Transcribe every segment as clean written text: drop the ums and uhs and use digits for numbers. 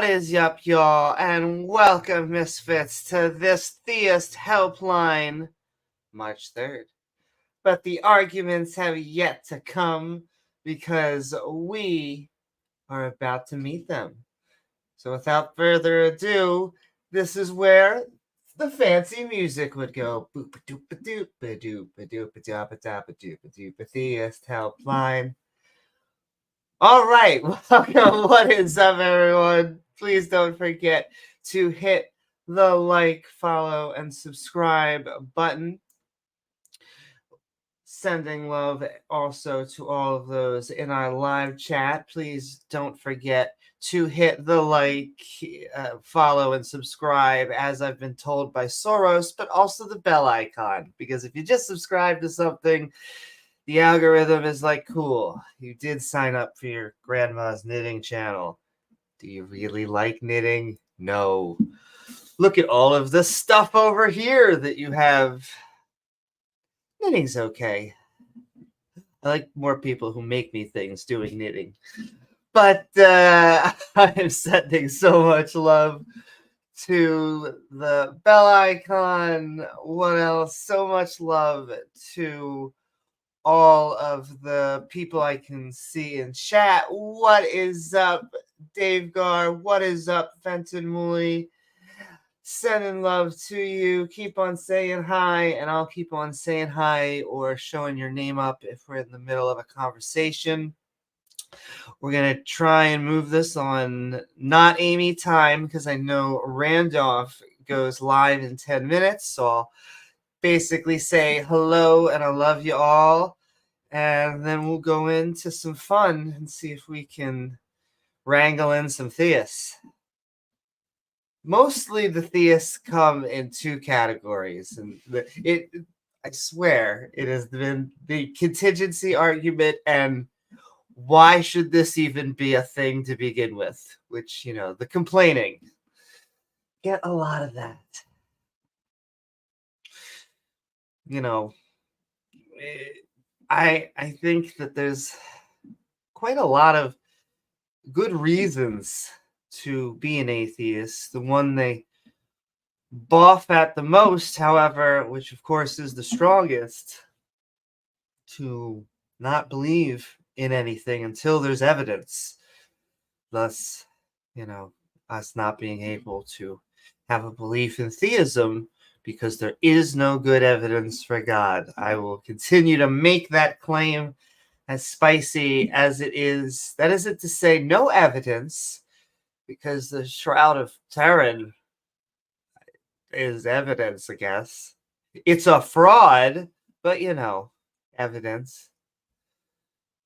What is up, y'all, and welcome, Misfits, to this Theist Helpline, March 3rd. But the arguments have yet to come because we are about to meet them. So without further ado, this is where the fancy music would go. Theist Helpline. All right, welcome. What is up, everyone? Please don't forget to hit the like, follow, and subscribe button. Sending love also to all of those in our live chat. Please don't forget to hit the like, follow, and subscribe, as I've been told by Soros, but also the bell icon. Because if you just subscribe to something, the algorithm is like, cool, you did sign up for your grandma's knitting channel. Do you really like knitting? No. Look at all of the stuff over here that you have. Knitting's okay. I like more people who make me things doing knitting. But I'm sending so much love to the bell icon. What else? So much love to all of the people I can see in chat. What is up, davegar? What is up, Fenton Mooley? Sending love to you. Keep on saying hi, and I'll keep on saying hi or showing your name up if we're in the middle of a conversation. We're going to try and move this on not Amy time because I know Randolph goes live in 10 minutes. So I'll basically say hello and I love you all. And then we'll go into some fun and see if we can wrangle in some theists. Mostly the theists come in two categories. And I swear, it has been the contingency argument and why should this even be a thing to begin with? Which, the complaining. Get a lot of that. I think that there's quite a lot of good reasons to be an atheist. The one they boff at the most, however, which of course is the strongest, to not believe in anything until there's evidence. Thus, us not being able to have a belief in theism because there is no good evidence for God. I will continue to make that claim as spicy as it is. That isn't to say no evidence, because the Shroud of Turin is evidence, I guess. It's a fraud, but evidence.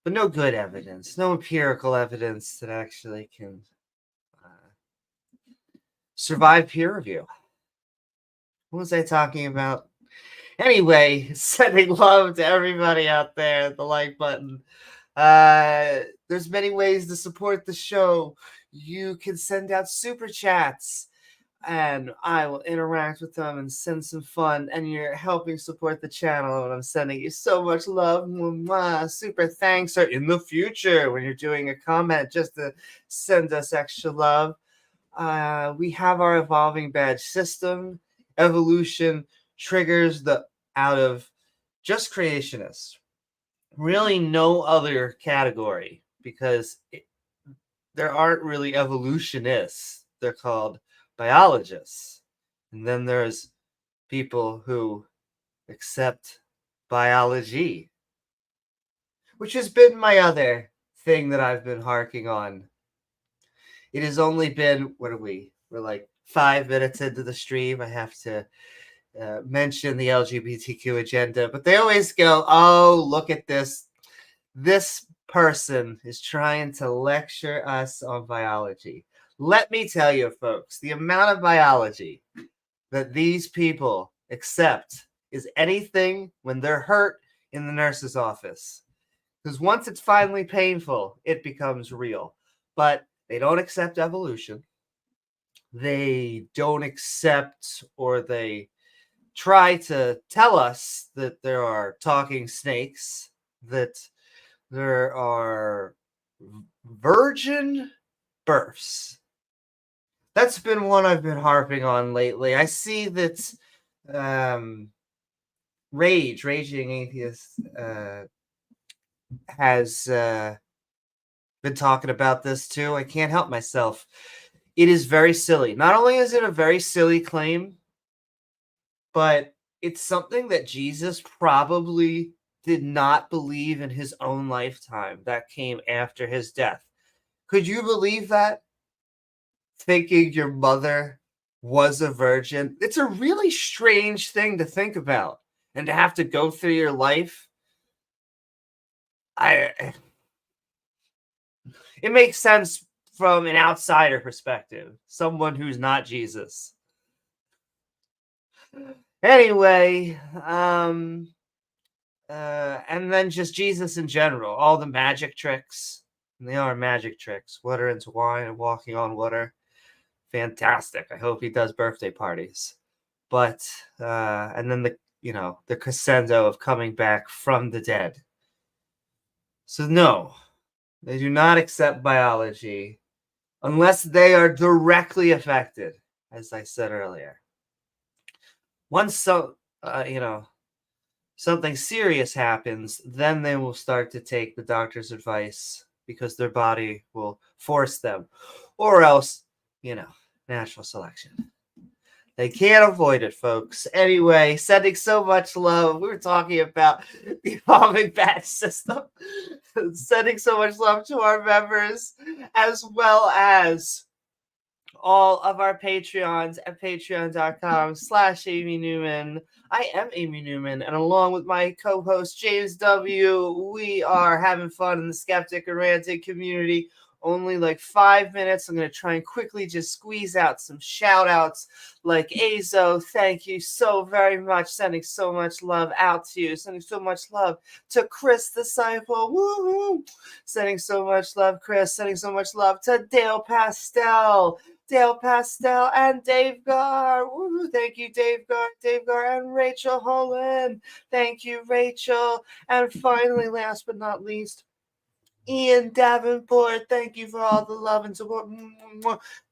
But no good evidence, no empirical evidence that actually can survive peer review. What was I talking about? Anyway, sending love to everybody out there, the like button. There's many ways to support the show. You can send out super chats and I will interact with them and send some fun, and you're helping support the channel, and I'm sending you so much love. Mwah. Super thanks are in the future when you're doing a comment just to send us extra love. We have our evolving badge system. Evolution triggers out of just creationists. Really no other category, because there aren't really evolutionists. They're called biologists. And then there's people who accept biology, which has been my other thing that I've been harking on. It has only been, we're like 5 minutes into the stream. I have to mention the LGBTQ agenda, but they always go, oh, look at this. This person is trying to lecture us on biology. Let me tell you, folks, the amount of biology that these people accept is anything when they're hurt in the nurse's office. Because once it's finally painful, it becomes real. But they don't accept evolution. They don't accept, or they try to tell us that there are talking snakes, that there are virgin births. That's been one I've been harping on lately. I see that Raging Atheist, has been talking about this too. I can't help myself. It is very silly. Not only is it a very silly claim, but it's something that Jesus probably did not believe in his own lifetime. That came after his death. Could you believe that? Thinking your mother was a virgin. It's a really strange thing to think about and to have to go through your life. It makes sense from an outsider perspective, someone who's not Jesus. Anyway, and then just Jesus in general, all the magic tricks. And they are magic tricks. Water into wine and walking on water. Fantastic. I hope he does birthday parties. But and then the crescendo of coming back from the dead. So no, they do not accept biology unless they are directly affected, as I said earlier. Once something serious happens, then they will start to take the doctor's advice because their body will force them, or else, natural selection. They can't avoid it, folks. Anyway, sending so much love. We were talking about the evolving batch system. Sending so much love to our members, as well as all of our Patreons at patreon.com/Amy Newman. I am Amy Newman, and along with my co-host James W., we are having fun in the Skeptic and Ranting community. Only like 5 minutes. I'm going to try and quickly just squeeze out some shout outs like Azo. Thank you so very much. Sending so much love out to you. Sending so much love to Chris Disciple. Woo-hoo. Sending so much love, Chris. Sending so much love to Dale Pastel and davegar. Woo, thank you, davegar, and Rachel Holen. Thank you, Rachel. And finally, last but not least, Ian Davenport. Thank you for all the love and support.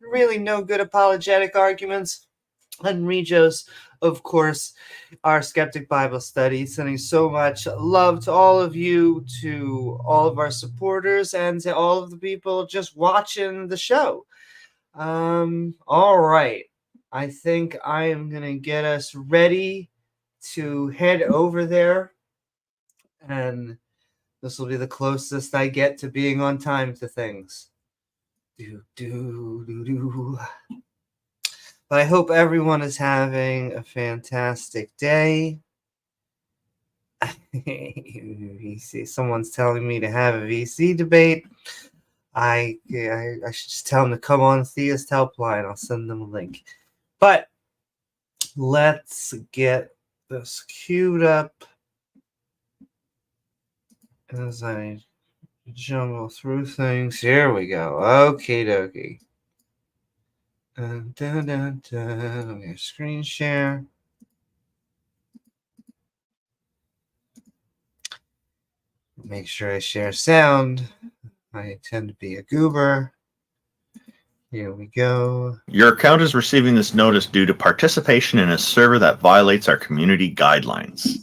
Really no good apologetic arguments. And Regos, of course, our Skeptic Bible Study. Sending so much love to all of you, to all of our supporters, and to all of the people just watching the show. All right. I think I am going to get us ready to head over there. And this will be the closest I get to being on time to things. But I hope everyone is having a fantastic day. VC. Someone's telling me to have a VC debate. I should just tell them to come on Theist Helpline. I'll send them a link. But let's get this queued up as I jumble through things. Here we go. Okie dokie. Let me screen share. Make sure I share sound. I tend to be a goober. Here we go. Your account is receiving this notice due to participation in a server that violates our community guidelines.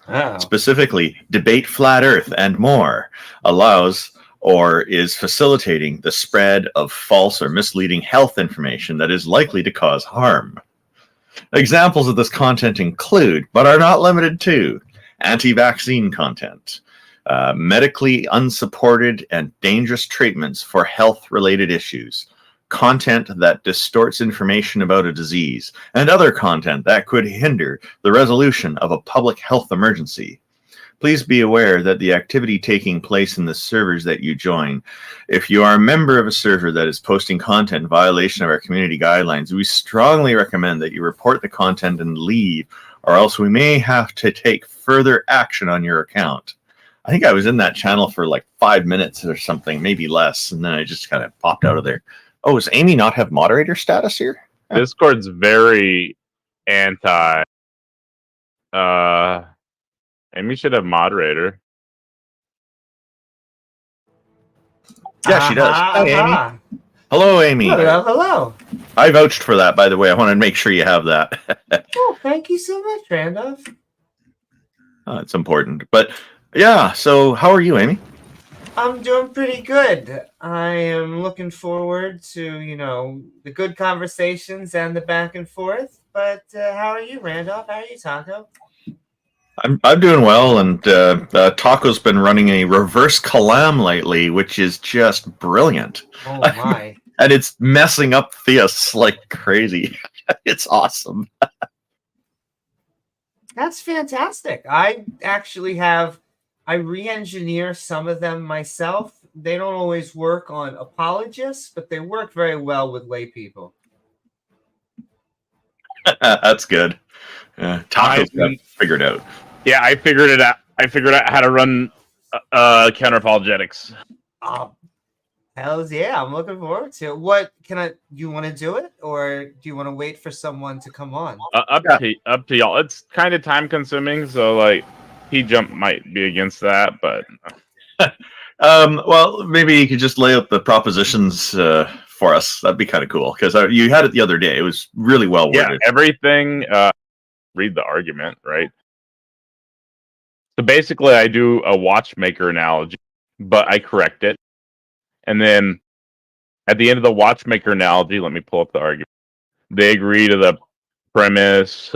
Oh. Specifically, Debate Flat Earth and more allows or is facilitating the spread of false or misleading health information that is likely to cause harm. Examples of this content include, but are not limited to, anti-vaccine content, medically unsupported and dangerous treatments for health-related issues, content that distorts information about a disease, and other content that could hinder the resolution of a public health emergency. Please be aware that the activity taking place in the servers that you join, if you are a member of a server that is posting content in violation of our community guidelines, we strongly recommend that you report the content and leave, or else we may have to take further action on your account. I think I was in that channel for like 5 minutes or something, maybe less, and then I just kind of popped out of there. Oh, does Amy not have moderator status here? Discord's very anti. Amy should have moderator. Yeah, she does. Hi, Amy. Hello, Amy. Hello. I vouched for that, by the way. I want to make sure you have that. Oh, thank you so much, Randolph. It's important. But yeah, so how are you, Amy? I'm doing pretty good. I am looking forward to, the good conversations and the back and forth. But how are you, Randolph? How are you, Taco? I'm doing well, and Taco's been running a reverse Calam lately, which is just brilliant. Oh, my. And it's messing up Theists like crazy. It's awesome. That's fantastic. I actually I re-engineer some of them myself. They don't always work on apologists, but they work very well with lay people. That's good. Taco's got it figured out. Yeah, I figured it out. I figured out how to run counter apologetics. Hells yeah, I'm looking forward to it. What you want to do it, or do you want to wait for someone to come on? Up to y'all. It's kind of time consuming, so like P-Jump might be against that, but well, maybe you could just lay out the propositions for us. That'd be kind of cool, because you had it the other day. It was really well worded. Yeah, everything. Read the argument, right? So basically, I do a watchmaker analogy, but I correct it. And then at the end of the watchmaker analogy, let me pull up the argument. They agree to the premise.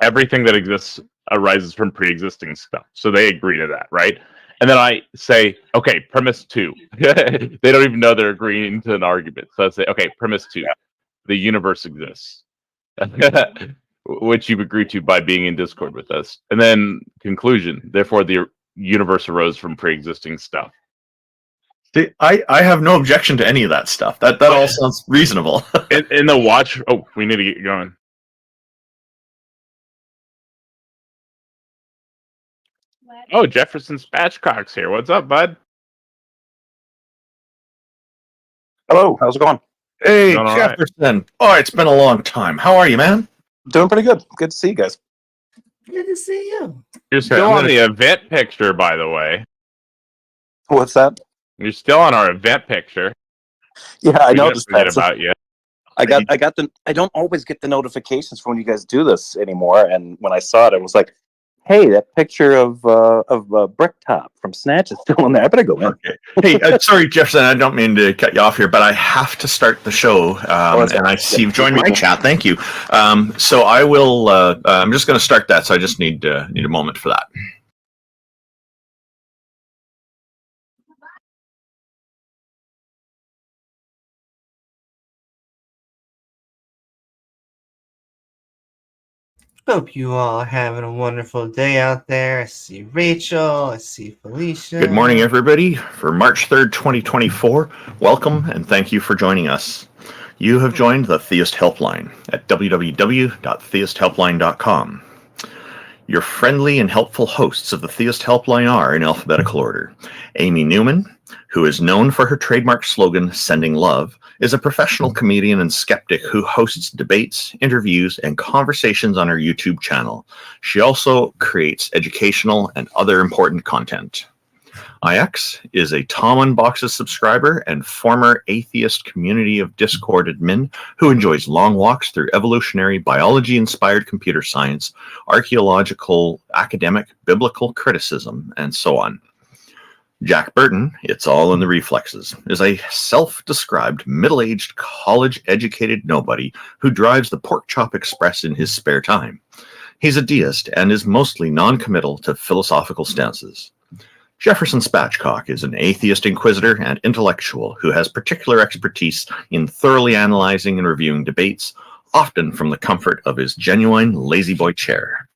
Everything that exists arises from pre-existing stuff. So they agree to that, right? And then I say, okay, premise 2. They don't even know they're agreeing to an argument. So I say, okay, premise 2. The universe exists. Which you've agreed to by being in Discord with us. And then conclusion, therefore the universe arose from pre-existing stuff. See, I have no objection to any of that stuff. That all sounds reasonable. in the watch, we need to get going. Oh, Jefferson Spatchcock's here. What's up, bud? Hello, how's it going? Hey, Jefferson. Right. Oh, it's been a long time. How are you, man? Doing pretty good. Good to see you guys. Good to see you. You're still on the event picture, by the way. What's that? You're still on our event picture. Yeah, I noticed that. About you. I don't always get the notifications for when you guys do this anymore. And when I saw it, I was like, hey, that picture of Bricktop from Snatch is still in there. I better go in. Okay. Hey, sorry, Jefferson, I don't mean to cut you off here, but I have to start the show. And I see you've joined my chat. Thank you. So I will. I'm just going to start that. So I just need a moment for that. Hope you all are having a wonderful day out there. I see Rachel. I see Felicia. Good morning, everybody. For March 3rd, 2024, welcome and thank you for joining us. You have joined the Theist Helpline at www.theisthelpline.com. Your friendly and helpful hosts of the Theist Helpline are, in alphabetical order, Amy Newman, who is known for her trademark slogan, Sending Love, is a professional comedian and skeptic who hosts debates, interviews, and conversations on her YouTube channel. She also creates educational and other important content. IX is a Tom Unboxes subscriber and former atheist community of Discord admin who enjoys long walks through evolutionary, biology-inspired computer science, archaeological, academic, biblical criticism, and so on. Jack Burton, it's all in the reflexes, is a self-described middle-aged college-educated nobody who drives the Pork Chop Express in his spare time. He's a deist and is mostly non-committal to philosophical stances. Jefferson Spatchcock is an atheist inquisitor and intellectual who has particular expertise in thoroughly analyzing and reviewing debates, often from the comfort of his genuine lazy boy chair.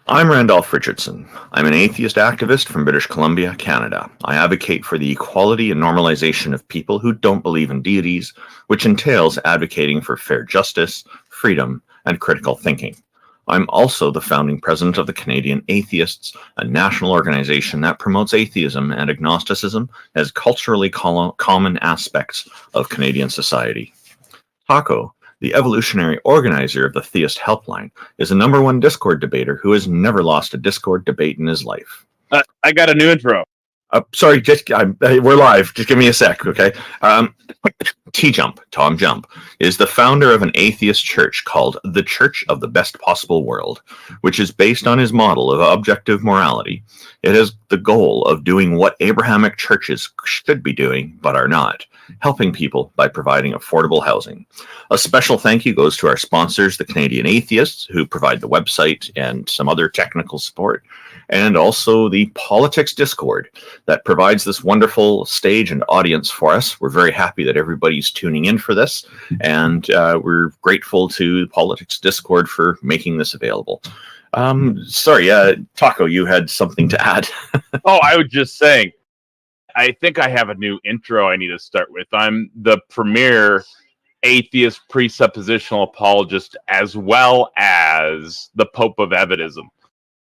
I'm Randolph Richardson. I'm an atheist activist from British Columbia, Canada. I advocate for the equality and normalization of people who don't believe in deities, which entails advocating for fair justice, freedom, and critical thinking. I'm also the founding president of the Canadian Atheists, a national organization that promotes atheism and agnosticism as culturally common aspects of Canadian society. Taco, the evolutionary organizer of the Theist Helpline, is a #1 Discord debater who has never lost a Discord debate in his life. I got a new intro. Sorry, we're live. Just give me a sec, okay? Tom Jump, is the founder of an atheist church called The Church of the Best Possible World, which is based on his model of objective morality. It has the goal of doing what Abrahamic churches should be doing, but are not, helping people by providing affordable housing. A special thank you goes to our sponsors, the Canadian Atheists, who provide the website and some other technical support, and also the Politics Discord that provides this wonderful stage and audience for us. We're very happy that everybody's tuning in for this, and we're grateful to Politics Discord for making this available. Sorry, Taco, you had something to add. Oh, I was just saying, I think I have a new intro I need to start with. I'm the premier atheist presuppositional apologist, as well as the Pope of Evidism.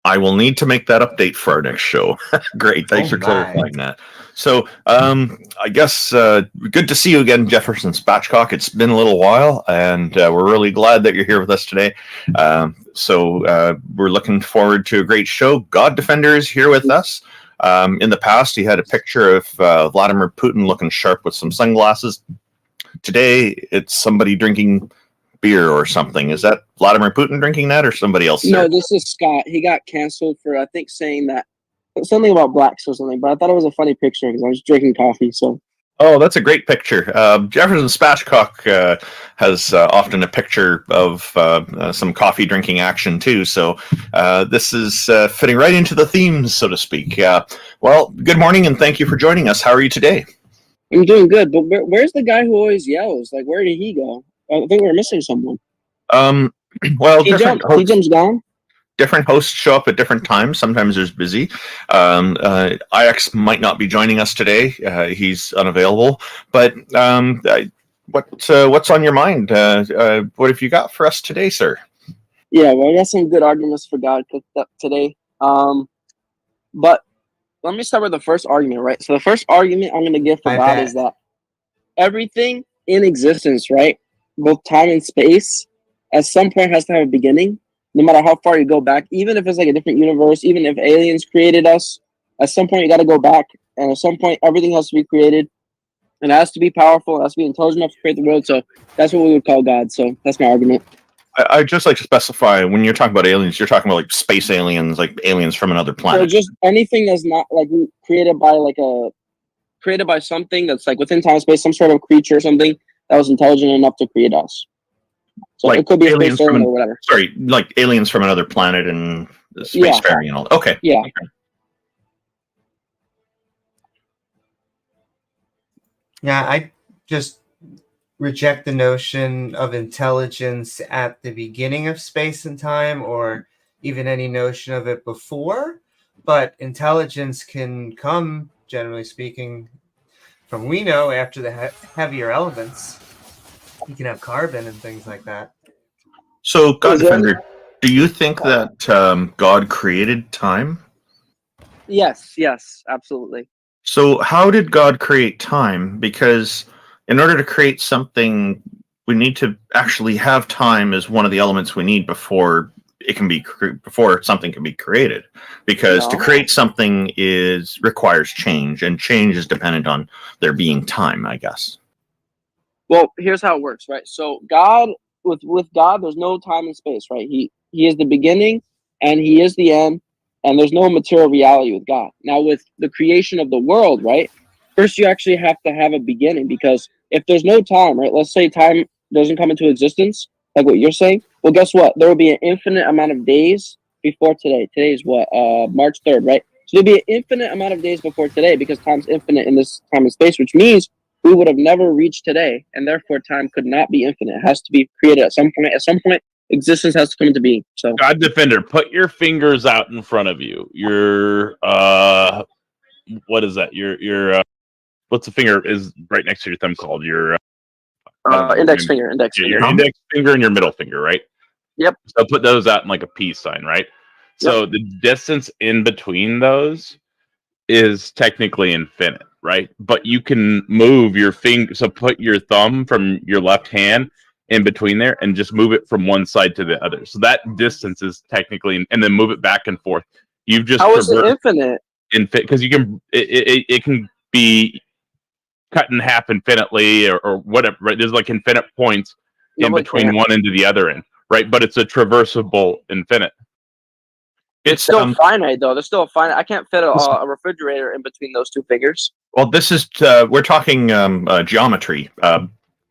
I will need to make that update for our next show. Great, thanks for clarifying that. So, I guess good to see you again, Jefferson Spatchcock. It's been a little while, and we're really glad that you're here with us today. So we're looking forward to a great show. God Defender is here with us. In the past, he had a picture of Vladimir Putin looking sharp with some sunglasses. Today, it's somebody drinking beer or something. Is that Vladimir Putin drinking that, or somebody else? No, this is Scott. He got canceled for, I think, saying that something about blacks or something, but I thought it was a funny picture because I was drinking coffee. So. Oh, that's a great picture. Jefferson Spatchcock has often a picture of some coffee drinking action too. So this is fitting right into the themes, so to speak. Well, good morning and thank you for joining us. How are you today? I'm doing good, but where's the guy who always yells? Like, where did he go? I think we're missing someone. Well, T-Jump's gone. Different hosts show up at different times. Sometimes there's busy. IX might not be joining us today. He's unavailable. But what's on your mind? What have you got for us today, sir? Yeah, well, I got some good arguments for God cooked up today. But let me start with the first argument, right? So the first argument I'm going to give for God is that everything in existence, right, both time and space, at some point has to have a beginning. No matter how far you go back, even if it's like a different universe, even if aliens created us, at some point you got to go back, and at some point everything has to be created, and it has to be powerful, it has to be intelligent enough to create the world. So that's what we would call God. So that's my argument. I'd just like to specify, when you're talking about aliens, you're talking about like space aliens, like aliens from another planet. So just anything that's not like created by something that's like within time and space, some sort of creature or something that was intelligent enough to create us. So like it could be aliens from or whatever. Sorry, like aliens from another planet and spacefaring and all. Okay. Yeah. Okay. Yeah, I just reject the notion of intelligence at the beginning of space and time, or even any notion of it before. But intelligence can come, generally speaking, from we know after the heavier elements. You can have carbon and things like that. So, God Defender, do you think that God created time? Yes, absolutely. So how did God create time? Because in order to create something, we need to actually have time as one of the elements we need before it can be before something can be created. Because to create something requires change, and change is dependent on there being time, I guess. Well, here's how it works, right? So God, with God, there's no time and space, right? He is the beginning and he is the end, and there's no material reality with God. Now, with the creation of the world, right? First, you actually have to have a beginning, because if there's no time, right? Let's say time doesn't come into existence, like what you're saying. Well, guess what? There will be an infinite amount of days before today. Today is what? March 3rd, right? So there'll be an infinite amount of days before today, because time's infinite in this time and space, which means we would have never reached today, and therefore time could not be infinite. It has to be created at some point. At some point, existence has to come into being. So, God Defender, put your fingers out in front of you. Your what is that? Your what's the finger is right next to your thumb called? Your index finger. Your index finger and your middle finger, right? Yep. So put those out in like a peace sign, right? So the distance in between those is technically infinite, right? But you can move your finger. So put your thumb from your left hand in between there and just move it from one side to the other. So that distance is technically, and then move it back and forth. You've just how is it infinite? because you can it can be cut in half infinitely or whatever. Right? There's like infinite points in between one end to the other end, right? But it's a traversable infinite. It's still finite though. There's still a finite. I can't fit a refrigerator in between those two figures. Well, this is we're talking geometry.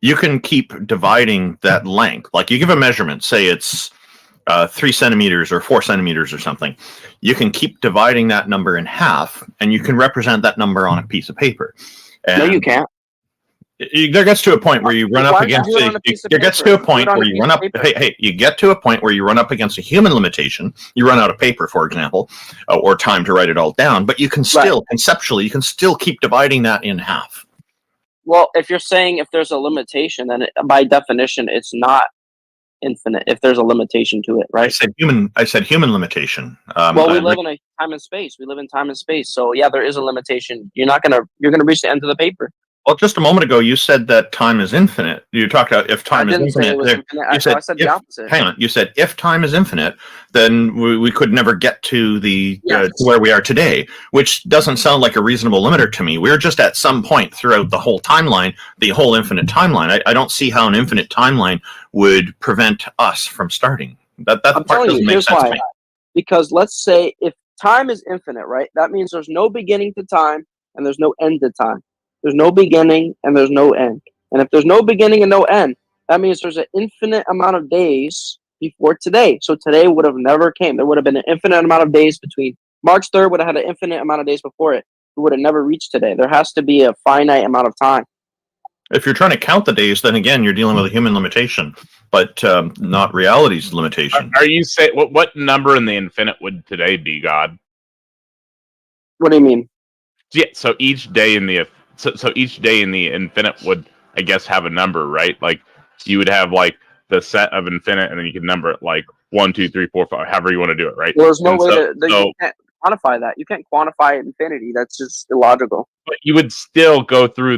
You can keep dividing that length. Like you give a measurement, say it's 3 centimeters or 4 centimeters or something. You can keep dividing that number in half, and you can represent that number on a piece of paper. And no, you can't. There gets to a point where you run up against there gets to a point where you run up. Hey, you get to a point where you run up against a human limitation. You run out of paper, for example, or time to write it all down. But you can still conceptually, you can still keep dividing that in half. Well, if you're saying if there's a limitation, then by definition, it's not infinite. If there's a limitation to it, right? I said human limitation. Well, we live in a time and space. We live in time and space. So yeah, there is a limitation. You're gonna reach the end of the paper. Well, just a moment ago, you said that time is infinite. You talked about if time is infinite. I said the opposite. Hang on. You said if time is infinite, then we could never get to to where we are today, which doesn't sound like a reasonable limiter to me. We're just at some point throughout the whole timeline, the whole infinite timeline. I don't see how an infinite timeline would prevent us from starting. That part doesn't make sense to me. Because let's say if time is infinite, right? That means there's no beginning to time and there's no end to time. There's no beginning and there's no end. And if there's no beginning and no end, that means there's an infinite amount of days before today. So today would have never came. There would have been an infinite amount of days between March 3rd would have had an infinite amount of days before it. It would have never reached today. There has to be a finite amount of time. If you're trying to count the days, then again, you're dealing with a human limitation, but not reality's limitation. Are you saying what number in the infinite would today be, God? What do you mean? Yeah, so each day in the infinite would, I guess, have a number, right? Like you would have like the set of infinite, and then you could number it like 1, 2, 3, 4, 5, however you want to do it, right? Well, there's no way you can't quantify that. You can't quantify infinity. That's just illogical. But you would still go through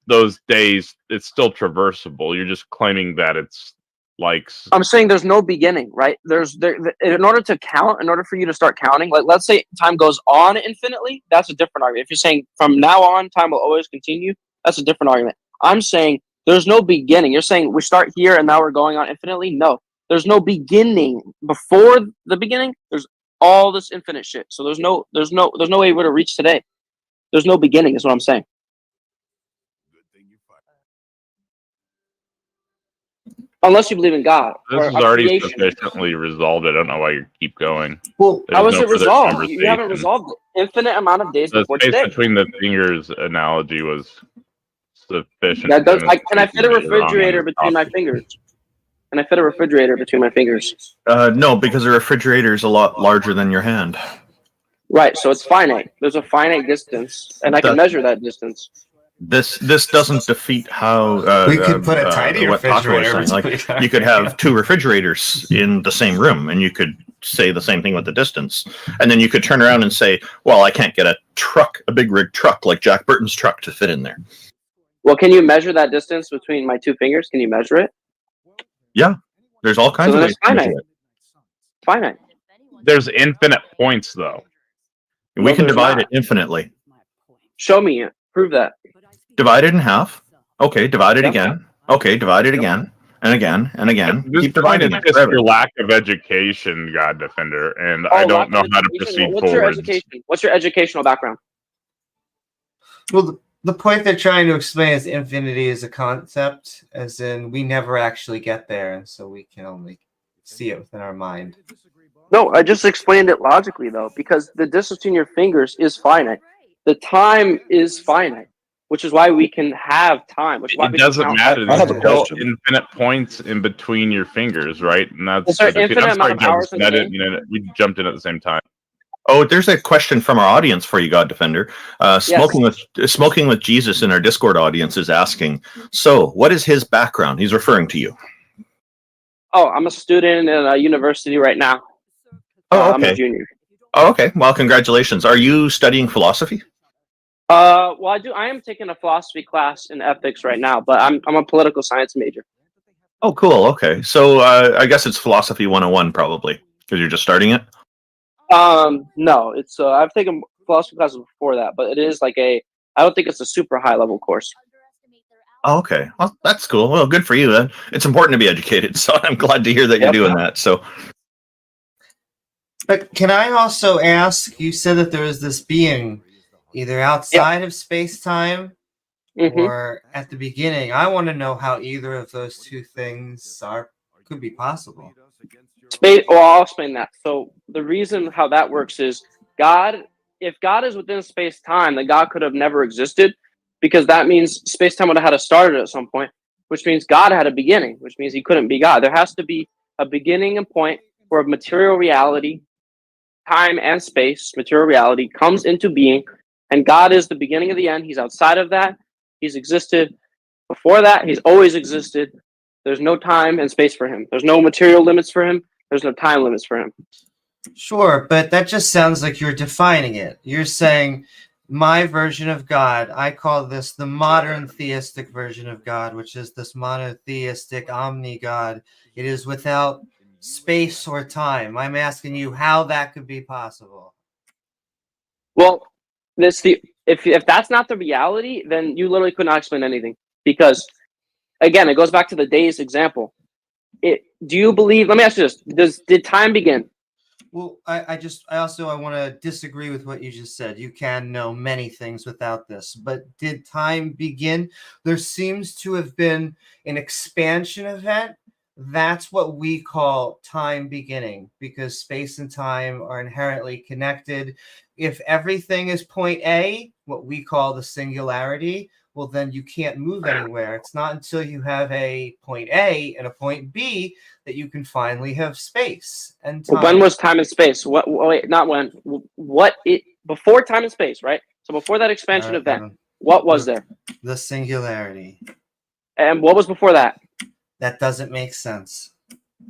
those days. It's still traversable. You're just claiming that it's like. I'm saying there's no beginning, right? In order to count, in order for you to start counting, like let's say time goes on infinitely, that's a different argument. If you're saying from now on time will always continue, that's a different argument. I'm saying there's no beginning. You're saying we start here and now we're going on infinitely. No, there's no beginning. Before the beginning, there's all this infinite shit. So there's no way we're to reach today. There's no beginning, is what I'm saying. Unless you believe in God. This is already sufficiently resolved. I don't know why you keep going. Well, how is it resolved? You haven't resolved it. Infinite amount of days before today. The space between the fingers analogy was sufficient. That does. Can I fit a refrigerator between my fingers? Can I fit a refrigerator between my fingers? No, because a refrigerator is a lot larger than your hand. Right, so it's finite. There's a finite distance, and I can measure that distance. This doesn't defeat how we could put a tiny refrigerator. Like you could have 2 refrigerators in the same room, and you could say the same thing with the distance, and then you could turn around and say, "Well, I can't get a big rig truck like Jack Burton's truck to fit in there." Well, can you measure that distance between my 2 fingers? Can you measure it? Yeah, there's all kinds of ways to measure it. Finite. There's infinite points, though. We can divide it infinitely. Show me it. Prove that. Divide it in half. Okay, divide it again. Okay, divide it again and again and again. Keep dividing it forever. Your lack of education, God Defender, and I don't know how to proceed forward. What's your educational background? Well, the point they're trying to explain is infinity is a concept, as in we never actually get there, and so we can only see it within our mind. No, I just explained it logically, though, because the distance between your fingers is finite. The time is finite, which is why we can have time. Which is why it doesn't matter. There's still infinite points in between your fingers, right? And that's infinite amount of hours in the day? We jumped in at the same time. Oh, there's a question from our audience for you, God Defender. Smoking with Jesus in our Discord audience is asking, so what is his background? He's referring to you. Oh, I'm a student in a university right now. Oh, okay. I'm a junior. Oh, okay. Well, congratulations. Are you studying philosophy? Well, I am taking a philosophy class in ethics right now, but I'm a political science major. Oh, cool. Okay. So I guess it's philosophy 101 probably, because you're just starting it? No, it's I've taken philosophy classes before that, but it is like I don't think it's a super high level course. Oh, okay. Well, that's cool. Well, good for you then. It's important to be educated, so I'm glad to hear that you're doing that. So, But can I also ask, you said that there is this being either outside of space-time or at the beginning. I want to know how either of those two things could be possible. I'll explain that. So the reason how that works is if God is within space-time, then God could have never existed, because that means space-time would have had to start at some point, which means God had a beginning, which means he couldn't be God. There has to be a beginning and point where material reality, time and space, material reality comes into being, and God is the beginning of the end. He's outside of that. He's existed before that. He's always existed. There's no time and space for him. There's no material limits for him. There's no time limits for him. Sure, but that just sounds like you're defining it. You're saying my version of God, I call this the modern theistic version of God, which is this monotheistic omni-God. It is without space or time. I'm asking you how that could be possible. Well, if that's not the reality, then you literally could not explain anything. Because, again, it goes back to the days example. Do you believe? Let me ask you this: did time begin? Well, I want to disagree with what you just said. You can know many things without this, but did time begin? There seems to have been an expansion event. That's what we call time beginning, because space and time are inherently connected. If everything is point A, what we call the singularity, well, then you can't move anywhere. It's not until you have a point A and a point B that you can finally have space and time. When was time and space? Wait, not when. Before time and space, right? So before that expansion event, what was there? The singularity. And what was before that? That doesn't make sense.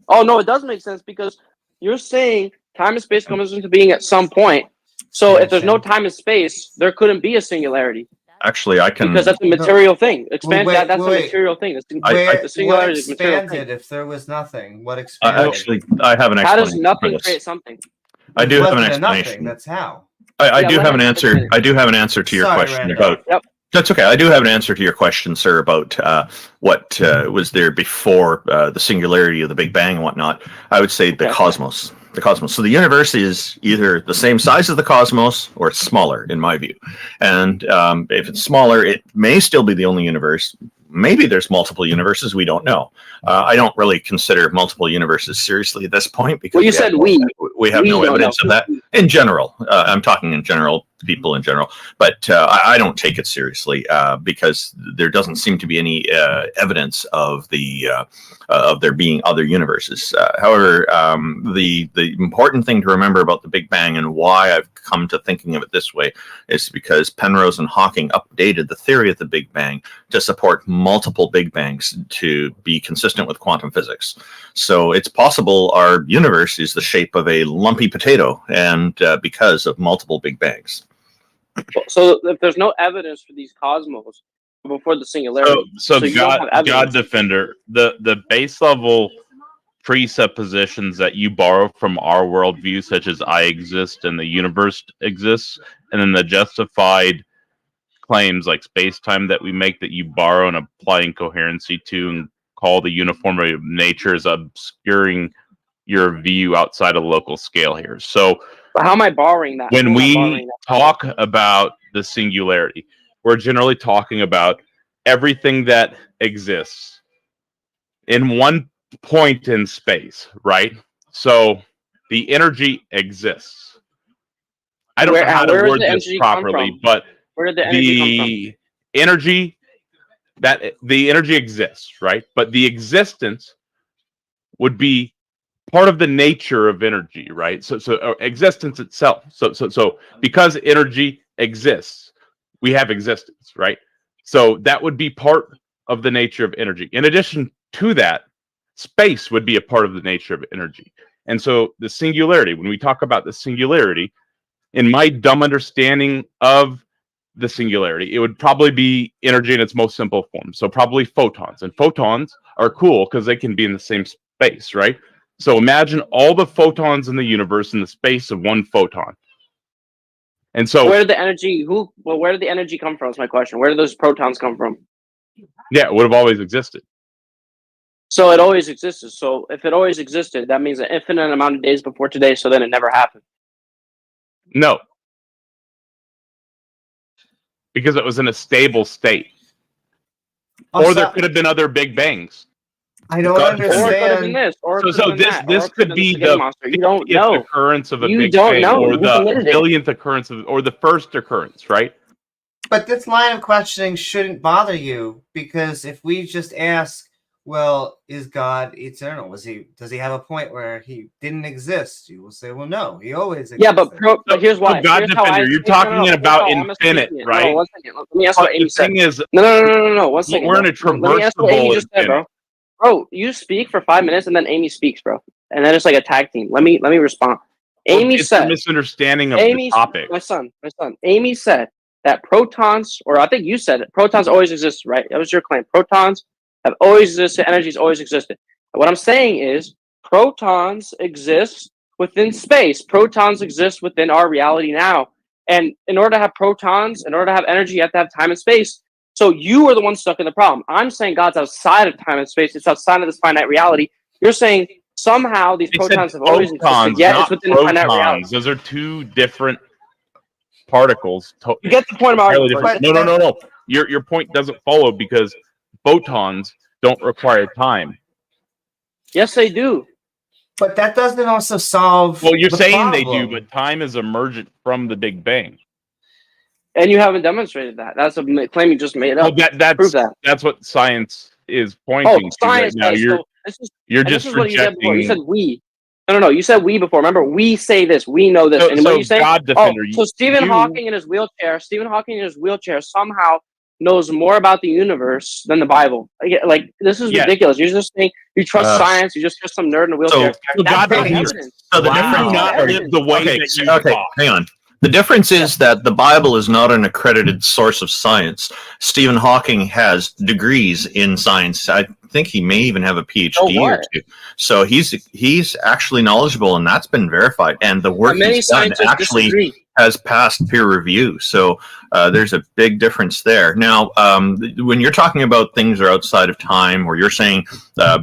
Oh, no, it does make sense, because you're saying time and space comes into being at some point. So if there's no time and space, there couldn't be a singularity. Actually, I can... Because that's a material thing. That's a material thing. The singularity is a material thing. If there was nothing, what expanded? Actually, I have an explanation. How does nothing create something? I do have an explanation. Nothing. That's how. I do have an answer. I do have an answer to your question about... Yep. That's okay. I do have an answer to your question, sir, about what was there before the singularity of the Big Bang and whatnot. I would say the cosmos. The cosmos. So the universe is either the same size as the cosmos or it's smaller, in my view. And if it's smaller, it may still be the only universe. Maybe there's multiple universes. We don't know. I don't really consider multiple universes seriously at this point, because we have no evidence of that. In general, I'm talking in general, people in general, but I don't take it seriously because there doesn't seem to be any evidence of there being other universes. However, the important thing to remember about the Big Bang and why I've come to thinking of it this way is because Penrose and Hawking updated the theory of the Big Bang to support multiple Big Bangs to be consistent with quantum physics. So it's possible our universe is the shape of a lumpy potato, and because of multiple Big Bangs. So if there's no evidence for these cosmos before the singularity, so God Defender, the base level presuppositions that you borrow from our worldview, such as I exist and the universe exists, and then the justified claims like space-time that we make that you borrow and apply incoherency to and call the uniformity of nature, is obscuring your view outside of the local scale here. So how am I borrowing that? When we talk about the singularity, we're generally talking about everything that exists in one point in space, right? So the energy exists. I don't know how to word this properly, but where did the energy come from? The energy exists, right? But the existence would be part of the nature of energy, right? So existence itself. So because energy exists, we have existence, right? So that would be part of the nature of energy. In addition to that, space would be a part of the nature of energy. And so the singularity, when we talk about the singularity, in my dumb understanding of the singularity, it would probably be energy in its most simple form. So probably photons. And photons are cool because they can be in the same space, right? So imagine all the photons in the universe in the space of one photon. And so, where did the energy? Where did the energy come from? Is my question. Where did those protons come from? yeah, it would have always existed. So it always existed. So if it always existed, that means an infinite amount of days before today. So then it never happened. No, because it was in a stable state. Also, Or there could have been other Big Bangs. I don't God, Or it could have been understand. this. Or it So could have been that. this Or it could have be been the spaghetti the monster. You don't 50th know. occurrence of a You Big don't Bang, know. or You the committed it. billionth occurrence of, or the first occurrence, right? But this line of questioning shouldn't bother you, because if we just ask, well, is God eternal? Does he have a point where he didn't exist? You will say, well, no, he always existed. Yeah, but here's why. God Here's how Defender, you're talking about infinite, right? No, 1 second. Let me ask But what Amy the said. thing is, No. 1 second. we're in a bro. Let me ask what Amy traversable just said, infinite. bro. You speak for 5 minutes and then Amy speaks, bro. And then it's like a tag team. Let me respond. Amy It's a said. misunderstanding of the topic. My son. Amy said that protons, or I think you said it, protons always exist, right? That was your claim. Protons have always existed. Energy's always existed. And what I'm saying is, protons exist within space. Protons exist within our reality now. And in order to have protons, in order to have energy, you have to have time and space. So you are the one stuck in the problem. I'm saying God's outside of time and space. It's outside of this finite reality. You're saying somehow these protons have always existed, yet it's within a finite reality. Those are two different particles. You get the point of my argument. No. Your point doesn't follow, because photons don't require time. Yes, they do. But that doesn't also solve. Well, you're the saying they problem. do, but time is emergent from the Big Bang. And you haven't demonstrated that. That's a claim you just made up. Well, Prove that. that's what science is pointing to right science now. does. You're This just is what you said before. You rejecting. said we. No. You said we before. Remember, we say this. We know this. And what you say? God Defender, so Stephen Hawking in his wheelchair. Stephen Hawking in his wheelchair somehow knows more about the universe than the Bible. Like this is ridiculous. You're just saying you trust science. You just trust some nerd in a wheelchair. So God Defender. Evidence. So the You difference do not live the way that you talk. hang on. The difference is that the Bible is not an accredited source of science. Stephen Hawking has degrees in science. I think he may even have a PhD or two. So he's actually knowledgeable, and that's been verified. And the work he's done actually has passed peer review. So there's a big difference there. Now, when you're talking about things are outside of time, or you're saying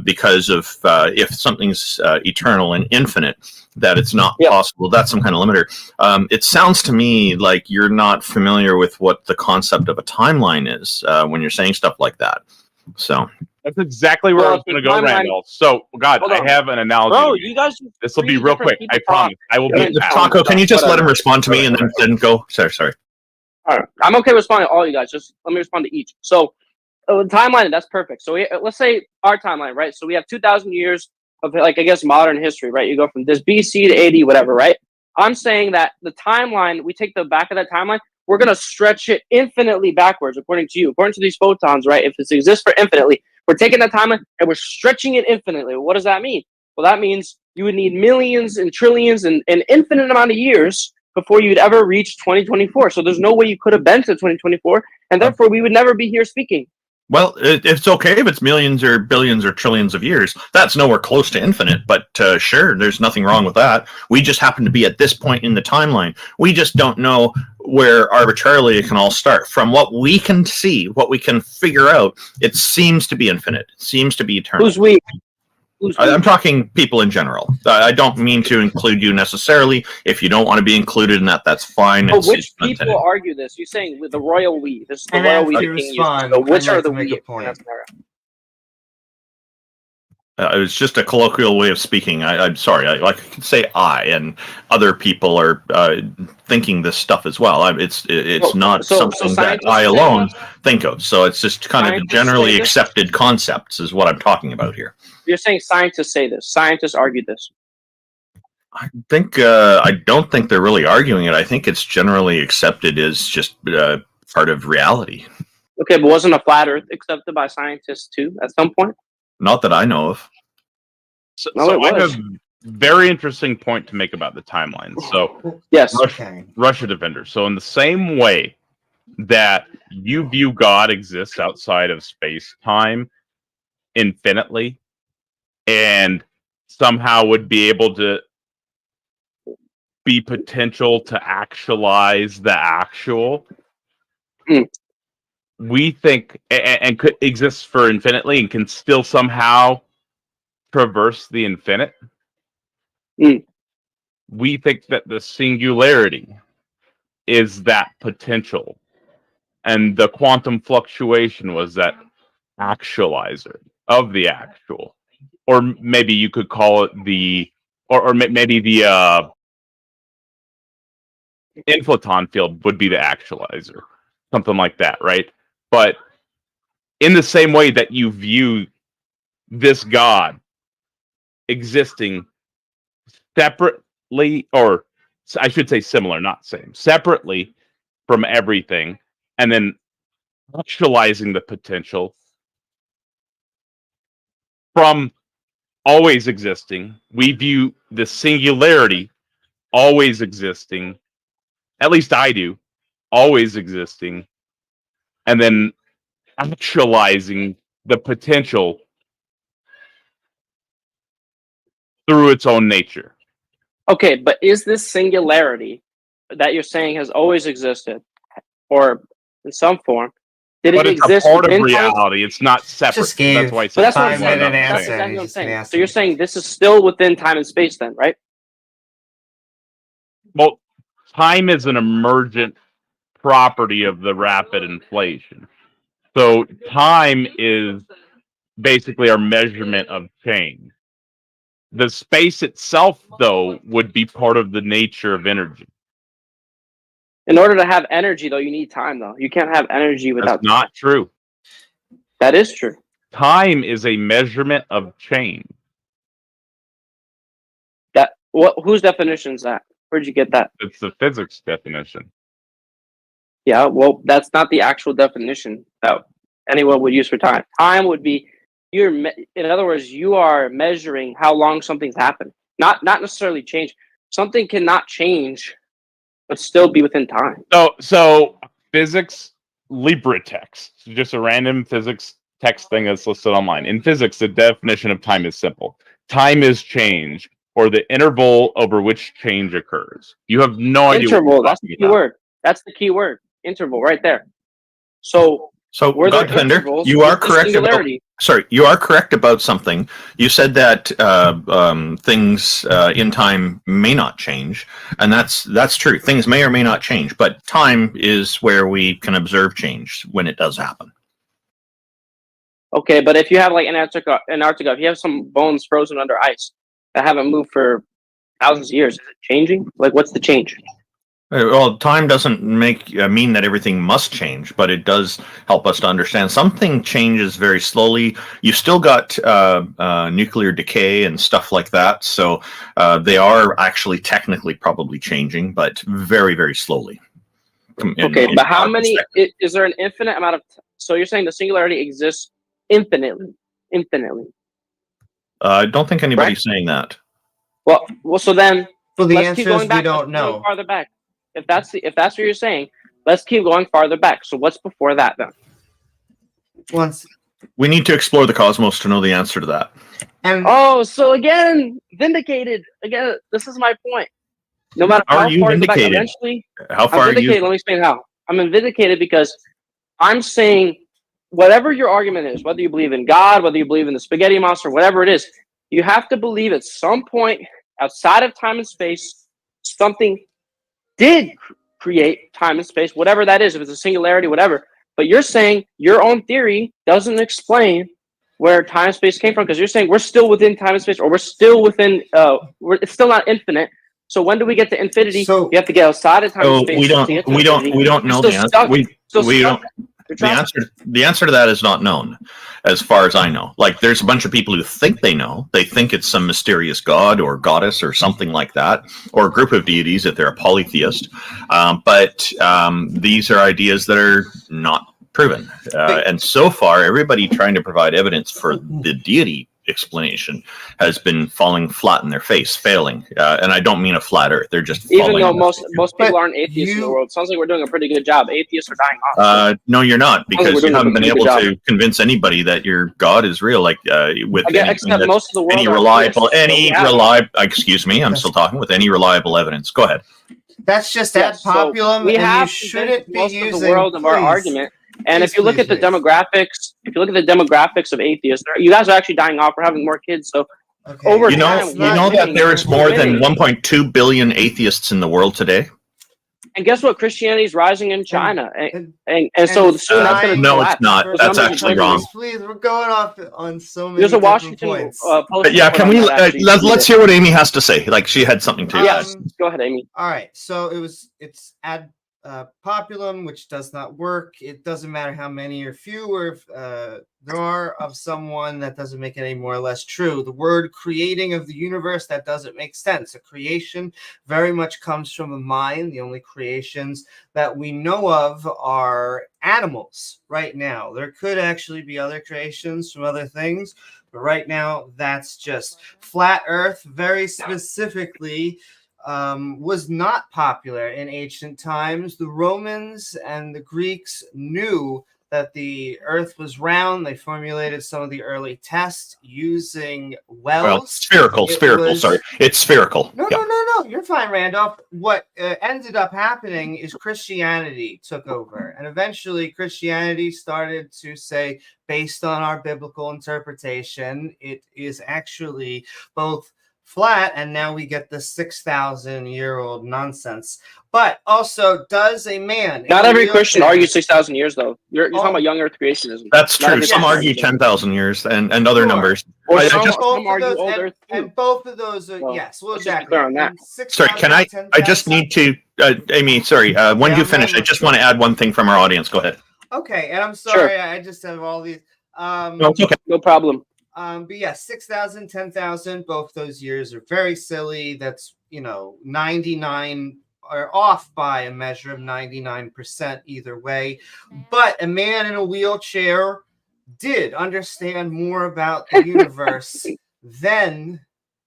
because of if something's eternal and infinite, that it's not possible, that's some kind of limiter. It sounds to me like you're not familiar with what the concept of a timeline is when you're saying stuff like that. So that's exactly where I was going to go, Randall. So, God, I have an analogy. Bro, you guys. This will be real quick. I promise. I will be. Taco, can you just let him respond to me and then go? Sorry. All right. I'm okay responding to all you guys. Just let me respond to each. So, timeline, that's perfect. So, let's say our timeline, right? So, we have 2,000 years of, like, I guess, modern history, right? You go from this BC to AD, whatever, right? I'm saying that the timeline, we take the back of that timeline, we're going to stretch it infinitely backwards, according to you. According to these photons, right? If it exists for infinitely, we're taking that timeline and we're stretching it infinitely. What does that mean? Well, that means you would need millions and trillions and an infinite amount of years before you'd ever reach 2024. So there's no way you could have been to 2024, and therefore we would never be here speaking. Well, it's okay if it's millions or billions or trillions of years. That's nowhere close to infinite, but sure, there's nothing wrong with that. We just happen to be at this point in the timeline. We just don't know where arbitrarily it can all start. From what we can see, what we can figure out, it seems to be infinite. It seems to be eternal. Who's we? I'm talking people in general. I don't mean to include you necessarily. If you don't want to be included in that, that's fine. But which people argue this? You're saying with the royal we. This is the royal we. Which are the we? It was just a colloquial way of speaking. I'm sorry. I can say I, and other people are thinking this stuff as well. It's not something that I alone think of. So it's just kind of generally accepted concepts is what I'm talking about here. You're saying scientists say this. Scientists argue this. I think I don't think they're really arguing it. I think it's generally accepted as just part of reality. Okay, but wasn't a flat Earth accepted by scientists too at some point? Not that I know of. So I have a very interesting point to make about the timeline. So yes, Russia Defender. So in the same way that you view God exists outside of space-time infinitely, and somehow would be able to be potential to actualize the actual. We think and could exist for infinitely and can still somehow traverse the infinite. We think that the singularity is that potential, and the quantum fluctuation was that actualizer of the actual, or maybe you could call it the, or maybe the inflaton field would be the actualizer, something like that, right? But in the same way that you view this God existing separately, or I should say similar, not same, separately from everything, and then actualizing the potential from always existing, we view the singularity always existing, at least I do, always existing, and then actualizing the potential through its own nature. Okay, but is this singularity that you're saying has always existed, or in some form, did But it it's a exist part of within time? reality. It's not separate. Just gave That's why I But said that's what I'm 5-minute saying. answer. That's exactly what I'm He's saying. gonna So you're ask saying this is still within time and space, then, right? Well, time is an emergent property of the rapid inflation. So time is basically our measurement of change. The space itself, though, would be part of the nature of energy. In order to have energy, though, you need time, though. You can't have energy without That's not true. That is true. Time is a measurement of change. Whose definition is that? Where'd you get that? It's the physics definition. Yeah, well, that's not the actual definition that anyone would use for time. Time would be in other words, you are measuring how long something's happened. Not necessarily change. Something cannot change but still be within time. So physics LibreText, just a random physics text thing that's listed online. In physics, the definition of time is simple. Time is change, or the interval over which change occurs. You have no idea. Interval, that's the key word. That's the key word. Interval, right there. So God Defender, you are correct about, you are correct about something. You said that things in time may not change, and that's true. Things may or may not change, but time is where we can observe change when it does happen. Okay, but if you have like Antarctica, if you have some bones frozen under ice that haven't moved for thousands of years, is it changing? Like, what's the change? Well, time doesn't mean that everything must change, but it does help us to understand something changes very slowly. You still got nuclear decay and stuff like that, so they are actually technically probably changing, but very, very slowly. Okay, but how many? Is there an infinite amount of? So you're saying the singularity exists infinitely? I don't think anybody's saying that. Well, so then. Well, the let's answer keep going is back. we don't Let's know. go farther back. If that's what you're saying, let's keep going farther back. So what's before that then? We need to explore the cosmos to know the answer to that. So again, vindicated. Again, this is my point. No matter how far back, eventually, how far I'm vindicated. Let me explain how. I'm vindicated because I'm saying whatever your argument is, whether you believe in God, whether you believe in the spaghetti monster, whatever it is, you have to believe at some point outside of time and space, something did create time and space, whatever that is, if it's a singularity, whatever. But you're saying your own theory doesn't explain where time and space came from, because you're saying we're still within time and space, or we're still within, it's still not infinite. So when do we get to infinity? You have to get outside of time and space. We don't know the answer. The answer to that is not known, as far as I know. Like, there's a bunch of people who think they know. They think it's some mysterious god or goddess or something like that, or a group of deities if they're a polytheist. But these are ideas that are not proven. And so far, everybody trying to provide evidence for the deity explanation has been falling flat in their face, failing. And I don't mean a flat Earth; they're just Even falling. though most people But aren't atheists in the you- world, sounds like we're doing a pretty good job. Atheists are dying off. No, you're not, we're because doing you a haven't been pretty able good to convince anybody that your God is real. Like with Again, anything except that's- most of the world any are reliable, theists, so we have- reliable. Excuse me, I'm still talking. With any reliable evidence. Go ahead. That's just Yes, ad populum, we and have you shouldn't be most using of the world of our please. argument. And Please, if you look please, at the please. demographics of atheists, you guys are actually dying off. We're having more kids, so Okay, over You know, time, that's you not know that winning. there is We're more than winning. 1.2 billion atheists in the world today. and guess what? Christianity is rising in China, and- and so and soon that's going to no, collapse. it's not. Those That's numbers are actually crazy. wrong. Please, we're going off on so many There's a different Washington points. Post. But yeah, report can on we that, actually. let's hear what Amy has to say? Like she had something to. Yes, go ahead, Amy. All right, so it's ad populum, which does not work. It doesn't matter how many or few or there are of someone, that doesn't make it any more or less true. The word creating of the universe, that doesn't make sense. A creation very much comes from a mind. The only creations that we know of are animals right now. There could actually be other creations from other things, but right now that's just flat Earth, very specifically. Was not popular in ancient times. The Romans and the Greeks knew that the Earth was round. They formulated some of the early tests using wells. Well, spherical. Sorry, it's spherical. No, Yeah. no. You're fine, Randolph. What ended up happening is Christianity took over, and eventually Christianity started to say, based on our biblical interpretation, it is actually both flat, and now we get the 6,000-year-old nonsense. But also, does a man? Not every Christian argues 6,000 years, though. You're talking about young Earth creationism. That's Not true. every Some Christian argue argues 10,000 years and other Sure. numbers. Or I some, just- some argue old and, Earth, too. and both of those are Well, yes. Well, let's just be exactly. clear on that. And Sorry, can I? 6,000, I just need to, Amy. Sorry, when Yeah, you I'm finish, I done. just want to add one thing from our audience. Go ahead. Okay, and I'm Sure. sorry, I just have all these. No, it's okay. No problem. But yeah, 6,000, 10,000, both those years are very silly. That's 99 are off by a measure of 99% either way. But a man in a wheelchair did understand more about the universe than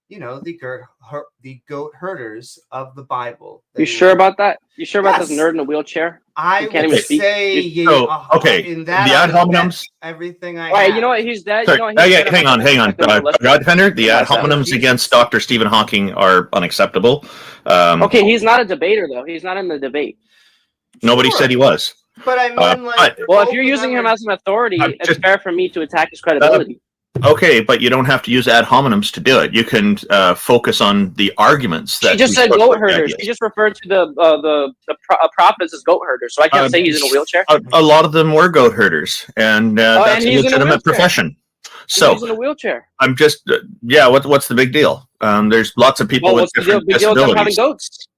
the goat herders of the Bible. You sure about that? You sure about this Yes. nerd in a wheelchair? I You can't would even speak. say So, okay, in the that ad I would bet hominems. everything I All right, have. you know what? He's dead. Sorry, You know what? He's dead. hang on. God Defender, the ad hominems against Dr. Stephen Hawking are unacceptable. Okay, he's not a debater, though. He's not in the debate. Nobody Sure. said he was. But I mean, but- Well, if both you're of using them him are- as an authority, I'm it's just- fair for me to attack his credibility. Okay, but you don't have to use ad hominems to do it. You can focus on the arguments that She just he said put goat forth. herders. She just referred to the prophets as goat herders. So I can't say he's in a wheelchair. A lot of them were goat herders, and that's and a he's in a legitimate wheelchair. profession. He's So in a wheelchair. I'm just, what's the big deal? There's lots of people Well, with what's the deal? different Big deal with them having disabilities.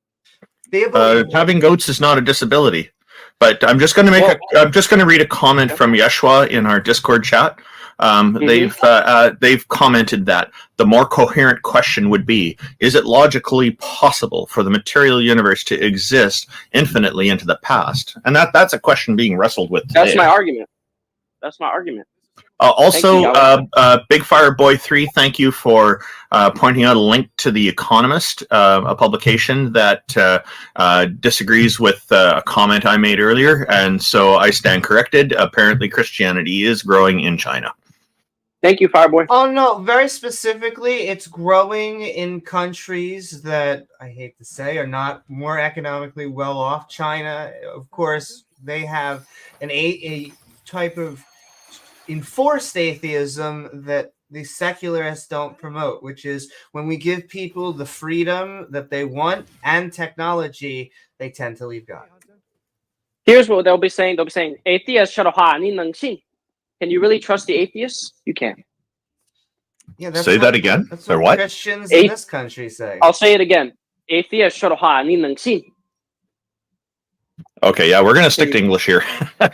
goats. Having goats is not a disability. But I'm just going to I'm just going to read a comment from Yeshua in our Discord chat. They've commented that the more coherent question would be: is it logically possible for the material universe to exist infinitely into the past? And that's a question being wrestled with today. That's my argument. That's my argument. Also, Thank you, Big Fire Boy 3, thank you for pointing out a link to The Economist, a publication that disagrees with a comment I made earlier, and so I stand corrected. Apparently, Christianity is growing in China. Thank you, Fireboy. Oh no, very specifically, it's growing in countries that I hate to say are not more economically well off. China, of course, they have a type of enforced atheism that the secularists don't promote, which is when we give people the freedom that they want and technology, they tend to leave God. Here's what they'll be saying. They'll be saying, "Atheist 说的话你能信?" Can you really trust the atheists? You can't. Yeah, that's Say that again? That's Or what what? Christians in this country say. I'll say it again. Atheist 说的话你能信? Okay, yeah, we're going to stick to English here. Okay.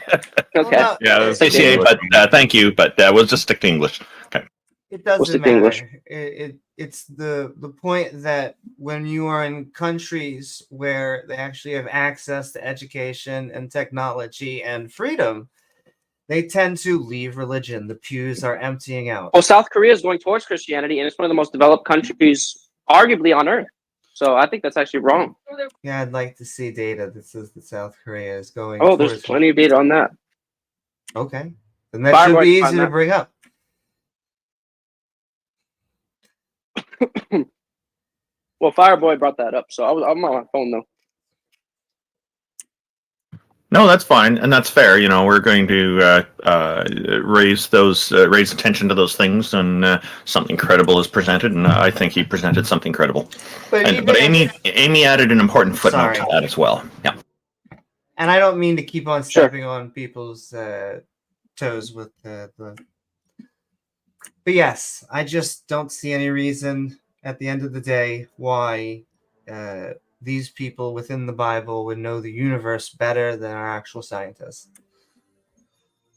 Well, no, Yeah, ACA, but thank you, but we'll just stick to English. Okay. It What's doesn't the English? matter. It's the point that when you are in countries where they actually have access to education and technology and freedom, They tend to leave religion. The pews are emptying out. Well, South Korea is going towards Christianity, and it's one of the most developed countries, arguably, on Earth. So I think that's actually wrong. Yeah, I'd like to see data that says that South Korea is going. Oh, there's plenty of data on that. Okay, then that should be easy to bring up. Well, Fireboy brought that up, so I'm on my phone though. No, that's fine, and that's fair. You know, we're going to raise attention to those things, and something credible is presented, and I think he presented something credible. But Amy added an important footnote to that as well. Yeah. And I don't mean to keep on stepping on people's toes with the. But yes, I just don't see any reason at the end of the day why these people within the Bible would know the universe better than our actual scientists.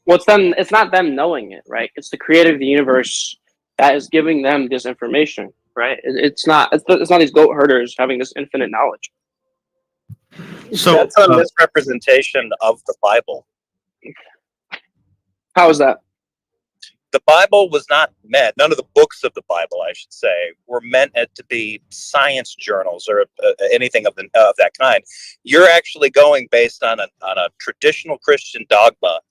Well, it's them. It's not them knowing it, right? It's the creator of the universe that is giving them this information, right? It's not these goat herders having this infinite knowledge. So that's a misrepresentation of the Bible. How is that? The Bible was not meant, none of the books of the Bible, I should say, were meant to be science journals or anything of that kind. You're actually going based on a traditional Christian dogma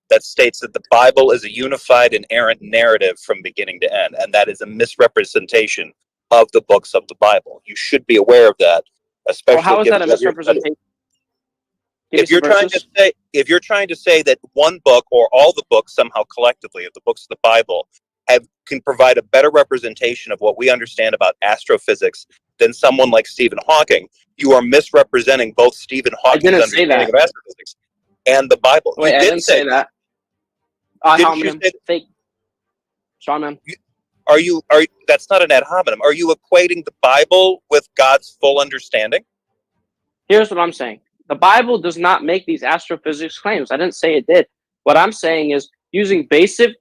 that states that the Bible is a unified, inerrant narrative from beginning to end, and that is a misrepresentation of the books of the Bible. You should be aware of that, especially. Well, how is that a misrepresentation? If you're trying to say that one book or all the books somehow collectively of the books of the Bible can provide a better representation of what we understand about astrophysics than someone like Stephen Hawking, you are misrepresenting both Stephen Hawking's understanding of astrophysics and the Bible. Wait, I didn't say that. Fake. Sean, man. Are you? That's not an ad hominem. Are you equating the Bible with God's full understanding? Here's what I'm saying. The Bible does not make these astrophysics claims. I didn't say it did. What I'm saying is, using basic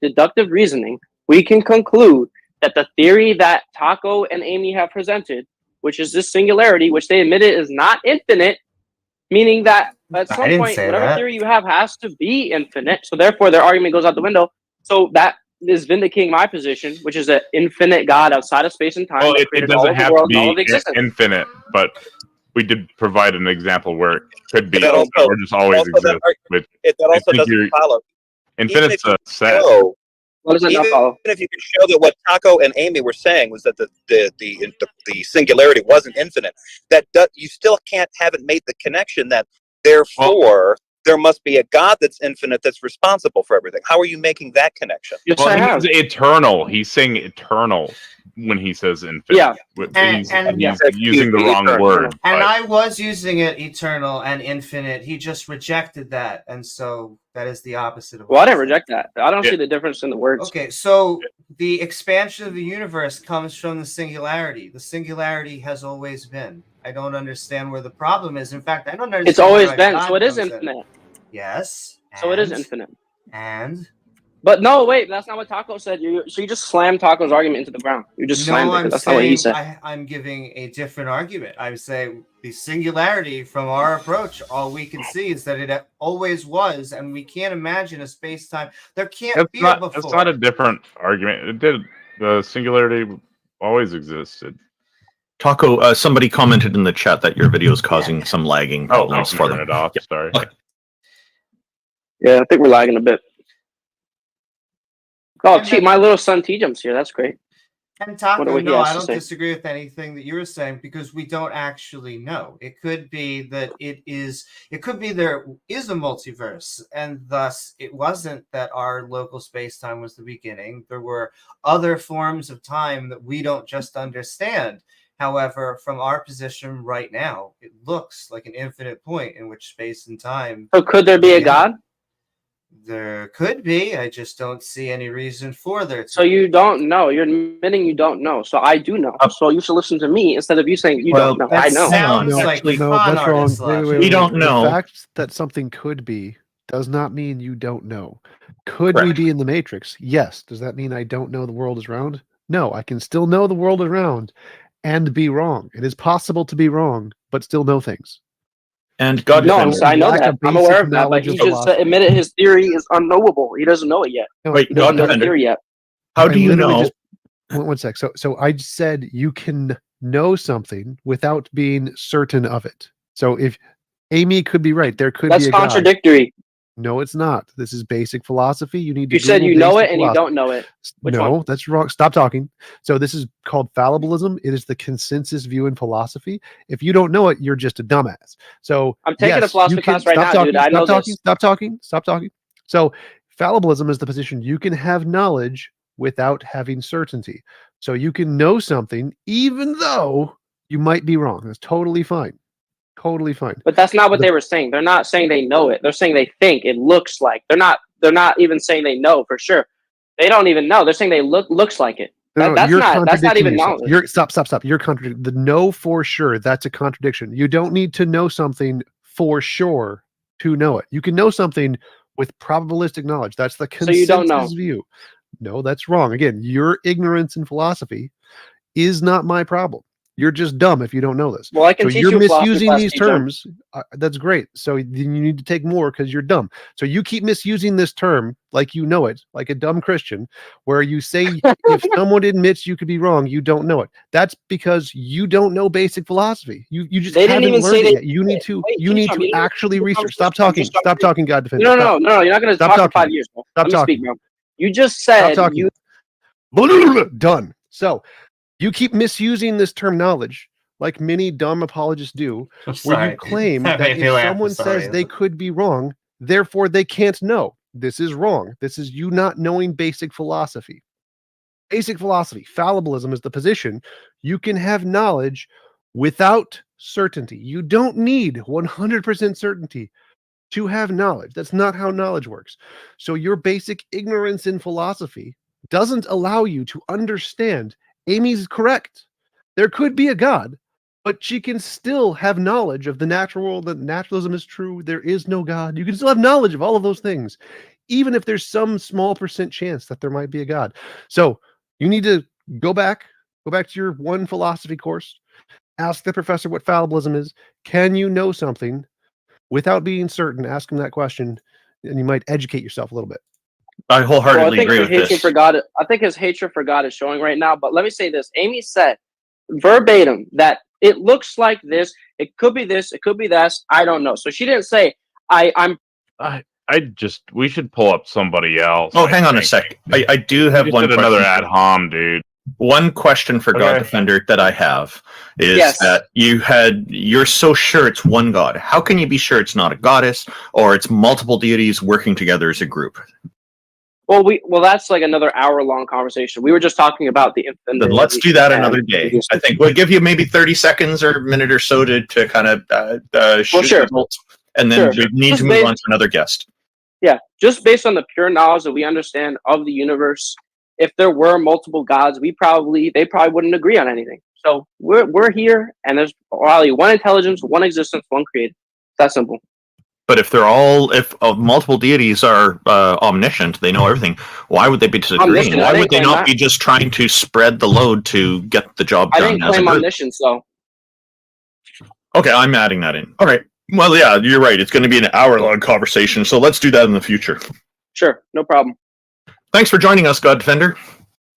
deductive reasoning, we can conclude that the theory that Taco and Amy have presented, which is this singularity, which they admitted is not infinite, meaning that at some point, whatever theory you have has to be infinite. So therefore, their argument goes out the window. So that is vindicating my position, which is an infinite God outside of space and time. Well, it doesn't have to be infinite, but we did provide an example where it could be or just always exist. That also doesn't follow. Infinite's a set. What does it not follow? Even if you could show that what Taco and Amy were saying was that the singularity wasn't infinite, you still haven't made the connection that therefore there must be a God that's infinite that's responsible for everything. How are you making that connection? Yes, he's eternal. He's saying eternal when he says infinite. Yeah. He's using the wrong word. And I was using it eternal and infinite. He just rejected that. And so that is the opposite of I didn't reject that. I don't see the difference in the words. Okay, so the expansion of the universe comes from the singularity. The singularity has always been. I don't understand where the problem is. In fact, I don't understand. It's always been, so it is infinite. Yes. So it is infinite. But no, wait, that's not what Taco said. You just slammed Taco's argument into the ground. You just slammed it. That's not what he said. I'm giving a different argument. I would say the singularity from our approach, all we can see is that it always was, and we can't imagine a space-time. There can't be a before. It's not a different argument. It did. The singularity always existed. Taco, somebody commented in the chat that your video is causing some lagging problems for them. Turn it off. Yeah. Sorry. Okay. Yeah, I think we're lagging a bit. Oh, my little son T-Jumps here. That's great. And Taco, no, I don't disagree with anything that you were saying because we don't actually know. It could be that there is a multiverse, and thus it wasn't that our local space-time was the beginning. There were other forms of time that we don't just understand. However, from our position right now, it looks like an infinite point in which space and time. So could there be a God? There could be. I just don't see any reason for there to. So you don't know. You're admitting you don't know. So I do know. So you should listen to me instead of you saying you don't know. I know. Sounds like no, that's wrong. We don't know. The fact that something could be does not mean you don't know. Could we be in the Matrix? Yes. Does that mean I don't know the world is round? No, I can still know the world is round and be wrong. It is possible to be wrong, but still know things. And God No, Defender. I know Lack that. of I'm basic aware of that, but knowledge he of just philosophy. admitted his theory is unknowable. He doesn't know it yet. No, Wait, no, God Doesn't know the Defender. theory yet. How I do you literally know? just- one sec. So I said you can know something without being certain of it. So if Amy could be right, there could That's be a God. contradictory. No, it's not. This is basic philosophy. You need to You said Google you know basic it and you philosophy. don't know it. Which No, one? that's wrong. Stop talking. So this is called fallibilism. It is the consensus view in philosophy. If you don't know it, you're just a dumbass. So I'm taking a yes, philosophy you can class right stop now, talking, dude. I stop know talking, this. stop talking, stop talking. So fallibilism is the position you can have knowledge without having certainty. So you can know something even though you might be wrong. That's totally fine. Totally fine. But that's not what The- they were saying. They're not saying they know it. They're saying they think it looks like. They're not even saying they know for sure. They don't even know. They're saying they looks like it. No, That's you're not contradicting even yourself. knowledge. Stop. You're contradicting the know for sure. That's a contradiction. You don't need to know something for sure to know it. You can know something with probabilistic knowledge. That's the So you don't know. consensus view. No, that's wrong. Again, your ignorance in philosophy is not my problem. You're just dumb if you don't know this. Well, I can So teach you're you a philosophy misusing class, these T-Jump. terms. That's great. So then you need to take more because you're dumb. So you keep misusing this term like you know it, like a dumb Christian, where you say if someone admits you could be wrong, you don't know it. That's because you don't know basic philosophy. You just They didn't haven't even say learned it they yet. You need to Wait, you need T-Jump, to you didn't actually have the research. Stop conversation. talking. You just Stop talking, God Defender. No, Stop. you're not going to Stop talk for talking. 5 years, bro. Stop Let me talking. speak, bro. You just Stop said talking. you Done. So you keep misusing this term knowledge like many dumb apologists do, I'm where you sorry. claim That that made me if laugh. someone I'm sorry. says they could be wrong, therefore they can't know. This is wrong. This is you not knowing basic philosophy. Basic philosophy, fallibilism is the position you can have knowledge without certainty. You don't need 100% certainty to have knowledge. That's not how knowledge works. So your basic ignorance in philosophy doesn't allow you to understand. Amy's correct. There could be a God, but she can still have knowledge of the natural world, that naturalism is true. There is no God. You can still have knowledge of all of those things, even if there's some small percent chance that there might be a God. So you need to go back to your one philosophy course, ask the professor what fallibilism is. Can you know something without being certain? Ask him that question, and you might educate yourself a little bit. I Well, I wholeheartedly think agree his with hatred this. for God. I think his hatred for God is showing right now. But let me say this: Amy said verbatim that it looks like this. It could be this. It could be that. I don't know. So she didn't say I'm. We should pull up somebody else. Oh, I hang on a think. sec. I do We have just one did another question. ad hom, dude. One question for God Okay. Defender that I have is Yes. that you're so sure it's one God. How can you be sure it's not a goddess or it's multiple deities working together as a group? Well, that's like another hour-long conversation. We were just talking about the infinite. Then let's do that another day. I think we'll give you maybe 30 seconds or a minute or so to kind of shoot sure. the bolt, and then Sure. we need Just to move on to another guest. Yeah, just based on the pure knowledge that we understand of the universe, if there were multiple gods, they probably wouldn't agree on anything. So we're here, and there's probably one intelligence, one existence, one creator. It's that simple. But if multiple deities are omniscient, they know everything. Why would they be disagreeing? Omniscient, I Why didn't would they claim not that. be just trying to spread the load to get the job I done didn't as a claim group? omniscience, though. Okay, I'm adding that in. All right. Well, yeah, you're right. It's going to be an hour-long conversation, so let's do that in the future. Sure, no problem. Thanks for joining us, God Defender.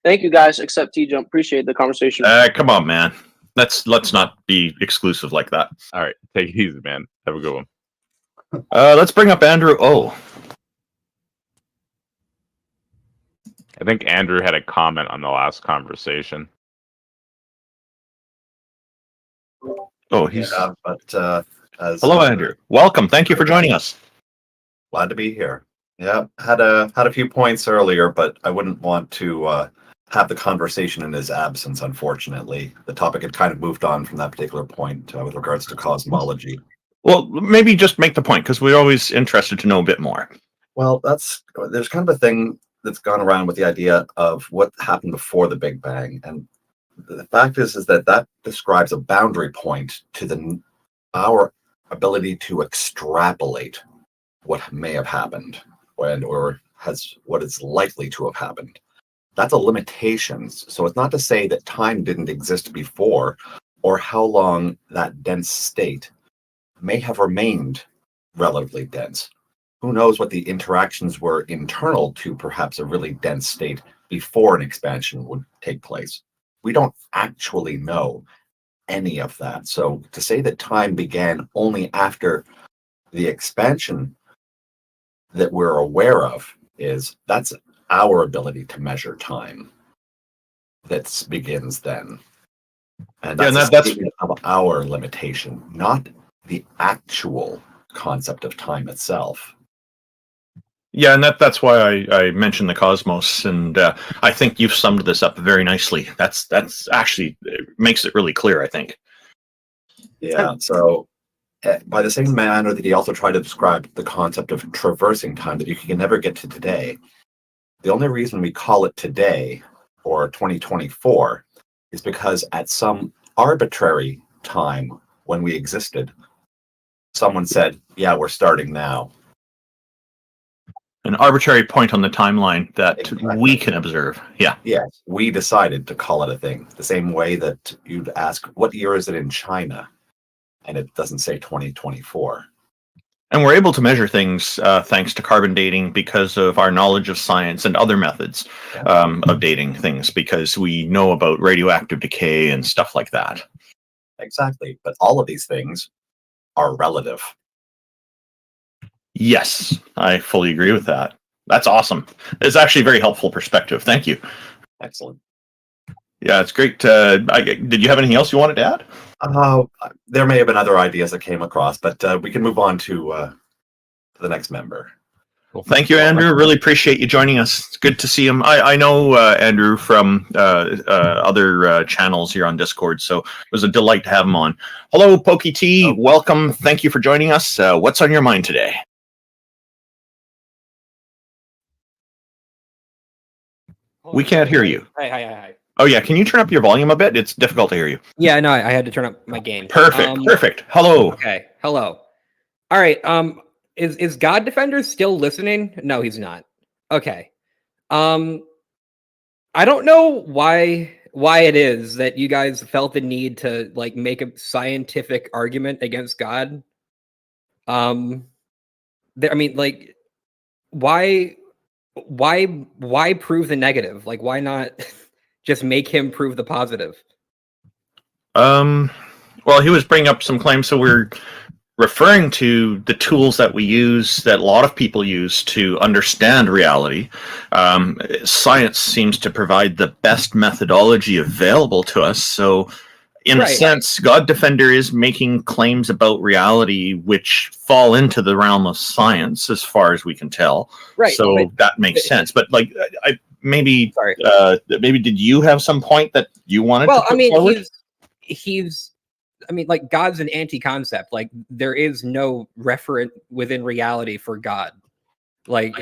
Thank you, guys. Except T-Jump. Appreciate the conversation. Come on, man. Let's not be exclusive like that. All right, take it easy, man. Have a good one. Let's bring up Andrew O. I think Andrew had a comment on the last conversation. Oh, he's Hello, Andrew. Welcome. Thank you for joining us. Glad to be here. Yeah, had a few points earlier, but I wouldn't want to have the conversation in his absence. Unfortunately, the topic had kind of moved on from that particular point with regards to cosmology. Well, maybe just make the point because we're always interested to know a bit more. Well, there's kind of a thing that's gone around with the idea of what happened before the Big Bang, and the fact is that describes a boundary point to our ability to extrapolate what may have happened or what is likely to have happened. That's a limitation. So it's not to say that time didn't exist before or how long that dense state may have remained relatively dense. Who knows what the interactions were internal to perhaps a really dense state before an expansion would take place. We don't actually know any of that. So to say that time began only after the expansion that we're aware of that's our ability to measure time that begins then. And that's, and that's of our limitation, not the actual concept of time itself. Yeah, and that's why I mentioned the cosmos, and I think you've summed this up very nicely. That's actually makes it really clear, I think. Yeah, so by the same manner that he also tried to describe the concept of traversing time, that you can never get to today, the only reason we call it today, or 2024, is because at some arbitrary time when we existed, someone said, yeah, we're starting now. An arbitrary point on the timeline that Exactly. we can observe. Yeah. Yes, we decided to call it a thing. The same way that you'd ask, what year is it in China? And it doesn't say 2024. And we're able to measure things thanks to carbon dating because of our knowledge of science and other methods of dating things, because we know about radioactive decay and stuff like that. Exactly. But all of these things are relative. Yes, I fully agree with that. That's awesome. It's actually a very helpful perspective. Thank you. Excellent. Yeah, it's great. Did you have anything else you wanted to add? There may have been other ideas that came across, but we can move on to the next member. Well, thank you, Andrew. Really appreciate you joining us. It's good to see him. I know Andrew from other channels here on Discord, so it was a delight to have him on. Hello, Pokey T. Welcome. Thank you for joining us. What's on your mind today? We can't hear you. Hi. Oh, yeah. Can you turn up your volume a bit? It's difficult to hear you. Yeah, no, I had to turn up my gain. Perfect. Hello. Okay, hello. All right. Is God Defender still listening? No, he's not. Okay. I don't know why it is that you guys felt the need to like make a scientific argument against God. I mean, like, why prove the negative? Like, why not just make him prove the positive? Well, he was bringing up some claims, so we're referring to the tools that we use, that a lot of people use to understand reality. Science seems to provide the best methodology available to us, so in a sense, God Defender is making claims about reality which fall into the realm of science, as far as we can tell. Right. So that makes sense. But like, maybe did you have some point that you wanted to put forward? He's I mean, like, God's an anti-concept. Like, there is no referent within reality for God. Like,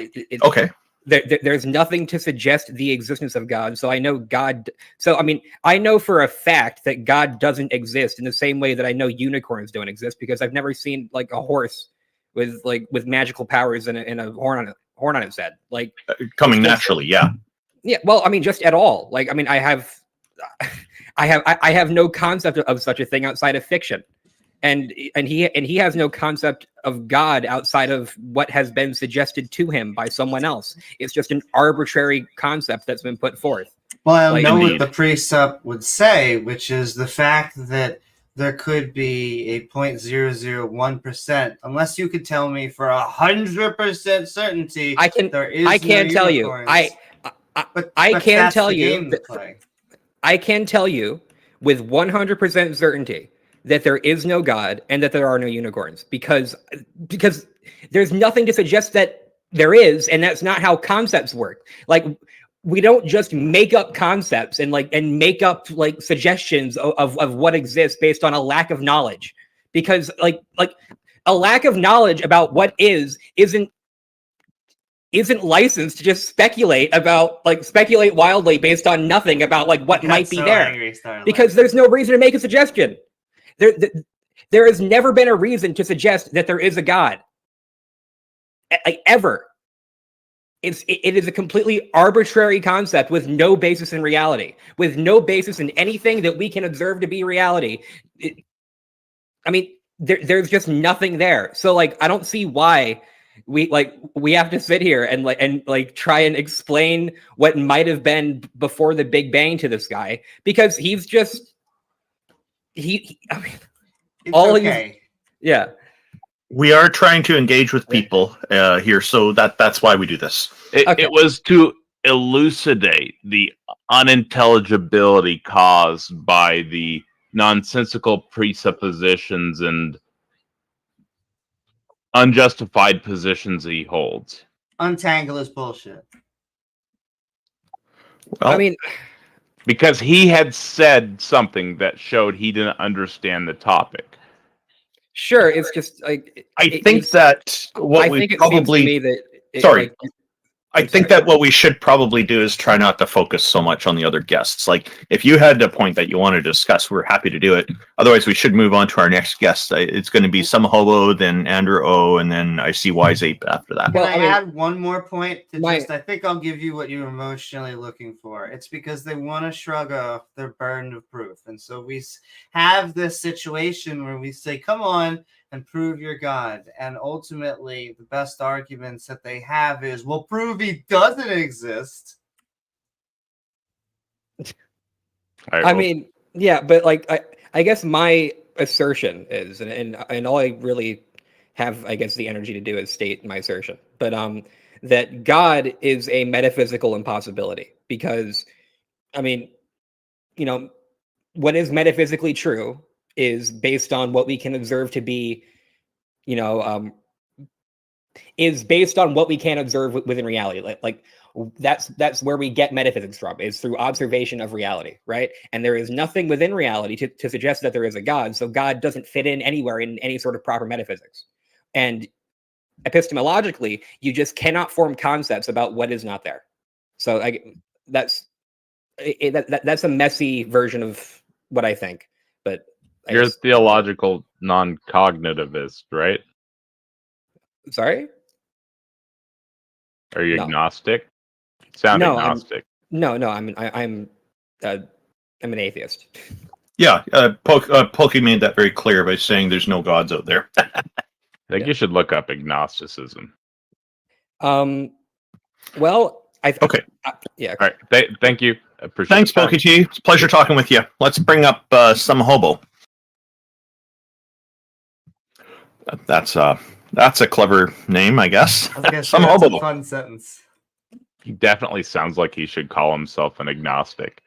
okay. There's nothing to suggest the existence of God. So I know God. So, I mean, I know for a fact that God doesn't exist in the same way that I know unicorns don't exist, because I've never seen like a horse with magical powers and a horn on its head. Like, coming naturally. Yeah. Yeah. Well, I mean, just at all. Like, I mean, I have no concept of such a thing outside of fiction. And he has no concept of God outside of what has been suggested to him by someone else. It's just an arbitrary concept that's been put forth. Well, I know what the precept would say, which is the fact that there could be a 0.001%, unless you could tell me for 100% certainty. I can't tell you. I can tell you with 100% certainty that there is no God and that there are no unicorns, because there's nothing to suggest that there is, and that's not how concepts work. Like, we don't just make up concepts and make up like suggestions of what exists based on a lack of knowledge, because like a lack of knowledge about what isn't licensed to just speculate wildly based on nothing about like what might be there, because there's no reason to make a suggestion. There has never been a reason to suggest that there is a God, like, ever. It is a completely arbitrary concept with no basis in reality, with no basis in anything that we can observe to be reality. I mean, there's just nothing there. So like, I don't see why we have to sit here and try and explain what might have been before the Big Bang to this guy, because he's just I mean, It's all okay. yeah. We are trying to engage with people here, so that's why we do this. It was to elucidate the unintelligibility caused by the nonsensical presuppositions and unjustified positions he holds. Untangle is bullshit. Well, I mean, Because he had said something that showed he didn't understand the topic. sure, it's just like I think that what I we think it seems to probably me that sorry. I I'm think sorry. that what we should probably do is try not to focus so much on the other guests. Like, if you had a point that you want to discuss, we're happy to do it. Otherwise, we should move on to our next guest. It's going to be Some Hobo, then Andrew O, and then I see Wise Ape after that. Can Well, I I mean, add one more point? my- I think I'll give you what you're emotionally looking for. It's because they want to shrug off their burden of proof. And so we have this situation where we say, come on and prove you're God. And ultimately, the best arguments that they have is, well, prove he doesn't exist. I mean, yeah, but like I guess my assertion is, and all I really have, I guess, the energy to do is state my assertion, but that God is a metaphysical impossibility, because I mean, you know, what is metaphysically true is based on what we can observe to be, you know, is based on what we can observe within reality. Like that's where we get metaphysics from, is through observation of reality, right? And there is nothing within reality to suggest that there is a God, so God doesn't fit in anywhere in any sort of proper metaphysics. And epistemologically, you just cannot form concepts about what is not there. So that's a messy version of what I think, but you're a theological non-cognitivist, right? Sorry? Are you No. agnostic? Sound No, agnostic. I'm an atheist. Yeah, Pokey made that very clear by saying there's no gods out there. I think you should look up agnosticism. Well, Okay. Yeah. All right. Thank you. Appreciate Thanks, the time. Pokey T. It's a pleasure talking with you. Let's bring up Some Hobo. That's a clever name, I guess. I was gonna say, Some that's Hobo. a fun sentence. He definitely sounds like he should call himself an agnostic.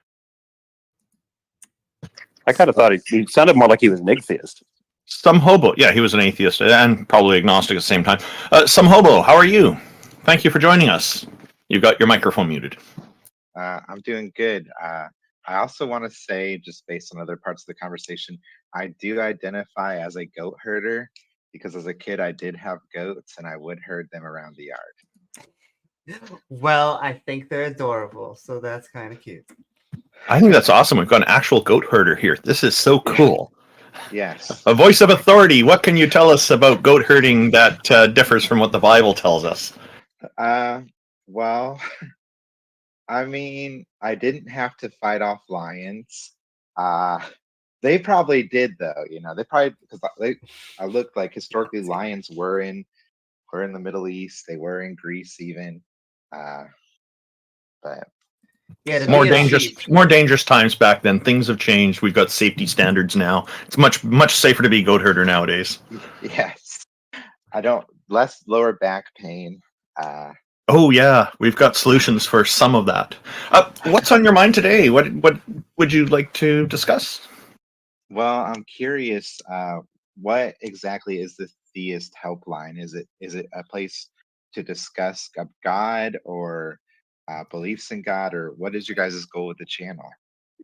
I kind of thought he sounded more like he was an atheist. Some Hobo. Yeah, he was an atheist and probably agnostic at the same time. Some Hobo, how are you? Thank you for joining us. You've got your microphone muted. I'm doing good. I also want to say, just based on other parts of the conversation, I do identify as a goat herder, because as a kid I did have goats and I would herd them around the yard. Well, I think they're adorable, so that's kind of cute. I think that's awesome. We've got an actual goat herder here. This is so cool. Yes. A voice of authority. What can you tell us about goat herding that differs from what the Bible tells us? Well, I mean, I didn't have to fight off lions. They probably did, though. You know, they probably, because I looked like historically lions were in the Middle East. They were in Greece even. But Yeah, to More be a dangerous, sheep. more dangerous times back then. Things have changed. We've got safety standards now. It's much safer to be a goat herder nowadays. yes, less lower back pain. Oh yeah, we've got solutions for some of that. What's on your mind today? What would you like to discuss? Well, I'm curious. What exactly is the Theist Helpline? Is it a place to discuss God or beliefs in God, or what is your guys' goal with the channel?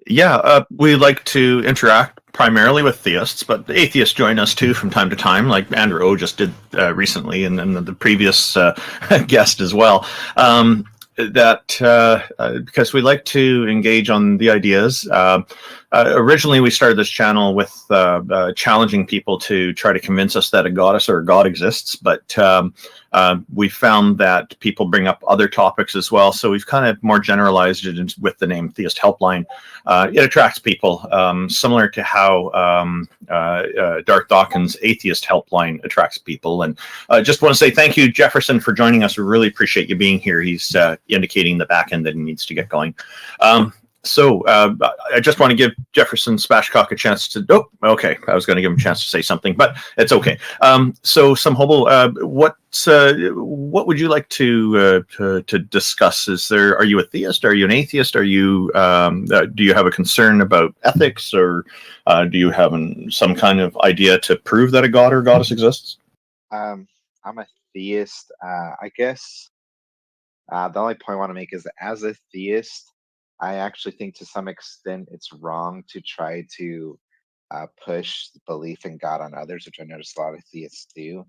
Yeah, we like to interact primarily with theists, but atheists join us too from time to time, like Andrew O just did recently, and then the previous guest as well. Because we like to engage on the ideas. Originally, we started this channel with challenging people to try to convince us that a goddess or a god exists, but We found that people bring up other topics as well, so we've kind of more generalized it with the name Theist Helpline. It attracts people, similar to how Darth Dawkins' Atheist Helpline attracts people. And I just want to say thank you, Jefferson, for joining us. We really appreciate you being here. He's indicating the back end that he needs to get going. So I just want to give Jefferson Spashcock a chance to. Oh, okay. I was going to give him a chance to say something, but it's okay. So, some hobo. What would you like to discuss? Are you a theist? Are you an atheist? Do you have a concern about ethics, or do you have some kind of idea to prove that a god or goddess exists? I'm a theist. I guess the only point I want to make is that as a theist, I actually think to some extent it's wrong to try to push belief in God on others, which I notice a lot of theists do.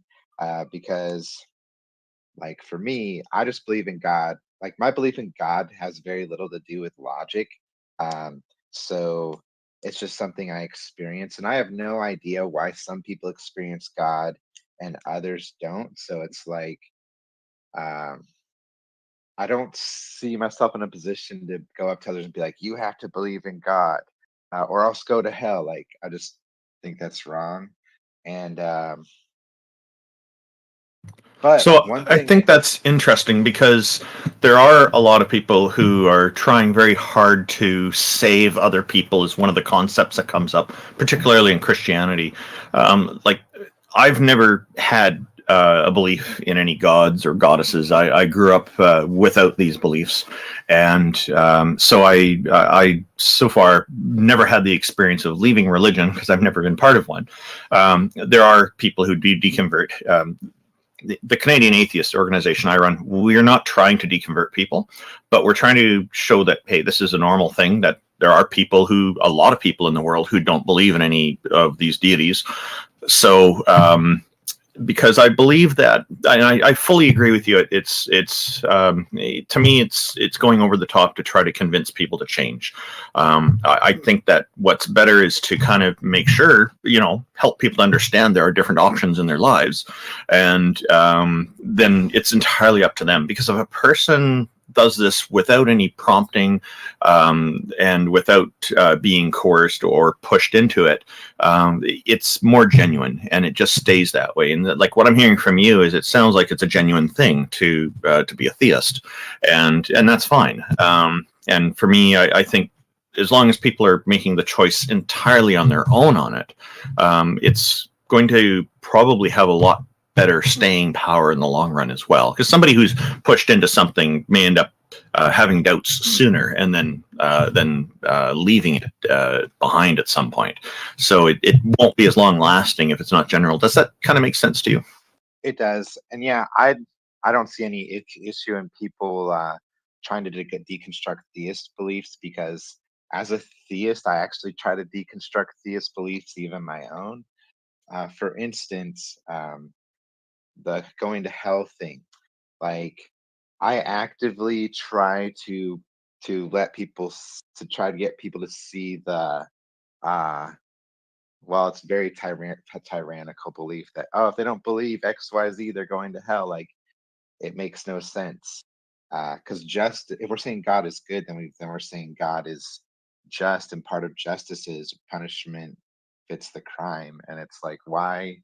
Because, like, for me, I just believe in God. Like, my belief in God has very little to do with logic. So it's just something I experience. And I have no idea why some people experience God and others don't. So it's like, I don't see myself in a position to go up to others and be like, you have to believe in God, or else go to hell. Like, I just think that's wrong. And but So one I thing, think that's interesting because there are a lot of people who are trying very hard to save other people is one of the concepts that comes up, particularly in Christianity. Like, I've never had a belief in any gods or goddesses. I grew up without these beliefs, and so I so far never had the experience of leaving religion because I've never been part of one. There are people who do deconvert. The Canadian Atheist organization I run, we're not trying to deconvert people, but we're trying to show that, hey, this is a normal thing, that there are people a lot of people in the world who don't believe in any of these deities. So, because I believe that, and I fully agree with you. It's to me, it's going over the top to try to convince people to change. I think that what's better is to kind of make sure, help people understand there are different options in their lives, and then it's entirely up to them. Because if a person does this without any prompting and without being coerced or pushed into it, it's more genuine, and it just stays that way. And like what I'm hearing from you is, it sounds like it's a genuine thing to be a theist, and that's fine. And for me, I think as long as people are making the choice entirely on their own on it, it's going to probably have a lot better staying power in the long run as well. Because somebody who's pushed into something may end up having doubts sooner, and then leaving it behind at some point. So it won't be as long lasting if it's not general. Does that kind of make sense to you? it does. And yeah, I don't see any issue in people trying to deconstruct theist beliefs, because as a theist, I actually try to deconstruct theist beliefs, even my own. For instance, the going to hell thing. Like, I actively try to let people to try to get people to see the well, it's very tyrannical belief that, oh, if they don't believe XYZ, they're going to hell. Like, it makes no sense. Because just if we're saying God is good, then we're saying God is just, and part of justice is punishment fits the crime. And it's like, why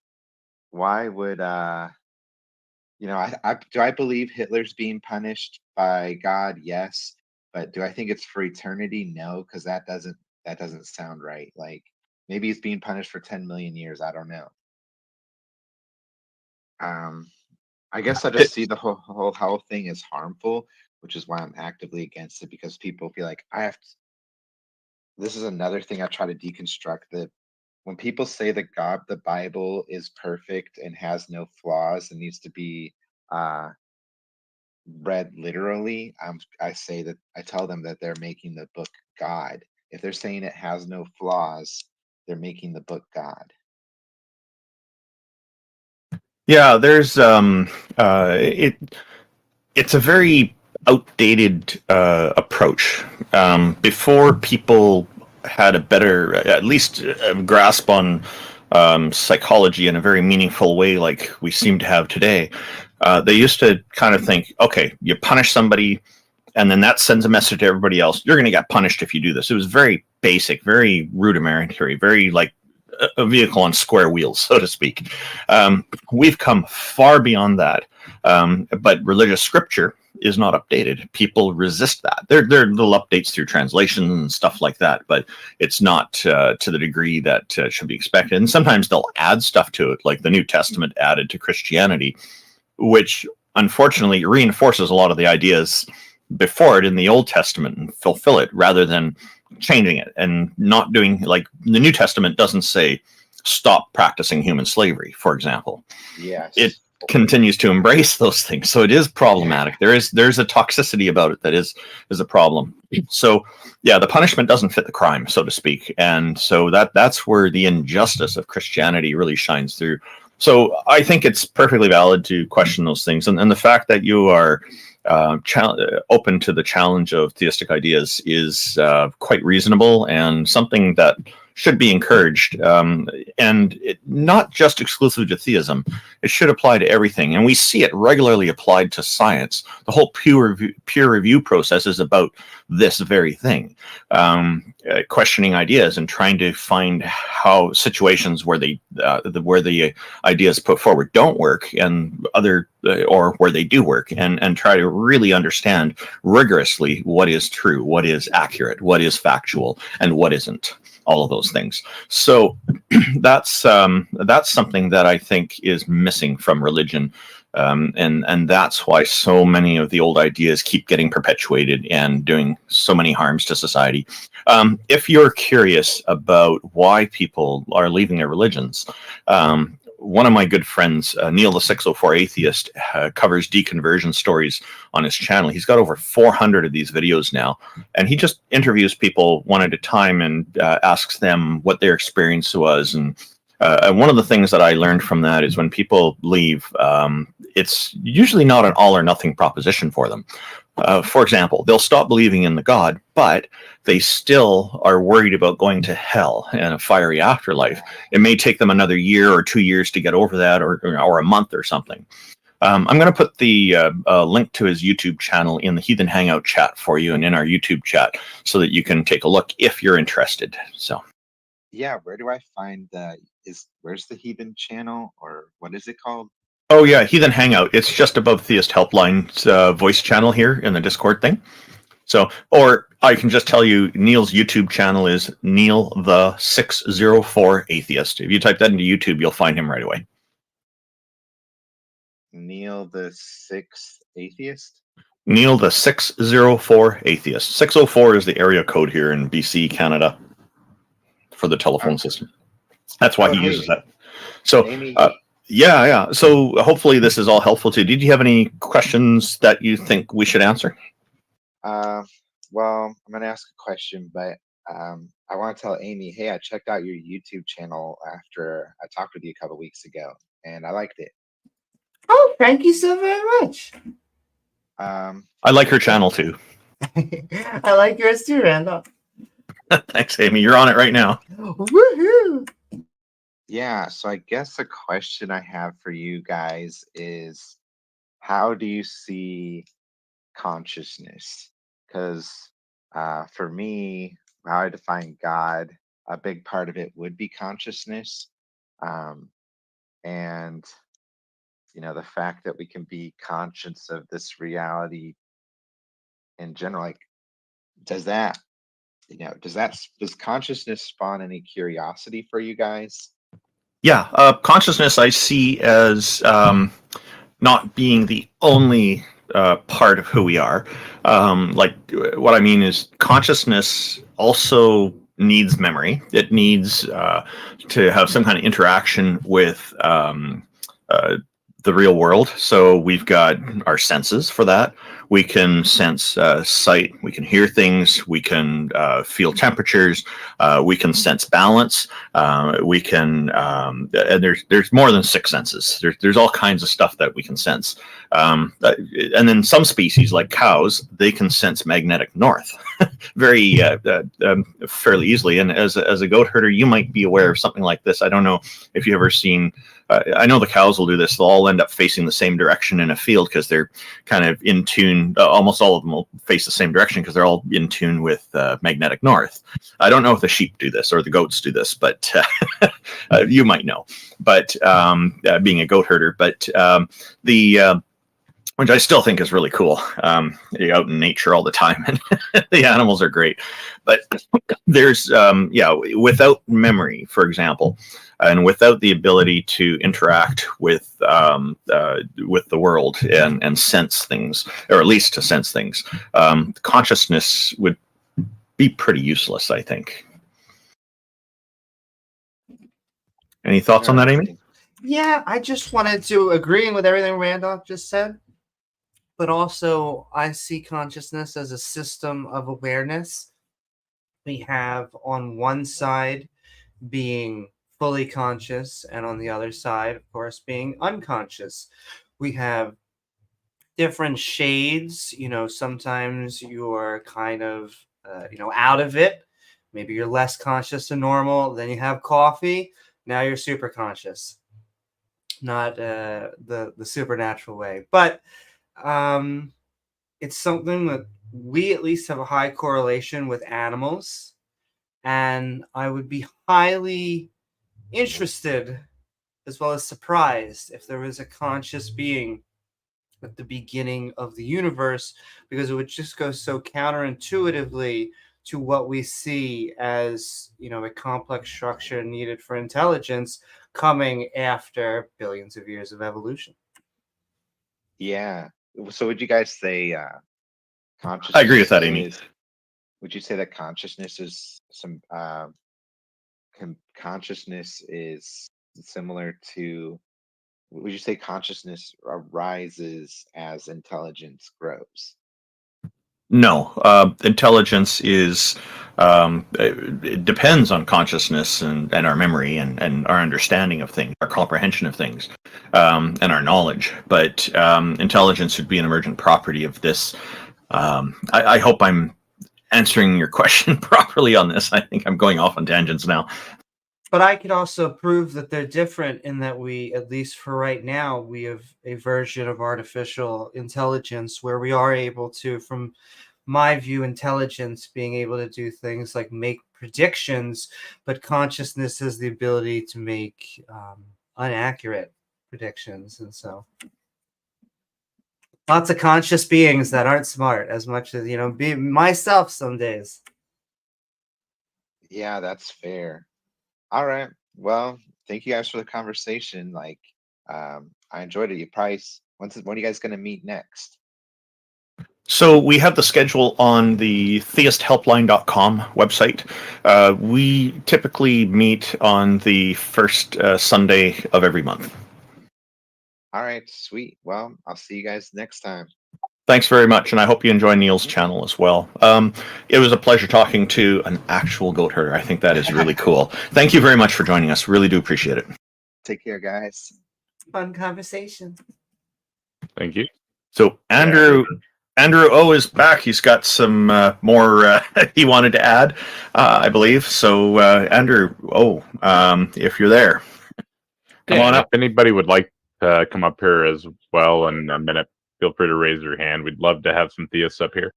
would do I believe Hitler's being punished by God? Yes. But do I think it's for eternity? No, because that doesn't sound right. Like, maybe he's being punished for 10 million years. I don't know. I guess I just see the whole hell thing as harmful, which is why I'm actively against it, because people feel like I have to. This is another thing I try to deconstruct, that when people say that the Bible is perfect and has no flaws and needs to be read literally, I tell them that they're making the book God. If they're saying it has no flaws, they're making the book God. Yeah, there's it's a very outdated approach. Before people had a better, at least, grasp on psychology in a very meaningful way, like we seem to have today. They used to kind of think, okay, you punish somebody, and then that sends a message to everybody else. You're going to get punished if you do this. It was very basic, very rudimentary, very like a vehicle on square wheels, so to speak. We've come far beyond that, but religious scripture is not updated. People resist that. There are little updates through translation and stuff like that, but it's not to the degree that should be expected. And sometimes they'll add stuff to it, like the New Testament added to Christianity, which unfortunately reinforces a lot of the ideas before it in the Old Testament and fulfill it, rather than changing it and not doing, like, the New Testament doesn't say stop practicing human slavery, for example. Yes. It continues to embrace those things, so it is problematic. There's a toxicity about it that is a problem. So yeah, the punishment doesn't fit the crime, so to speak, and so that's where the injustice of Christianity really shines through. So I think it's perfectly valid to question those things, and the fact that you are open to the challenge of theistic ideas is quite reasonable and something that should be encouraged, and not just exclusive to theism. It should apply to everything, and we see it regularly applied to science. The whole peer review process is about this very thing, questioning ideas and trying to find how situations where the ideas put forward don't work, and or where they do work, and try to really understand rigorously what is true, what is accurate, what is factual, and what isn't. All of those things. So that's something that I think is missing from religion, and that's why so many of the old ideas keep getting perpetuated and doing so many harms to society. If you're curious about why people are leaving their religions, one of my good friends, Neil the 604 Atheist, covers deconversion stories on his channel. He's got over 400 of these videos now, and he just interviews people one at a time and asks them what their experience was. And one of the things that I learned from that is when people leave, it's usually not an all or nothing proposition for them. For example, they'll stop believing in the God, but they still are worried about going to hell and a fiery afterlife. It may take them another year or 2 years to get over that, or a month or something. I'm going to put the link to his YouTube channel in the Heathen Hangout chat for you, and in our YouTube chat, so that you can take a look if you're interested. So, Yeah, where do I find where's the Heathen channel, or what is it called? oh yeah, Heathen Hangout. It's just above Theist Helpline's voice channel here in the Discord thing. So, or I can just tell you, Neil's YouTube channel is Neil the 604 Atheist. If you type that into YouTube, you'll find him right away. Neil the 6th Atheist? Neil the 604 Atheist. 604 is the area code here in BC, Canada, for the telephone system. That's why he uses that. So, yeah. So hopefully this is all helpful to you. Did you have any questions that you think we should answer? Well, I'm going to ask a question, but I want to tell Amy, hey, I checked out your YouTube channel after I talked with you a couple weeks ago, and I liked it. Oh, thank you so very much. I like her channel too. I like yours too, Randall. Thanks, Amy. You're on it right now. Woohoo! Yeah, so I guess the question I have for you guys is, how do you see consciousness? Because for me, how I define God, a big part of it would be consciousness. And, the fact that we can be conscious of this reality in general, like, does consciousness spawn any curiosity for you guys? Yeah, consciousness I see as not being the only part of who we are. Like, what I mean is consciousness also needs memory. It needs to have some kind of interaction with the real world. So we've got our senses for that. We can sense sight. We can hear things. We can feel temperatures. We can sense balance. We can, and there's more than 6 senses. There's all kinds of stuff that we can sense. And then some species, like cows, they can sense magnetic north very fairly easily. And as a goat herder, you might be aware of something like this. I don't know if you've ever seen. I know the cows will do this. They'll all end up facing the same direction in a field because they're kind of in tune. Almost all of them will face the same direction because they're all in tune with magnetic north. I don't know if the sheep do this or the goats do this, but you might know. But being a goat herder, but which I still think is really cool. You're out in nature all the time, and the animals are great. But there's, without memory, for example, and without the ability to interact with the world and sense things, or at least to sense things, consciousness would be pretty useless, I think. Any thoughts on that, Amy? Yeah, I just wanted to agree with everything Randolph just said. But also, I see consciousness as a system of awareness. We have on one side being fully conscious, and on the other side, of course, being unconscious. We have different shades. Sometimes you're kind of, out of it. Maybe you're less conscious than normal. Then you have coffee. Now you're super conscious. Not the supernatural way, but it's something that we at least have a high correlation with animals, and I would be highly interested as well as surprised if there was a conscious being at the beginning of the universe, because it would just go so counterintuitively to what we see as a complex structure needed for intelligence coming after billions of years of evolution. Yeah. So would you guys say consciousness? I agree with that, Amy. Would you say that consciousness is consciousness is similar to? Would you say consciousness arises as intelligence grows? No, intelligence is it depends on consciousness and our memory and our understanding of things, our comprehension of things, and our knowledge. But intelligence would be an emergent property of this. I hope I'm answering your question properly on this. I think I'm going off on tangents now. But I could also prove that they're different in that we, at least for right now, we have a version of artificial intelligence where we are able to, from my view, intelligence being able to do things like make predictions, but consciousness has the ability to make inaccurate predictions. And so lots of conscious beings that aren't smart as much as, be myself some days. Yeah, that's fair. All right. Well, thank you guys for the conversation. I enjoyed it. When are you guys going to meet next? So we have the schedule on the theisthelpline.com website. We typically meet on the first Sunday of every month. All right, sweet. Well, I'll see you guys next time. Thanks very much, and I hope you enjoy Neil's channel as well. It was a pleasure talking to an actual goat herder. I think that is really cool. Thank you very much for joining us. Really do appreciate it. Take care, guys. Fun conversation. Thank you. So Andrew O is back. He's got some more he wanted to add, I believe. So Andrew O, if you're there, come on up. If anybody would like to come up here as well in a minute, feel free to raise your hand. We'd love to have some theists up here.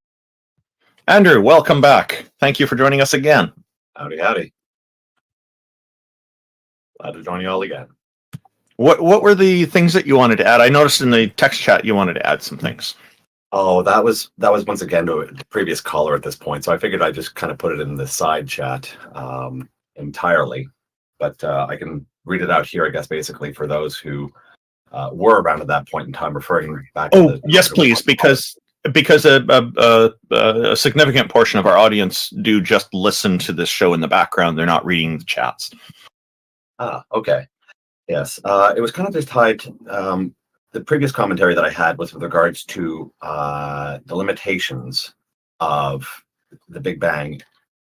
Andrew, welcome back. Thank you for joining us again. Howdy, howdy. Glad to join you all again. What were the things that you wanted to add? I noticed in the text chat you wanted to add some things. Oh, that was once again to a previous caller at this point. So I figured I'd just kind of put it in the side chat entirely. But I can read it out here, I guess, basically for those who were around at that point in time, referring back to the yes, please, because a significant portion of our audience do just listen to this show in the background. They're not reading the chats. Okay. Yes. It was kind of just tied. the previous commentary that I had was with regards to the limitations of the Big Bang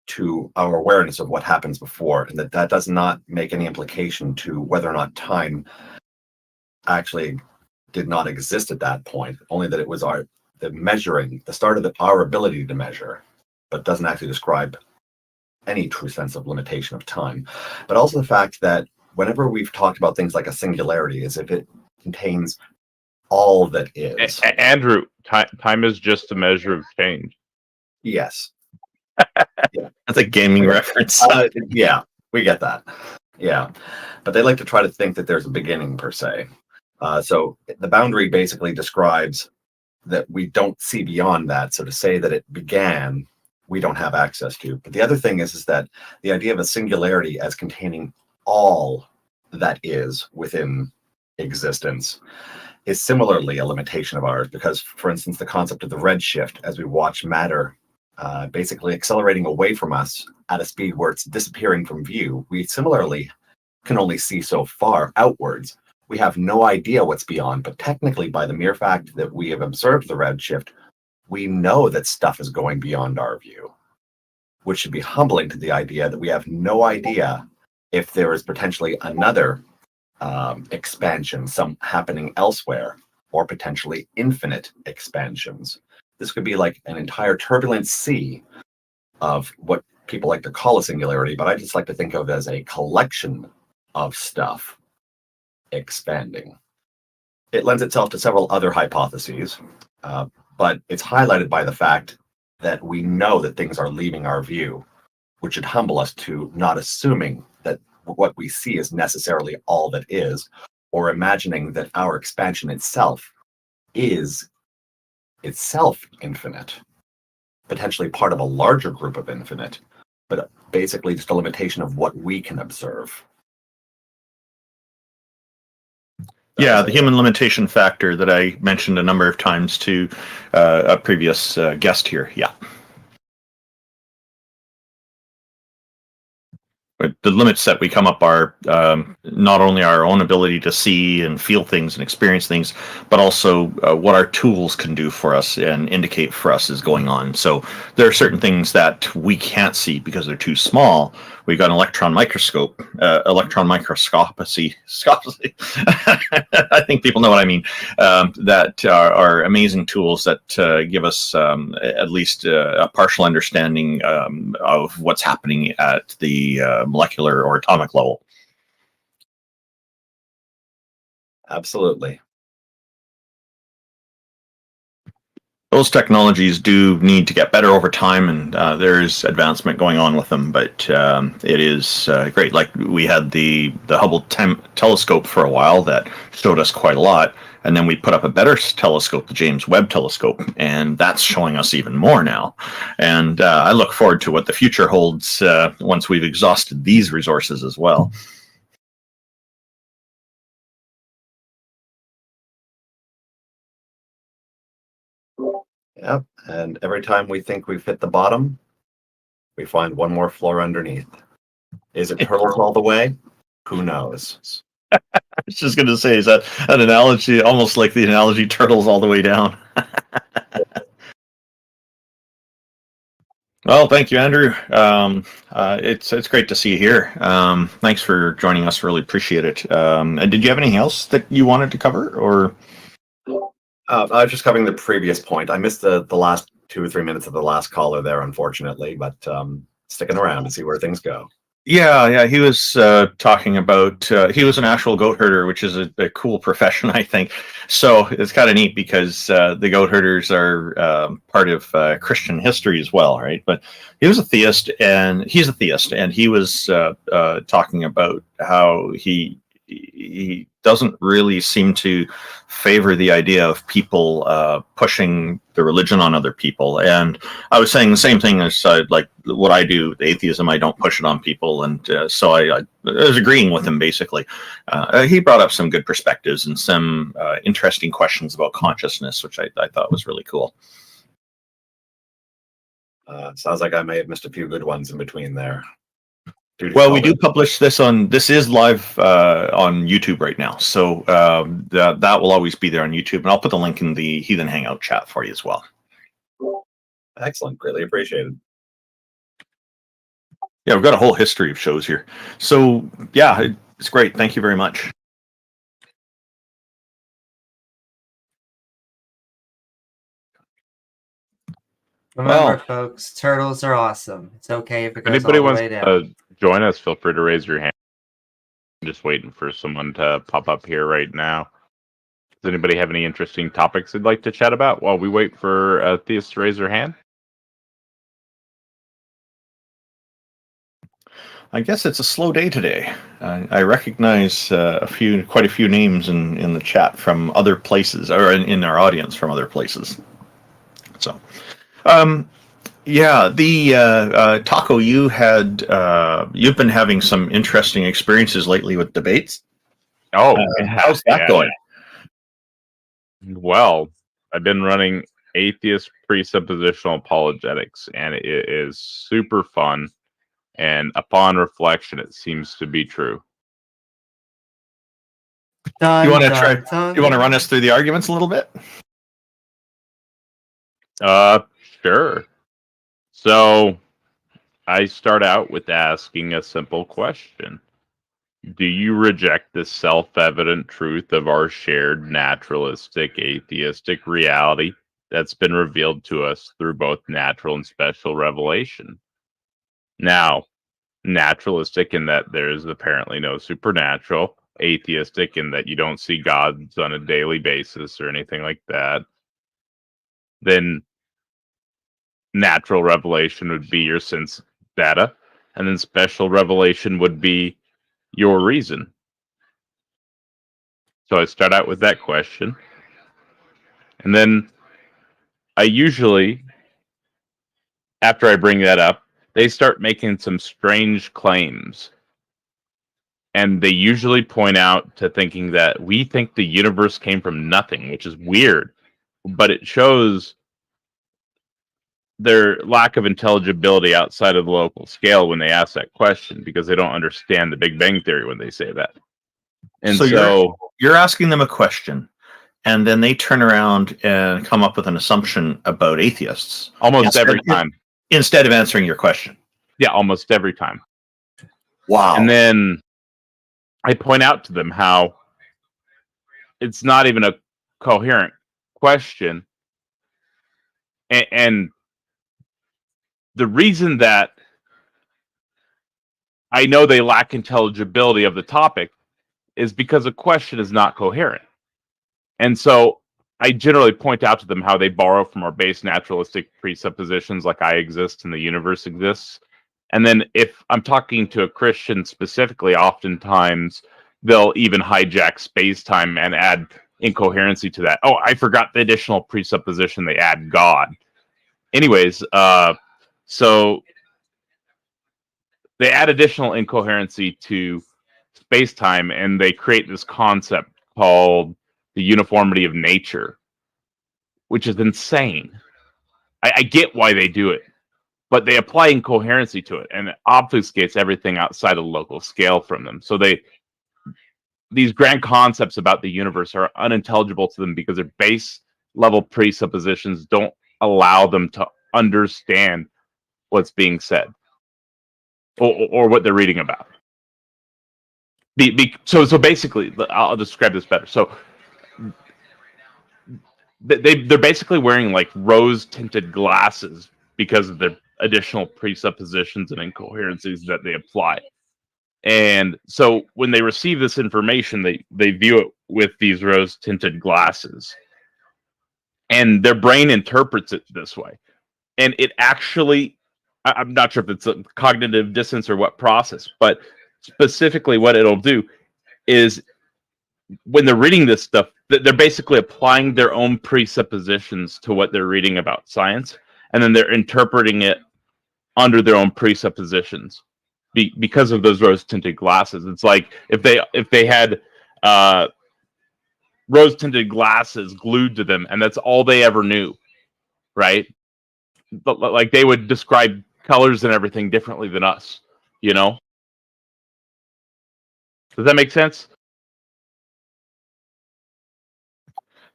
to our awareness of what happens before, and that does not make any implication to whether or not time actually did not exist at that point, only that it was the start of our ability to measure, but doesn't actually describe any true sense of limitation of time. But also the fact that whenever we've talked about things like a singularity, as if it contains all that is. Andrew, time is just a measure of change. Yes. Yeah. That's a gaming reference. Yeah, we get that. Yeah. But they like to try to think that there's a beginning per se. So the boundary basically describes that we don't see beyond that. So to say that it began, we don't have access to. But the other thing is that the idea of a singularity as containing all that is within existence is similarly a limitation of ours, because, for instance, the concept of the redshift, as we watch matter basically accelerating away from us at a speed where it's disappearing from view, we similarly can only see so far outwards. We have no idea what's beyond, but technically, by the mere fact that we have observed the redshift, we know that stuff is going beyond our view, which should be humbling to the idea that we have no idea if there is potentially another expansion, some happening elsewhere, or potentially infinite expansions. This could be like an entire turbulent sea of what people like to call a singularity, but I just like to think of it as a collection of stuff expanding. It lends itself to several other hypotheses, but it's highlighted by the fact that we know that things are leaving our view, which should humble us to not assuming that what we see is necessarily all that is, or imagining that our expansion itself is itself infinite, potentially part of a larger group of infinite, but basically just a limitation of what we can observe. Yeah, the human limitation factor that I mentioned a number of times to a previous guest here. Yeah. But the limits that we come up are not only our own ability to see and feel things and experience things, but also what our tools can do for us and indicate for us is going on. So there are certain things that we can't see because they're too small. We've got an electron microscope, electron microscopy. I think people know what I mean. That are amazing tools that give us at least a partial understanding of what's happening at the molecular or atomic level. Absolutely. Those technologies do need to get better over time, and there's advancement going on with them, but it is great. Like, we had the Hubble telescope for a while that showed us quite a lot, and then we put up a better telescope, the James Webb telescope, and that's showing us even more now. And I look forward to what the future holds once we've exhausted these resources as well. Yep, and every time we think we've hit the bottom, we find one more floor underneath. Is it turtles all the way? Who knows? I was just going to say, is that an analogy, almost like the analogy turtles all the way down? Well, thank you, Andrew. It's great to see you here. Thanks for joining us. Really appreciate it. And did you have anything else that you wanted to cover, or? I was just covering the previous point. I missed the last 2 or 3 minutes of the last caller there, unfortunately, but sticking around to see where things go. Yeah, he was talking about, he was an actual goat herder, which is a cool profession, I think. So it's kind of neat because the goat herders are part of Christian history as well, right? But he was a theist, and he's a theist, and he was talking about how he doesn't really seem to favor the idea of people pushing the religion on other people. And I was saying the same thing as like what I do, the atheism, I don't push it on people. And so I was agreeing with him, basically. He brought up some good perspectives and some interesting questions about consciousness, which I thought was really cool. Sounds like I may have missed a few good ones in between there. Well, we do publish this on. This is live on YouTube right now, so that will always be there on YouTube, and I'll put the link in the Heathen Hangout chat for you as well. Excellent, greatly appreciated. Yeah, we've got a whole history of shows here, so yeah, it's great. Thank you very much. Remember, folks, turtles are awesome. It's okay if it If goes anybody all the wants way down. to join us, feel free to raise your hand. I'm just waiting for someone to pop up here right now. Does anybody have any interesting topics they'd like to chat about while we wait for Theist to raise their hand? I guess it's a slow day today. I recognize quite a few names in the chat from other places, or in our audience from other places. So, yeah, the Taco, you've been having some interesting experiences lately with debates. Oh, how's that going? Well, I've been running atheist presuppositional apologetics, and it is super fun. And upon reflection, it seems to be true. You want to You want to run us through the arguments a little bit? Sure. So, I start out with asking a simple question. Do you reject the self-evident truth of our shared naturalistic atheistic reality that's been revealed to us through both natural and special revelation? Now, naturalistic in that there is apparently no supernatural, atheistic in that you don't see gods on a daily basis or anything like that. Then natural revelation would be your sense data, and then special revelation would be your reason. So I start out with that question, and then I usually, after I bring that up, they start making some strange claims. And they usually point out to thinking that we think the universe came from nothing, which is weird, but it shows their lack of intelligibility outside of the local scale when they ask that question, because they don't understand the Big Bang Theory when they say that. And so you're asking them a question, and then they turn around and come up with an assumption about atheists. Almost every time. Instead of answering your question. Yeah, almost every time. Wow. And then I point out to them how it's not even a coherent question. And the reason that I know they lack intelligibility of the topic is because a question is not coherent. And so I generally point out to them how they borrow from our base naturalistic presuppositions, like I exist and the universe exists. And then if I'm talking to a Christian specifically, oftentimes they'll even hijack space-time and add incoherency to that. Oh, I forgot the additional presupposition. They add God. Anyways, so they add additional incoherency to space-time, and they create this concept called the uniformity of nature, which is insane. I get why they do it, but they apply incoherency to it, and it obfuscates everything outside of the local scale from them. So these grand concepts about the universe are unintelligible to them because their base level presuppositions don't allow them to understand what's being said or what they're reading about. So basically, I'll describe this better. So they're basically wearing like rose tinted glasses because of the additional presuppositions and incoherencies that they apply. And so when they receive this information, they view it with these rose tinted glasses, and their brain interprets it this way. And it actually, I'm not sure if it's a cognitive dissonance or what process, but specifically what it'll do is when they're reading this stuff, they're basically applying their own presuppositions to what they're reading about science, and then they're interpreting it under their own presuppositions because of those rose-tinted glasses. It's like if they had rose-tinted glasses glued to them, and that's all they ever knew, right? But like they would describe colors and everything differently than us, you know? Does that make sense?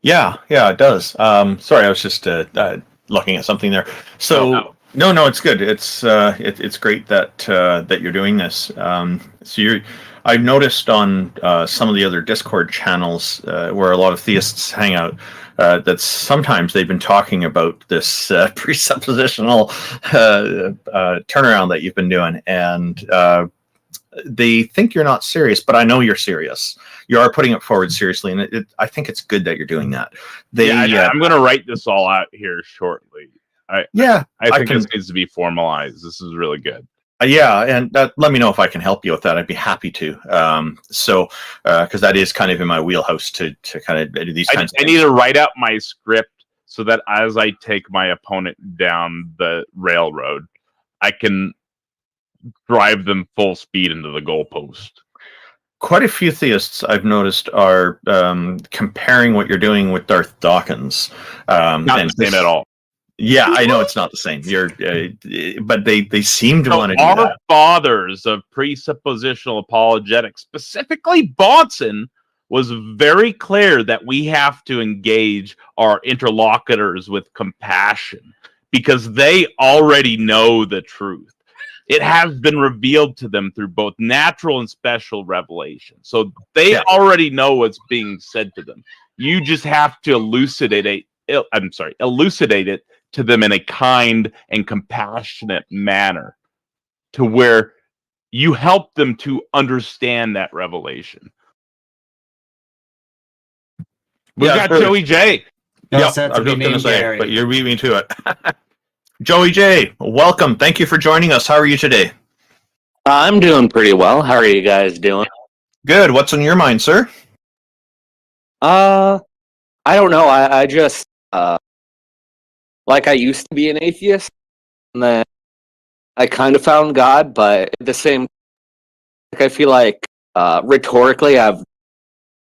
Yeah, it does. Sorry, I was just looking at something there. So no, it's good. It's great that that you're doing this. I've noticed on some of the other Discord channels where a lot of theists hang out that sometimes they've been talking about this presuppositional turnaround that you've been doing, and they think you're not serious, but I know you're serious. You are putting it forward seriously, and I think it's good that you're doing that. I'm going to write this all out here shortly. I think this needs to be formalized. This is really good. And let me know if I can help you with that. I'd be happy to. Because that is kind of in my wheelhouse to kind of do these kinds of things. I need to write out my script so that as I take my opponent down the railroad, I can drive them full speed into the goalpost. Quite a few theists I've noticed are comparing what you're doing with Darth Dawkins. Not the same at all. Yeah, I know it's not the same. But they seem to want to do that. Our fathers of presuppositional apologetics, specifically Bahnsen, was very clear that we have to engage our interlocutors with compassion because they already know the truth. It has been revealed to them through both natural and special revelation. So they already know what's being said to them. You just have to elucidate it to them in a kind and compassionate manner to where you help them to understand that revelation. We've got Joey J. No, I was just going to say, but you're beat me to it. Joey J, welcome. Thank you for joining us. How are you today? I'm doing pretty well. How are you guys doing? Good. What's on your mind, sir? I don't know. I just like I used to be an atheist, and then I kind of found God, but at the same, I feel like rhetorically I've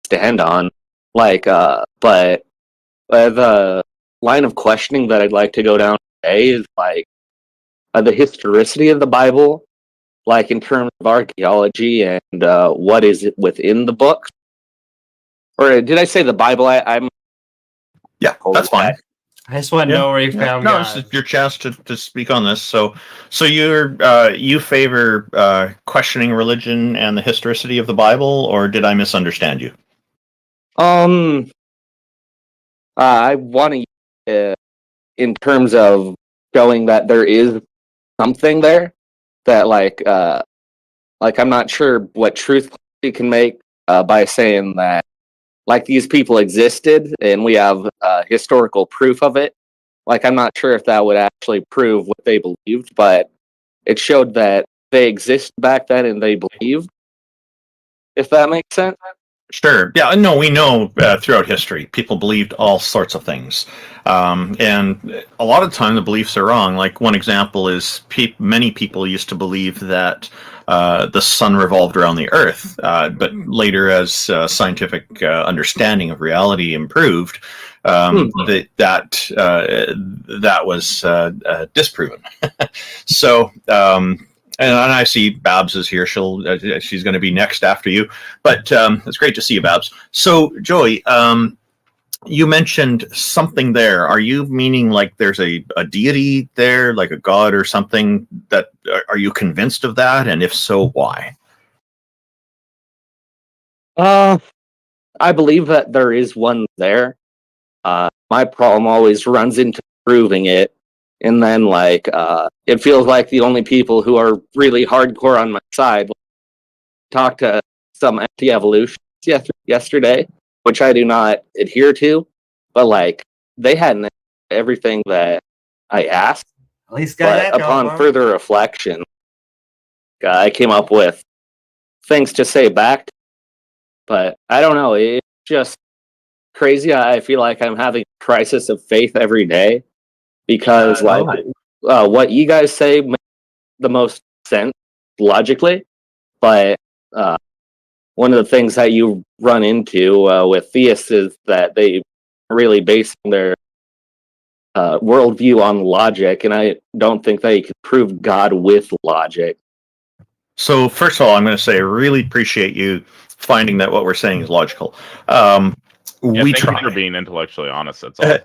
stand on but the line of questioning that I'd like to go down today is the historicity of the Bible, like in terms of archaeology and what is it within the book. Or did I say the Bible? I'm that's fine. I just want to know where you found God. This is your chance to speak on this. So you favor questioning religion and the historicity of the Bible, or did I misunderstand you? I want to, in terms of showing that there is something there that I'm not sure what truth you can make by saying that these people existed and we have historical proof of it. I'm not sure if that would actually prove what they believed, but it showed that they existed back then and they believed, if that makes sense. Sure. Yeah, no, we know throughout history, people believed all sorts of things. And a lot of the time the beliefs are wrong. Like one example is many people used to believe that the sun revolved around the earth. But later as scientific understanding of reality improved, that was disproven. So, and I see Babs is here. She's going to be next after you. But it's great to see you, Babs. So, Joey, you mentioned something there. Are you meaning there's a deity there, like a god or something? That are you convinced of that? And if so, why? I believe that there is one there. My problem always runs into proving it. And then, it feels like the only people who are really hardcore on my side talked to some anti-evolutionists yesterday, which I do not adhere to, but, they hadn't everything that I asked. At least but upon further reflection, I came up with things to say back. But I don't know. It's just crazy. I feel like I'm having a crisis of faith every day. Because what you guys say makes the most sense logically, but one of the things that you run into with theists is that they really base their worldview on logic, and I don't think that you can prove God with logic. So first of all, I'm going to say I really appreciate you finding that what we're saying is logical. We thank try. you for being intellectually honest. That's all.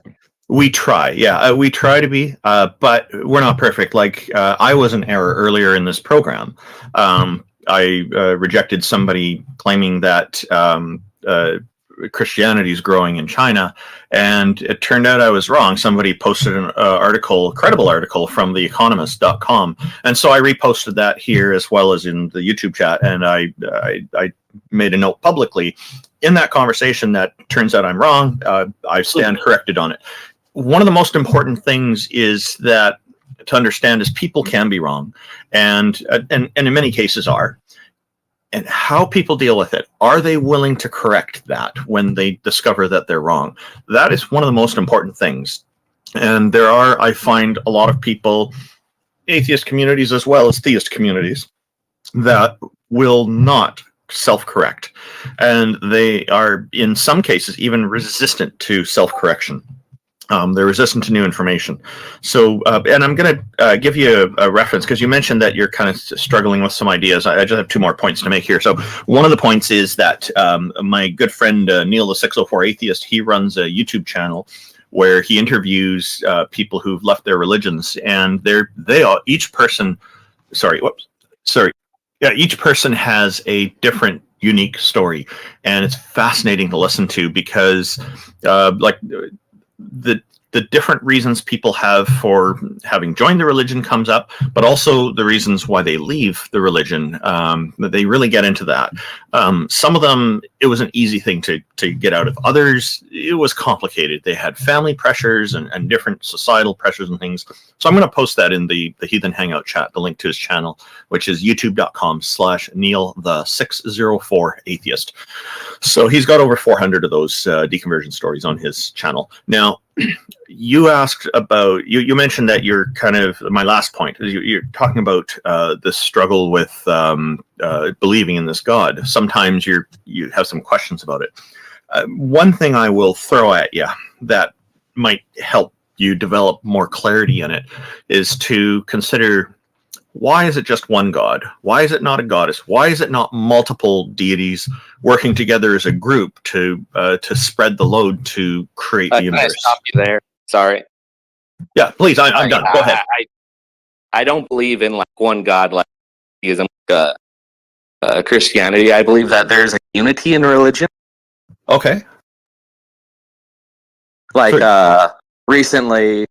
We try, yeah, we try to be, but we're not perfect. Like I was in error earlier in this program. I rejected somebody claiming that Christianity is growing in China, and it turned out I was wrong. Somebody posted an article, a credible article from theeconomist.com, and so I reposted that here as well as in the YouTube chat, and I made a note publicly in that conversation that turns out I'm wrong. I stand corrected on it. One of the most important things is that to understand is people can be wrong, and in many cases are. And how people deal with it. Are they willing to correct that when they discover that they're wrong? That is one of the most important things. And there are, I find, a lot of people, atheist communities as well as theist communities, that will not self-correct. And they are, in some cases, even resistant to self-correction. They're resistant to new information. So, and I'm going to give you a reference because you mentioned that you're kind of struggling with some ideas. I just have 2 more points to make here. So one of the points is that my good friend Neil, the 604 Atheist, he runs a YouTube channel where he interviews people who've left their religions, and each person has a different unique story, and it's fascinating to listen to because the different reasons people have for having joined the religion comes up, but also the reasons why they leave the religion. They really get into that. Some of them, it was an easy thing to get out of. Others, it was complicated. They had family pressures and different societal pressures and things. So I'm going to post that in the Heathen Hangout chat, the link to his channel, which is youtube.com/Neil604Atheist. So he's got over 400 of those deconversion stories on his channel. Now, you asked about, you mentioned that you're kind of, my last point, is you're talking about the struggle with believing in this God. Sometimes you have some questions about it. One thing I will throw at you that might help you develop more clarity in it is to consider, why is it just one God? Why is it not a goddess? Why is it not multiple deities working together as a group to spread the load to create the universe? Can I stop you there? Sorry. Yeah, please. I'm done. Go ahead. I don't believe in like one God, like theism, Christianity. I believe that there's a unity in religion. Okay. Like recently,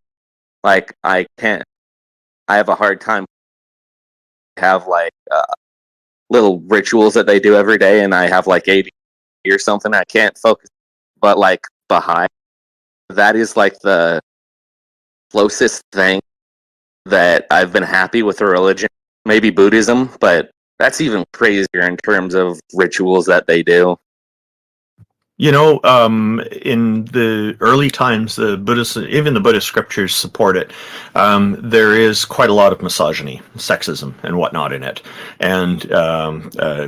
like I have a hard time. Have like little rituals that they do every day, and I have like 80 or something. I can't focus, but like behind that is like the closest thing that I've been happy with a religion. Maybe Buddhism, but that's even crazier in terms of rituals that they do. You know, in the early times, even the Buddhist scriptures support it. There is quite a lot of misogyny, sexism, and whatnot in it. And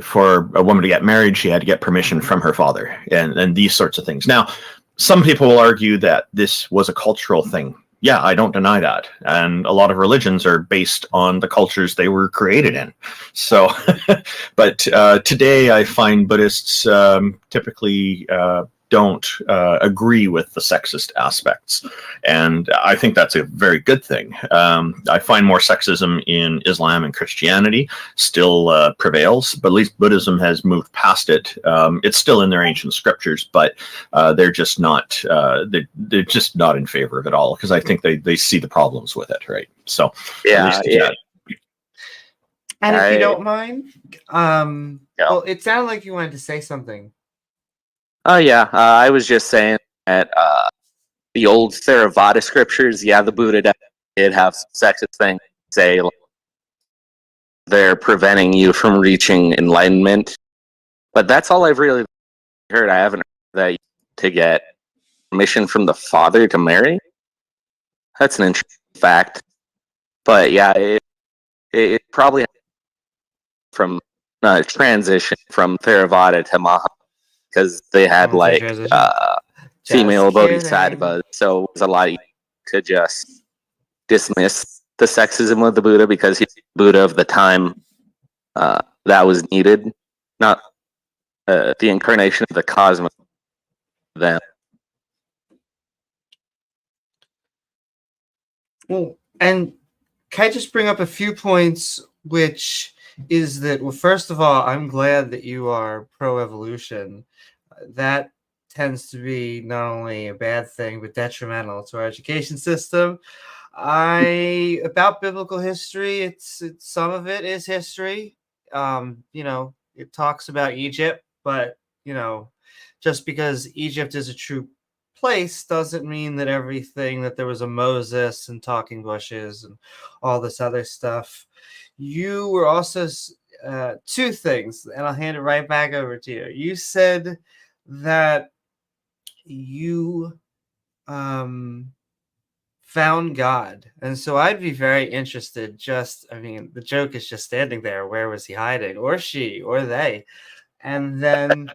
for a woman to get married, she had to get permission from her father, and these sorts of things. Now, some people will argue that this was a cultural thing. Yeah, I don't deny that. And a lot of religions are based on the cultures they were created in. So, but today I find Buddhists typically don't agree with the sexist aspects. And I think that's a very good thing. I find more sexism in Islam and Christianity still prevails, but at least Buddhism has moved past it. It's still in their ancient scriptures, but they're just not they're just not in favor of it all, because I think they see the problems with it, right? So Yeah. And if you don't mind, well, it sounded like you wanted to say something. Oh yeah, I was just saying that the old Theravada scriptures, yeah, the Buddha did have some sexist things to say. Like, they're preventing you from reaching enlightenment, but that's all I've really heard. I haven't heard that to get permission from the father to marry. That's an interesting fact, but yeah, it probably from transition from Theravada to Maha, because they had like female bodhisattvas, so it was a lot easier to just dismiss the sexism of the Buddha because he's the Buddha of the time that was needed, not the incarnation of the cosmos. Then, Well, and can I just bring up a few points, which is that, well, first of all, I'm glad that you are pro-evolution. That tends to be not only a bad thing, but detrimental to our education system. About biblical history, it's some of it is history. It talks about Egypt, but just because Egypt is a true place doesn't mean that everything, that there was a Moses and talking bushes and all this other stuff. You were also two things, and I'll hand it right back over to you. You said that you found God, and so I'd be very interested. The joke is just standing there. Where was he hiding, or she, or they? And then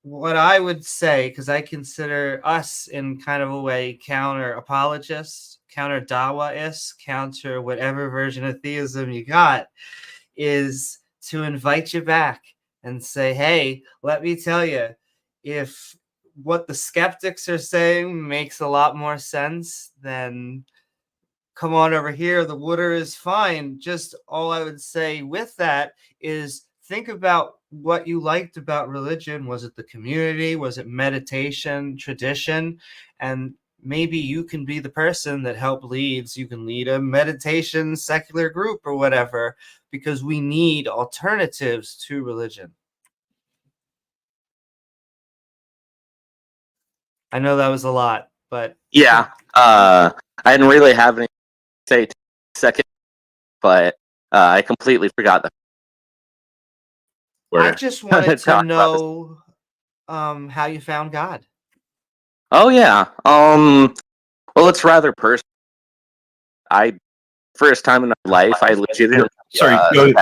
what I would say, because I consider us in kind of a way counter apologists, counter Dawaists, counter whatever version of theism you got, is to invite you back and say, hey, let me tell you, if what the skeptics are saying makes a lot more sense, then come on over here. The water is fine. Just all I would say with that is think about what you liked about religion. Was it the community? Was it meditation, tradition? And maybe you can be the person that leads. You can lead a meditation secular group or whatever, because we need alternatives to religion. I know that was a lot, but yeah, I didn't really have anything to say second, but I completely forgot that. I just wanted to know how you found God. Oh yeah. Well, it's rather personal. First time in my life, I legitimately. Sorry,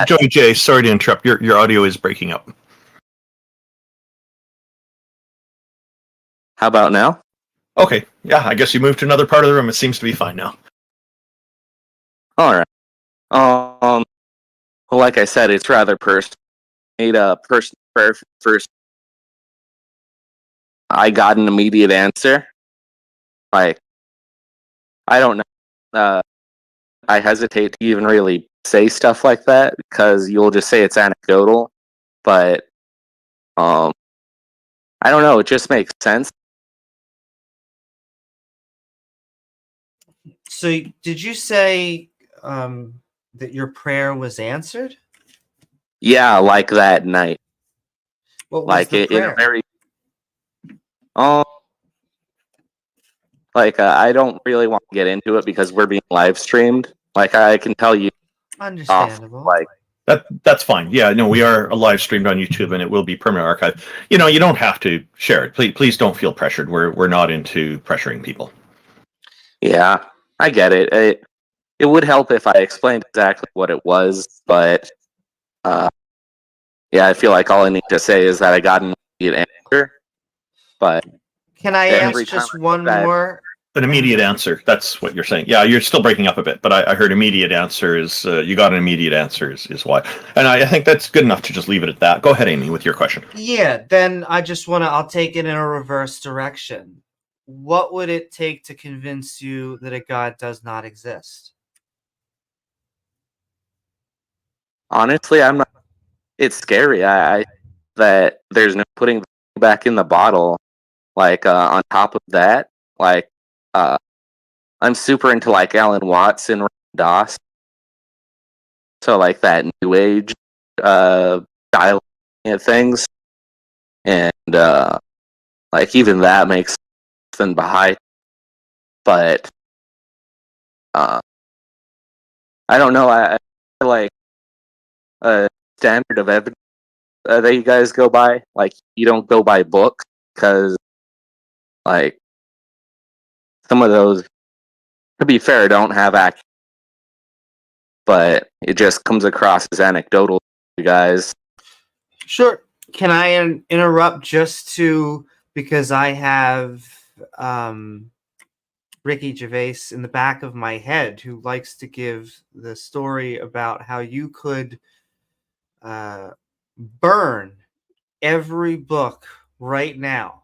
Joey J. Sorry to interrupt. Your audio is breaking up. How about now? Okay. Yeah, I guess you moved to another part of the room. It seems to be fine now. All right. Well, like I said, it's rather personal. Made a personal prayer first. I got an immediate answer. Like, I don't know. I hesitate to even really say stuff like that because you'll just say it's anecdotal. But I don't know. It just makes sense. So, did you say that your prayer was answered? Yeah, like that night. What was the prayer? In a very I don't really want to get into it because we're being live streamed. Like, I can tell you. Understandable. That's fine. Yeah, no, we are live streamed on YouTube, and it will be permanent archive. You don't have to share it. Please don't feel pressured. We're not into pressuring people. Yeah, I get it. It would help if I explained exactly what it was, but yeah, I feel like all I need to say is that I got an immediate answer. But can I ask just one more? An immediate answer. That's what you're saying. Yeah, you're still breaking up a bit, but I heard immediate answer is you got an immediate answer is why. And I think that's good enough to just leave it at that. Go ahead, Amy, with your question. Yeah, then I'll take it in a reverse direction. What would it take to convince you that a God does not exist? Honestly, I'm not. It's scary. I that there's no putting back in the bottle. Like on top of that, like I'm super into like Alan Watts and Doss. So like that new age style of things, and like even that makes something behind. But I don't know. I feel like a standard of evidence that you guys go by. Like, you don't go by book because, like, some of those, to be fair, don't have accuracy, but it just comes across as anecdotal, you guys. Sure. Can I interrupt because I have Ricky Gervais in the back of my head who likes to give the story about how you could burn every book right now,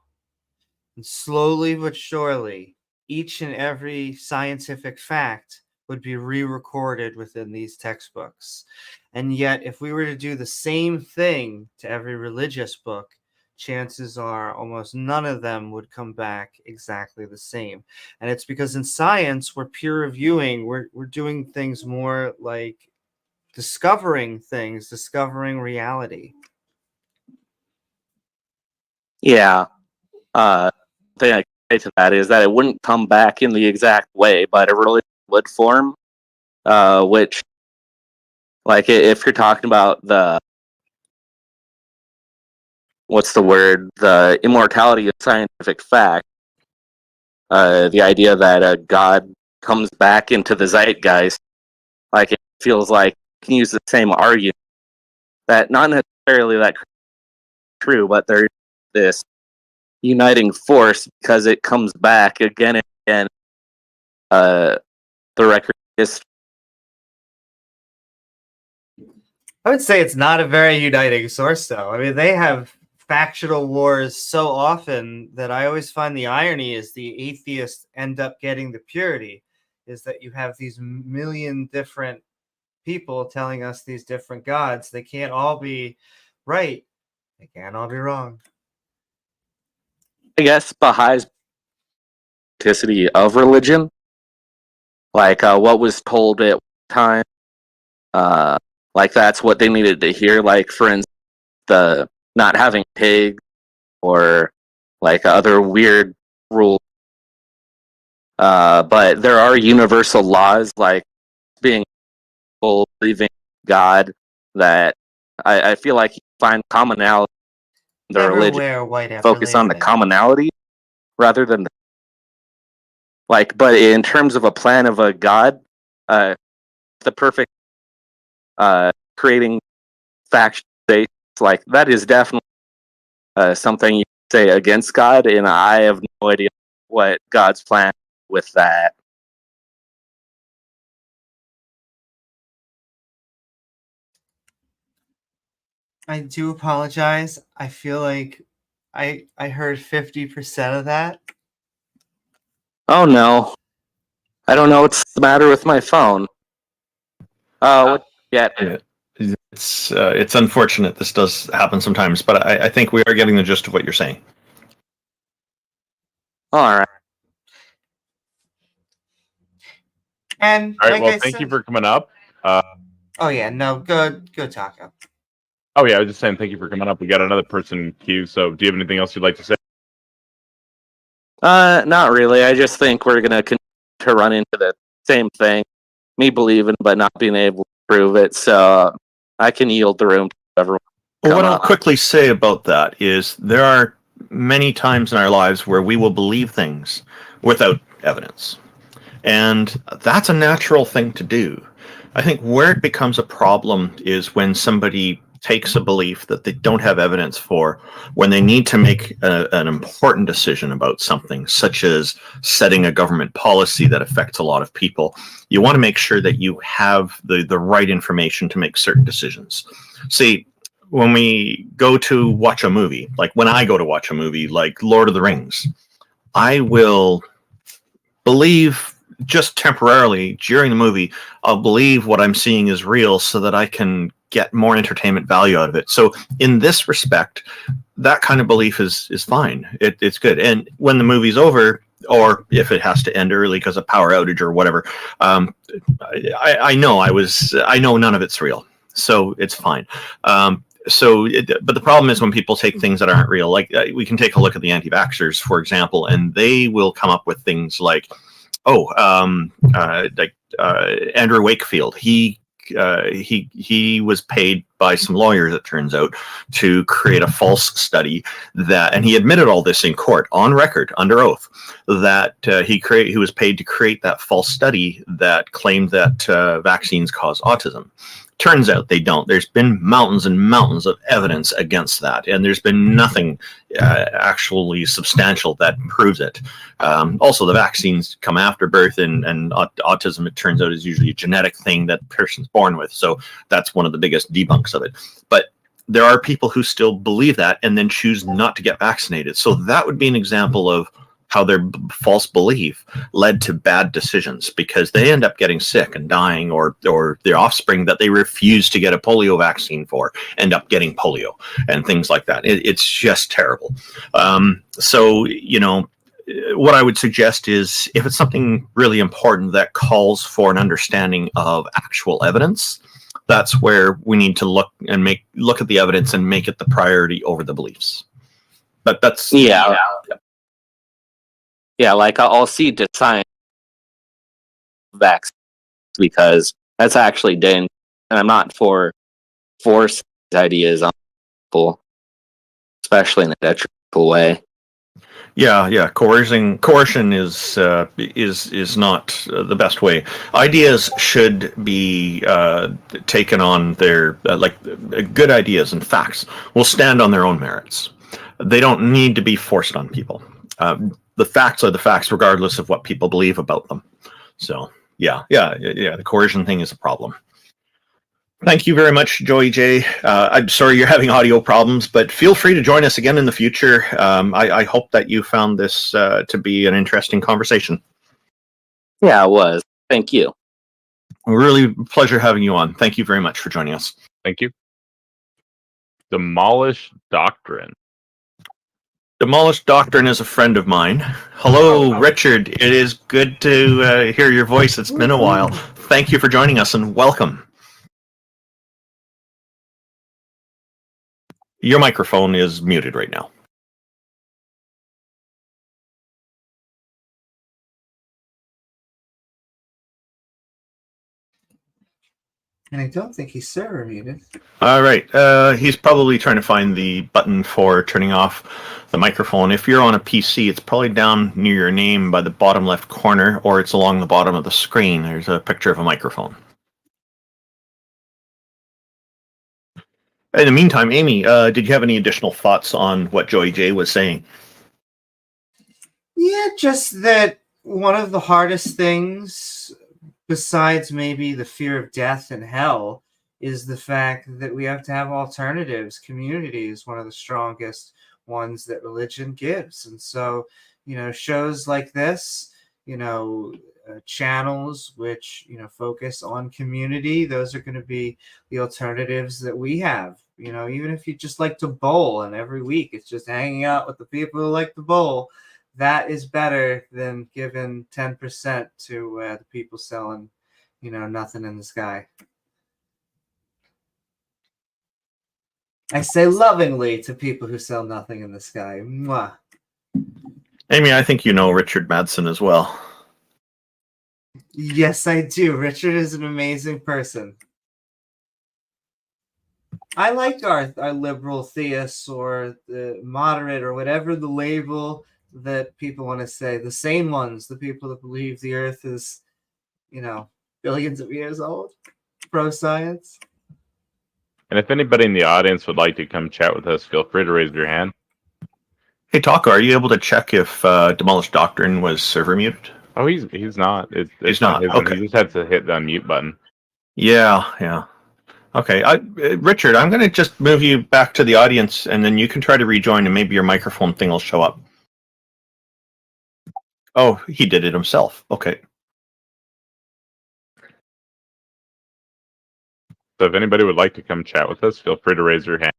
and slowly but surely, each and every scientific fact would be re-recorded within these textbooks. And yet, if we were to do the same thing to every religious book, chances are almost none of them would come back exactly the same. And it's because in science, we're peer reviewing, we're doing things more like discovering things, discovering reality. Yeah. Thing I can say to that is that it wouldn't come back in the exact way, but it really would form. Which, like, if you're talking about the the immortality of scientific fact, the idea that God comes back into the zeitgeist, like it feels like you can use the same argument that not necessarily that true, but there's this uniting force because it comes back again and again. The record is. I would say it's not a very uniting source, though. I mean, they have factional wars so often that I always find the irony is the atheists end up getting the purity, is that you have these million different people telling us these different gods. They can't all be right. They can't all be wrong. I guess Baha'is authenticity of religion, like what was told at one time, like that's what they needed to hear. Like, for instance, the not having pigs or like other weird rules. But there are universal laws, like being believing God, that I feel like you find commonality in the Never religion. wear white after Focus on the Labor Day. commonality rather than like. But in terms of a plan of a God, the perfect creating faction states, like that is definitely something you say against God, and I have no idea what God's plan with that. I do apologize. I feel like I heard 50% of that. Oh no, I don't know what's the matter with my phone. What? Yeah. It's unfortunate. This does happen sometimes, but I think we are getting the gist of what you're saying. All right. And All right. like Well, I thank you said, for coming up. oh yeah, no, good Taco. Oh yeah, I was just saying thank you for coming up. We got another person in queue. So, do you have anything else you'd like to say? Not really. I just think we're gonna continue to run into the same thing. Me believing, but not being able to prove it. So I can yield the room to everyone. Well, what I'll quickly say about that is there are many times in our lives where we will believe things without evidence. And that's a natural thing to do. I think where it becomes a problem is when somebody takes a belief that they don't have evidence for when they need to make an important decision about something, such as setting a government policy that affects a lot of people. You want to make sure that you have the right information to make certain decisions. See, when we go to watch a movie, like when I go to watch a movie like Lord of the Rings, I will believe just temporarily during the movie, I'll believe what I'm seeing is real so that I can get more entertainment value out of it. So in this respect, that kind of belief is fine. It's good. And when the movie's over, or if it has to end early because of power outage or whatever, I know none of it's real. So it's fine. But the problem is when people take things that aren't real, like we can take a look at the anti-vaxxers, for example, and they will come up with things like, Andrew Wakefield, he was paid by some lawyers, it turns out, to create a false study that, and he admitted all this in court on record under oath, that he was paid to create that false study that claimed that vaccines cause autism. Turns out they don't. There's been mountains and mountains of evidence against that, and there's been nothing actually substantial that proves it. Also, the vaccines come after birth, and autism, it turns out, is usually a genetic thing that a person's born with. So that's one of the biggest debunks of it. But there are people who still believe that and then choose not to get vaccinated. So that would be an example of how their false belief led to bad decisions, because they end up getting sick and dying, or their offspring that they refuse to get a polio vaccine for end up getting polio and things like that. It's just terrible. So, you know, what I would suggest is, if it's something really important that calls for an understanding of actual evidence, that's where we need to look at the evidence and make it the priority over the beliefs. But that's Yeah, like I'll see the science vaccines because that's actually dangerous, and I'm not for force ideas on people, especially in a detrimental way. Yeah. Coercion is not the best way. Ideas should be taken on their good ideas and facts will stand on their own merits. They don't need to be forced on people. The facts are the facts, regardless of what people believe about them. So, yeah. The coercion thing is a problem. Thank you very much, Joey J. I'm sorry you're having audio problems, but feel free to join us again in the future. I hope that you found this to be an interesting conversation. Yeah, it was. Thank you. Really pleasure having you on. Thank you very much for joining us. Thank you. Demolish Doctrine. Demolished Doctrine is a friend of mine. Hello, Richard. It is good to hear your voice. It's been a while. Thank you for joining us and welcome. Your microphone is muted right now. And I don't think he's server muted. All right. He's probably trying to find the button for turning off the microphone. If you're on a PC, it's probably down near your name by the bottom left corner, or it's along the bottom of the screen. There's a picture of a microphone. In the meantime, Amy, did you have any additional thoughts on what Joey J was saying? Yeah, just that one of the hardest things, besides maybe the fear of death and hell, is the fact that we have to have alternatives. Community is one of the strongest ones that religion gives. And so, you know, shows like this, you know, channels which, you know, focus on community, those are going to be the alternatives that we have. You know, even if you just like to bowl and every week it's just hanging out with the people who like to bowl, that is better than giving 10% to the people selling, you know, nothing in the sky. I say lovingly to people who sell nothing in the sky. Mwah. Amy, I think you know Richard Madsen as well. Yes, I do. Richard is an amazing person. I like our liberal theists or the moderate or whatever the label that people want to say. The sane ones, the people that believe the earth is, you know, billions of years old. Pro-science. And if anybody in the audience would like to come chat with us, feel free to raise your hand. Hey, Taka, are you able to check if Demolished Doctrine was server muted? Oh, he's not. He's not. Okay. He just had to hit the unmute button. Yeah. Okay, Richard, I'm going to just move you back to the audience, and then you can try to rejoin, and maybe your microphone thing will show up. Oh, he did it himself. Okay. So if anybody would like to come chat with us, feel free to raise your hand.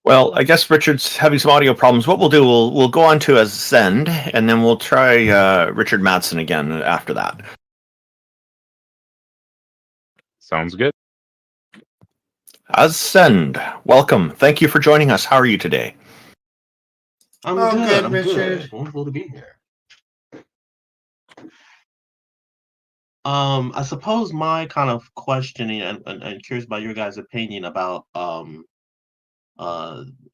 Well, I guess Richard's having some audio problems. What we'll do, we'll go on to Ascend, and then we'll try Richard Madsen again after that. Sounds good. Ascend, welcome. Thank you for joining us. How are you today? I'm Oh, good. good, I'm Richard. good. Wonderful to be here. I suppose my kind of questioning and curious about your guys' opinion about and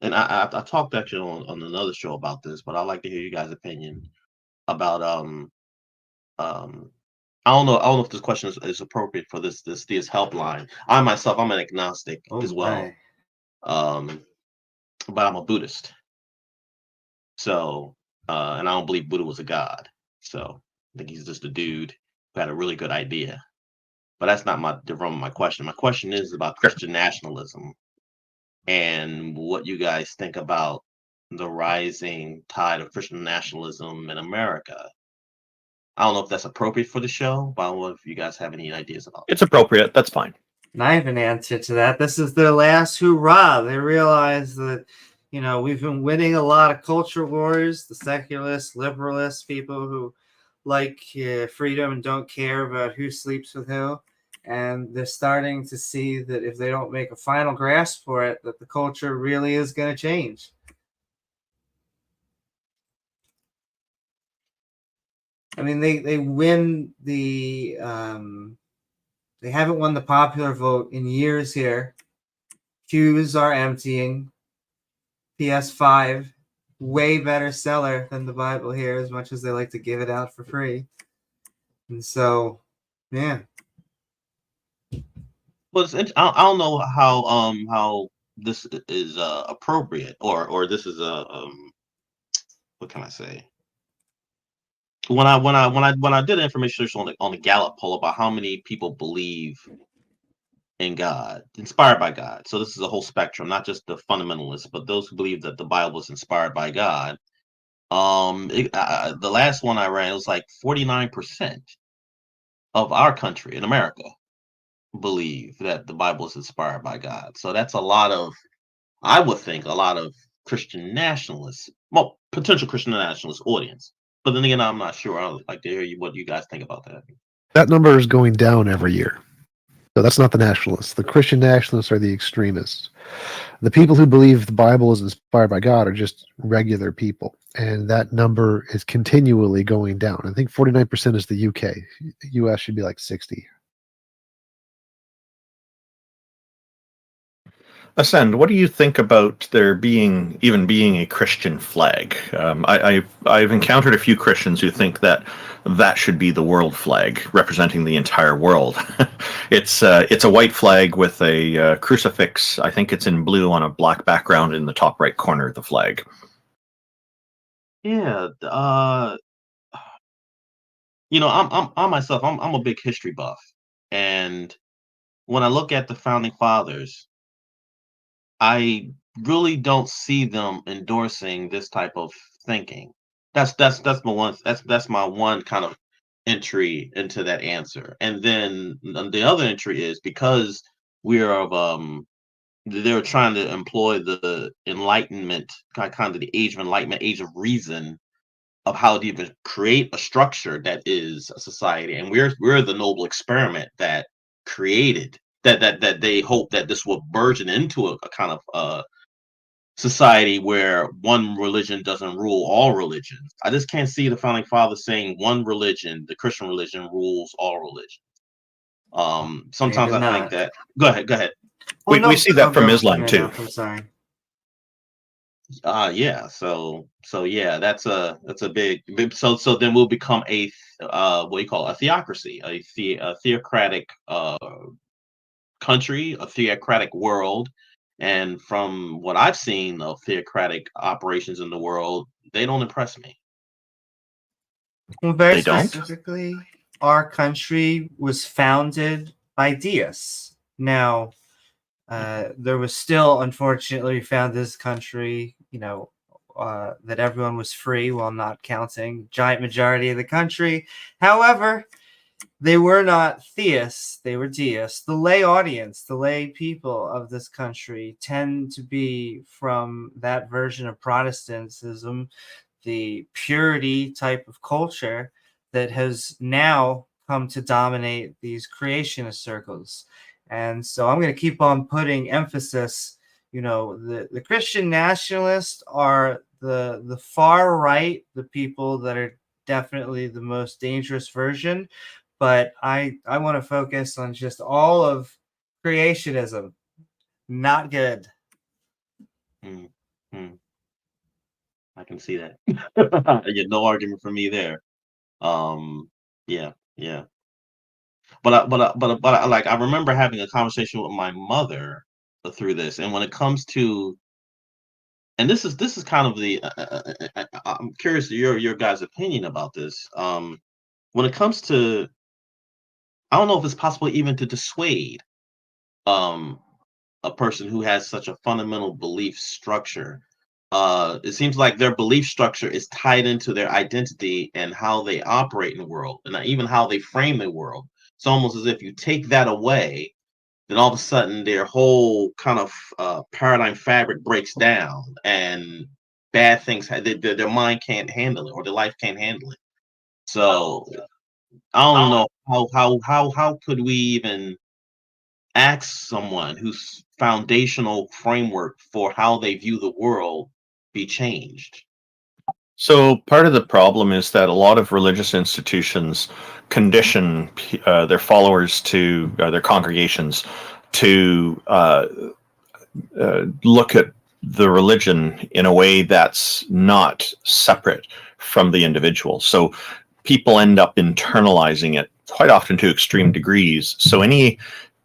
I talked actually on another show about this, but I'd like to hear you guys' opinion about um I don't know if this question is appropriate for this Theist helpline. I myself, I'm an agnostic as well. Um but I'm a Buddhist. So and I don't believe Buddha was a god. So I think he's just a dude who had a really good idea. But that's not the realm of my question. My question is about Christian nationalism and what you guys think about the rising tide of Christian nationalism in America. I don't know if that's appropriate for the show, but I don't know if you guys have any ideas about it. It's appropriate. That's fine. And I have an answer to that. This is their last hurrah. They realize that, you know, we've been winning a lot of culture wars, the secularists, liberalists, people who like freedom and don't care about who sleeps with who. And they're starting to see that if they don't make a final grasp for it, that the culture really is going to change. I mean, they win the they haven't won the popular vote in years here. Queues are emptying. PS5, way better seller than the Bible here, as much as they like to give it out for free. And so, yeah. Well, I don't know how this is appropriate or this is a what can I say? When I did an information search on the Gallup poll about how many people believe in God, inspired by God. So this is a whole spectrum, not just the fundamentalists, but those who believe that the Bible was inspired by God. The last one I ran, it was like 49% of our country in America believe that the Bible is inspired by God. So that's a lot of, I would think, a lot of Christian nationalists, well, potential Christian nationalist audience. But then again, I'm not sure. I'd like to hear what you guys think about that. That number is going down every year. So that's not the nationalists. The Christian nationalists are the extremists. The people who believe the Bible is inspired by God are just regular people. And that number is continually going down. I think 49% is the UK. US should be like 60. Ascend, what do you think about there being a Christian flag? I've encountered a few Christians who think that should be the world flag, representing the entire world. It's a white flag with a crucifix. I think it's in blue on a black background in the top right corner of the flag. Yeah, you know, I myself, I'm a big history buff, and when I look at the founding fathers, I really don't see them endorsing this type of thinking. That's my one kind of entry into that answer. And then the other entry is because we're of they're trying to employ the Enlightenment, kind of the age of Enlightenment, age of reason, of how to even create a structure that is a society, and we're the noble experiment that created that they hope that this will burgeon into a kind of society where one religion doesn't rule all religions. I just can't see the founding fathers saying one religion, the Christian religion, rules all religions. Sometimes Maybe I think not. that. Go ahead. We see that from Islam too. I'm sorry. Yeah. So yeah, that's a big. So then we'll become a what do you call it? A theocracy, a theocratic country, a theocratic world. And from what I've seen of theocratic operations in the world, they don't impress me. Well, very They don't? specifically, our country was founded by deists. Now, there was still, unfortunately, we found this country, you know, that everyone was free while not counting giant majority of the country. However, they were not theists, they were deists. The lay audience, the lay people of this country tend to be from that version of Protestantism, the purity type of culture that has now come to dominate these creationist circles. And so I'm going to keep on putting emphasis. The Christian nationalists are the far right, the people that are definitely the most dangerous version. But I want to focus on just all of creationism. Not good. I can see that. I get no argument from me there. Yeah. But like I remember having a conversation with my mother through this, and when it comes to, and this is kind of the, I'm curious your guys' opinion about this. When it comes to, I don't know if it's possible even to dissuade a person who has such a fundamental belief structure. It seems like their belief structure is tied into their identity and how they operate in the world, and even how they frame the world. It's almost as if you take that away, then all of a sudden their whole kind of paradigm fabric breaks down, and bad things. Their mind can't handle it, or their life can't handle it. So I don't know how could we even ask someone whose foundational framework for how they view the world be changed? So part of the problem is that a lot of religious institutions condition their followers to their congregations to look at the religion in a way that's not separate from the individual. So people end up internalizing it quite often to extreme degrees. So any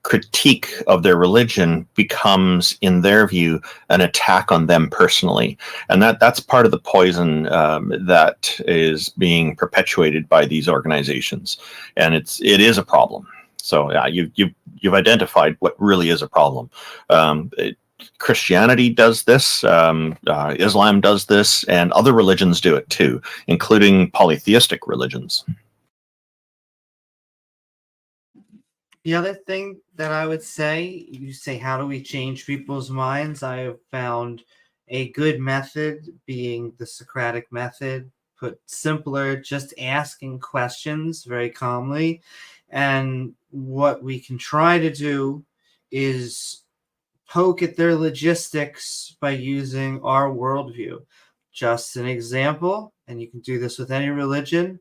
critique of their religion becomes, in their view, an attack on them personally, and that's part of the poison that is being perpetuated by these organizations, and it is a problem. So yeah, you've identified what really is a problem. Christianity does this, Islam does this, and other religions do it too, including polytheistic religions. The other thing that I would say, you say, how do we change people's minds? I have found a good method being the Socratic method, put simpler, just asking questions very calmly. And what we can try to do is poke at their logistics by using our worldview. Just an example, and you can do this with any religion.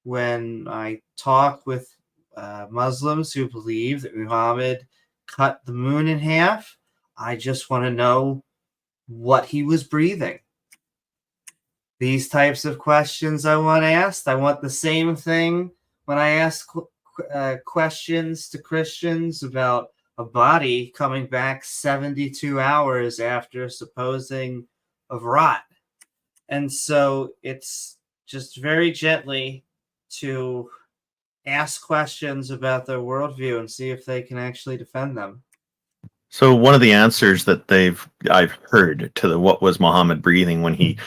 When I talk with Muslims who believe that Muhammad cut the moon in half, I just want to know what he was breathing. These types of questions I want asked. I want the same thing when I ask questions to Christians about a body coming back 72 hours after supposing of rot. And so it's just very gently to ask questions about their worldview and see if they can actually defend them. So one of the answers that I've heard to what was Muhammad breathing when he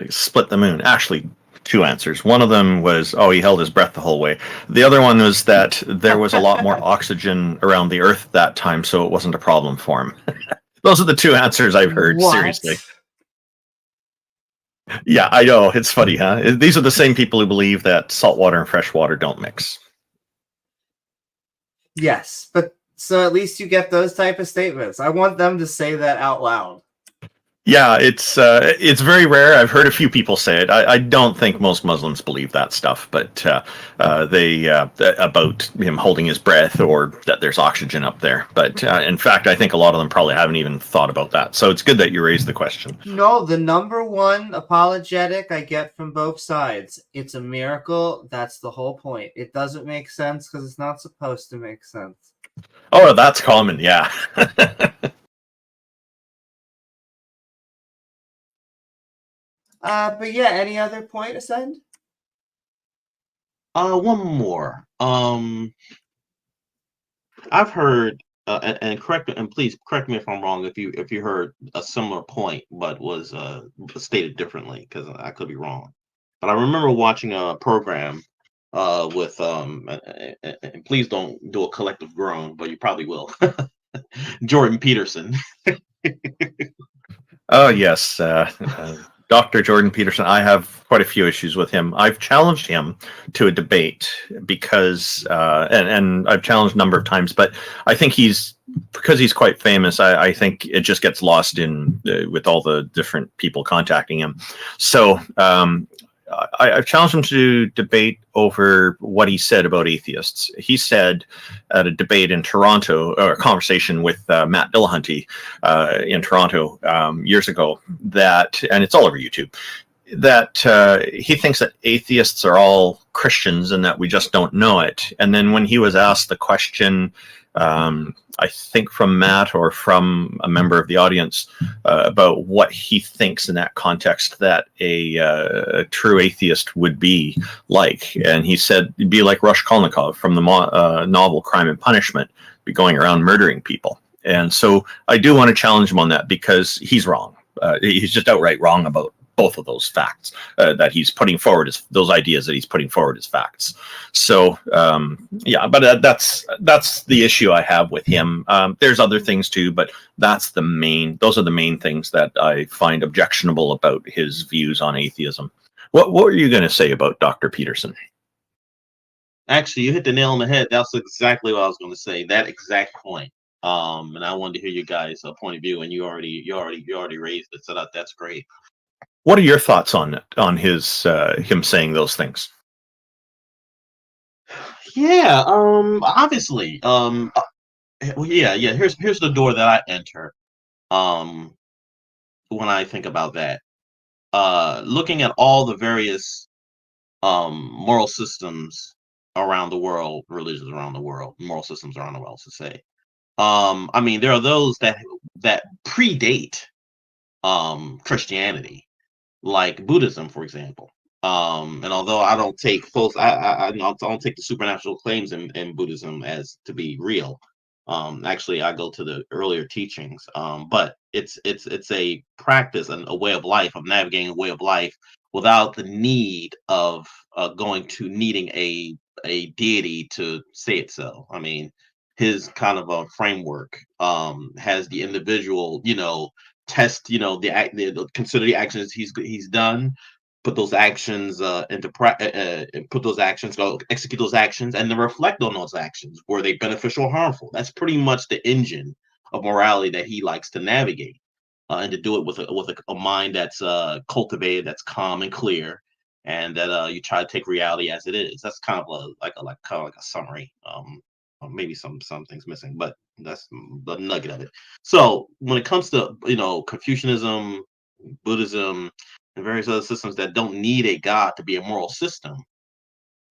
split the moon, actually two answers. One of them was, he held his breath the whole way. The other one was that there was a lot more oxygen around the earth at that time, so it wasn't a problem for him. Those are the two answers I've heard. What? Seriously. Yeah, I know. It's funny, huh? These are the same people who believe that salt water and fresh water don't mix. Yes, but so at least you get those type of statements. I want them to say that out loud. Yeah, it's very rare. I've heard a few people say it. I don't think most Muslims believe that stuff, but they about him holding his breath or that there's oxygen up there. But in fact, I think a lot of them probably haven't even thought about that. So it's good that you raised the question. No, the number one apologetic I get from both sides, it's a miracle. That's the whole point. It doesn't make sense because it's not supposed to make sense. Oh, that's common, yeah. But yeah, any other point ascend? One more. I've heard, and please correct me if I'm wrong, if you heard a similar point but was stated differently, because I could be wrong. But I remember watching a program with and please don't do a collective groan, but you probably will. Jordan Peterson. Oh yes, Dr. Jordan Peterson, I have quite a few issues with him. I've challenged him to a debate because, and I've challenged a number of times, but I think because he's quite famous, I think it just gets lost in with all the different people contacting him. So I've challenged him to debate over what he said about atheists. He said at a debate in Toronto, or a conversation with Matt Dillahunty in Toronto years ago, that, and it's all over YouTube, that he thinks that atheists are all Christians and that we just don't know it. And then when he was asked the question, I think from Matt or from a member of the audience, about what he thinks in that context that a true atheist would be like. And he said it'd be like Raskolnikov from the novel Crime and Punishment, be going around murdering people. And so I do want to challenge him on that because he's wrong. He's just outright wrong about both of those facts that he's putting forward, as those ideas that he's putting forward as facts. So yeah, but that's the issue I have with him. There's other things too, but those are the main things that I find objectionable about his views on atheism. What were you going to say about Dr. Peterson? Actually, you hit the nail on the head. That's exactly what I was going to say. That exact point. And I wanted to hear you guys' point of view, and you already raised it, so that's great. What are your thoughts on his him saying those things? Yeah, obviously. Well, yeah. Here's the door that I enter. When I think about that, looking at all the various moral systems around the world, religions around the world, moral systems around the world, to say. I mean, there are those that predate Christianity, like Buddhism, for example. And although I don't take I don't take the supernatural claims in Buddhism as to be real. Actually, I go to the earlier teachings. But it's a practice and a way of life, of navigating a way of life without the need of needing a deity to say it so. I mean, his kind of a framework has the individual, test, consider the actions he's done, put those actions go execute those actions, and then reflect on those actions. Were they beneficial or harmful? That's pretty much the engine of morality that he likes to navigate, and to do it with a mind that's cultivated, that's calm and clear, and that you try to take reality as it is. That's kind of a summary. Maybe some things missing, but that's the nugget of it. So when it comes to Confucianism, Buddhism, and various other systems that don't need a god to be a moral system,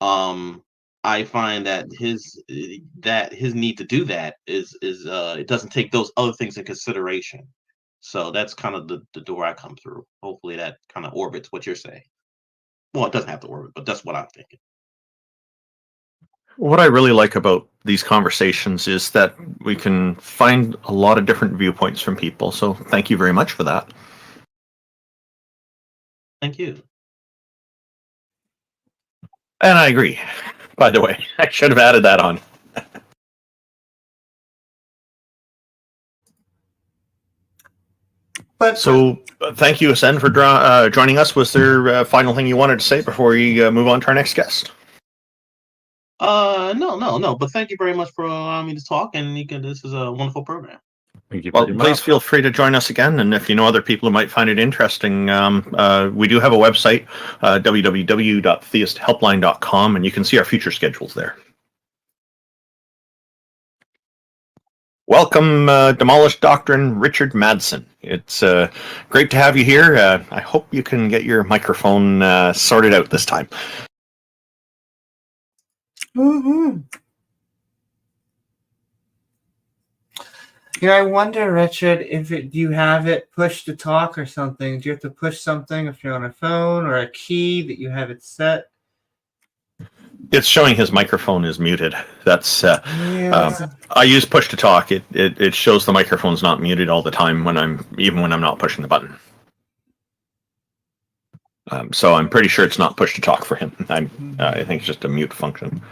I find that his need to do that is it doesn't take those other things in consideration. So that's kind of the door I come through. Hopefully that kind of orbits what you're saying. Well, it doesn't have to orbit, but that's what I'm thinking. What I really like about these conversations is that we can find a lot of different viewpoints from people. So thank you very much for that. Thank you. And I agree. By the way, I should have added that on. But So thank you, Asen, for joining us. Was there a final thing you wanted to say before we move on to our next guest? No. But thank you very much for allowing me to talk, and this is a wonderful program. Thank you Well, very please much. feel free to join us again. And if you know other people who might find it interesting, we do have a website, www.theisthelpline.com, and you can see our future schedules there. Welcome, Demolished Doctrine, Richard Madsen. It's great to have you here. I hope you can get your microphone sorted out this time. woohoo. I wonder, Richard, do you have it push to talk or something? Do you have to push something if you're on a phone, or a key that you have it set? It's showing his microphone is muted. That's Yeah. I use push to talk. It shows the microphone's not muted all the time even when I'm not pushing the button. So I'm pretty sure it's not push to talk for him. I think it's just a mute function.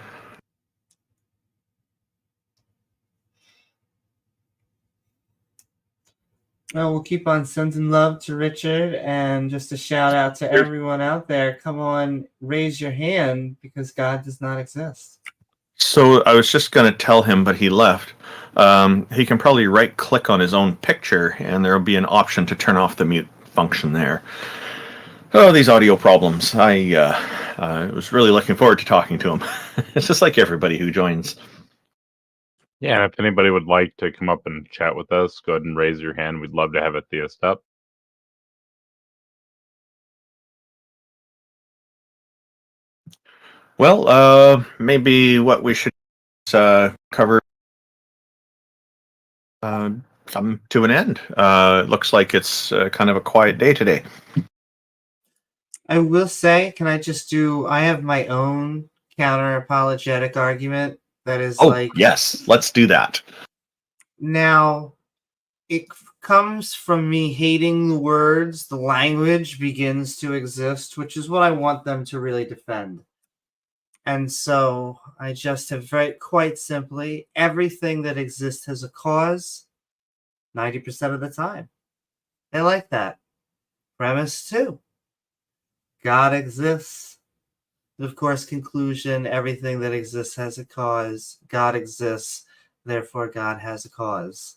Well, we'll keep on sending love to Richard, and just a shout out to everyone out there. Come on, raise your hand, because God does not exist. So I was just going to tell him, but he left. He can probably right-click on his own picture, and there will be an option to turn off the mute function there. Oh, these audio problems. I was really looking forward to talking to him. It's just like everybody who joins. Yeah, if anybody would like to come up and chat with us, go ahead and raise your hand. We'd love to have a theist up. Well, maybe what we should cover come to an end. It looks like it's kind of a quiet day today. I will say, can I just do? I have my own counter-apologetic argument that is yes, let's do that. Now, it comes from me hating the words. The language begins to exist, which is what I want them to really defend. And so I just have quite simply, everything that exists has a cause 90% of the time. They like that. Premise 2. God exists. Of course, conclusion, everything that exists has a cause. God exists, therefore God has a cause.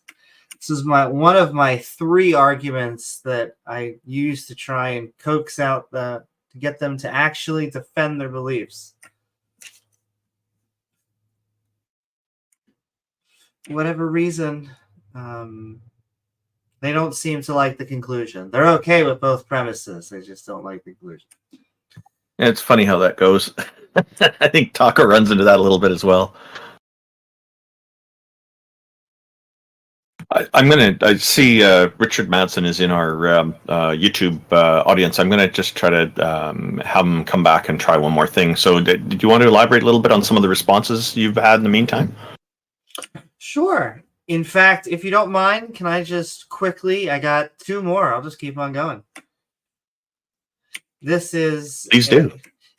This is one of my 3 arguments that I use to try and coax out to get them to actually defend their beliefs. Whatever reason, they don't seem to like the conclusion. They're okay with both premises. They just don't like the conclusion. It's funny how that goes. I think Taco runs into that a little bit as well. I see Richard Madsen is in our YouTube audience. I'm going to just try to have him come back and try one more thing. So did you want to elaborate a little bit on some of the responses you've had in the meantime? Sure. In fact, if you don't mind, can I just quickly, I got 2 more. I'll just keep on going. This is... Please do.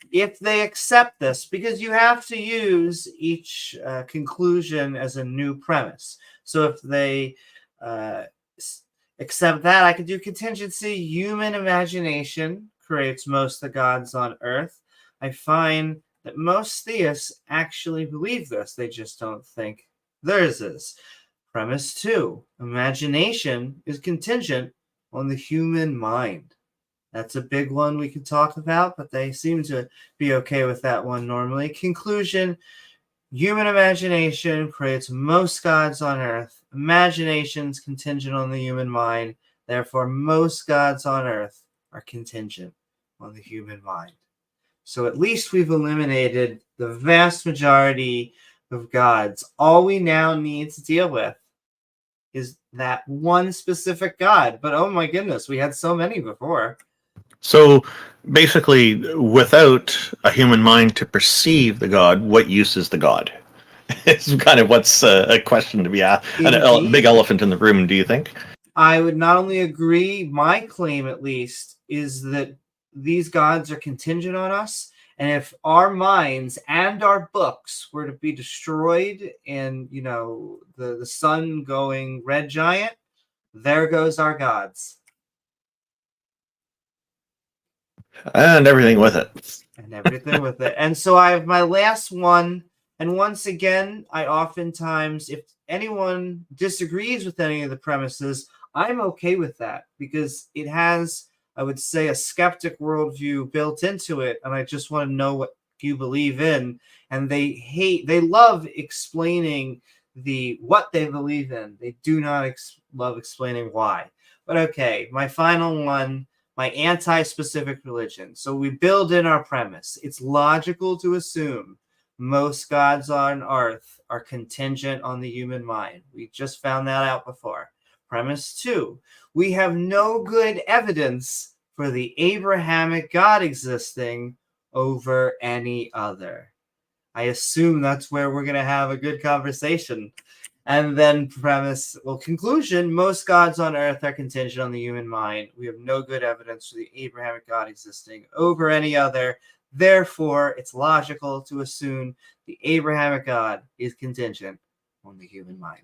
If they accept this, because you have to use each conclusion as a new premise. So if they accept that, I could do contingency. Human imagination creates most of the gods on Earth. I find that most theists actually believe this. They just don't think theirs is. Premise 2. Imagination is contingent on the human mind. That's a big one we could talk about, but they seem to be okay with that one normally. Conclusion. Human imagination creates most gods on Earth. Imagination's contingent on the human mind. Therefore, most gods on Earth are contingent on the human mind. So at least we've eliminated the vast majority of gods. All we now need to deal with is that one specific god. But oh my goodness, we had so many before. So basically, without a human mind to perceive the god, what use is the god? It's kind of what's a question to be asked. A big elephant in the room, do you think? I would not only agree, my claim at least, is that these gods are contingent on us. And if our minds and our books were to be destroyed and, you know, the sun going red giant, there goes our gods. And everything with it. And everything with it. And so I have my last one. And once again, I oftentimes, if anyone disagrees with any of the premises, I'm okay with that because it has, I would say, a skeptic worldview built into it. And I just want to know what you believe in. And they love explaining what they believe in. They do not love explaining why. But okay, my final one. My anti-specific religion. So we build in our premise. It's logical to assume most gods on Earth are contingent on the human mind. We just found that out before. Premise 2. We have no good evidence for the Abrahamic God existing over any other. I assume that's where we're going to have a good conversation. And then conclusion, most gods on Earth are contingent on the human mind. We have no good evidence for the Abrahamic God existing over any other. Therefore, it's logical to assume the Abrahamic God is contingent on the human mind.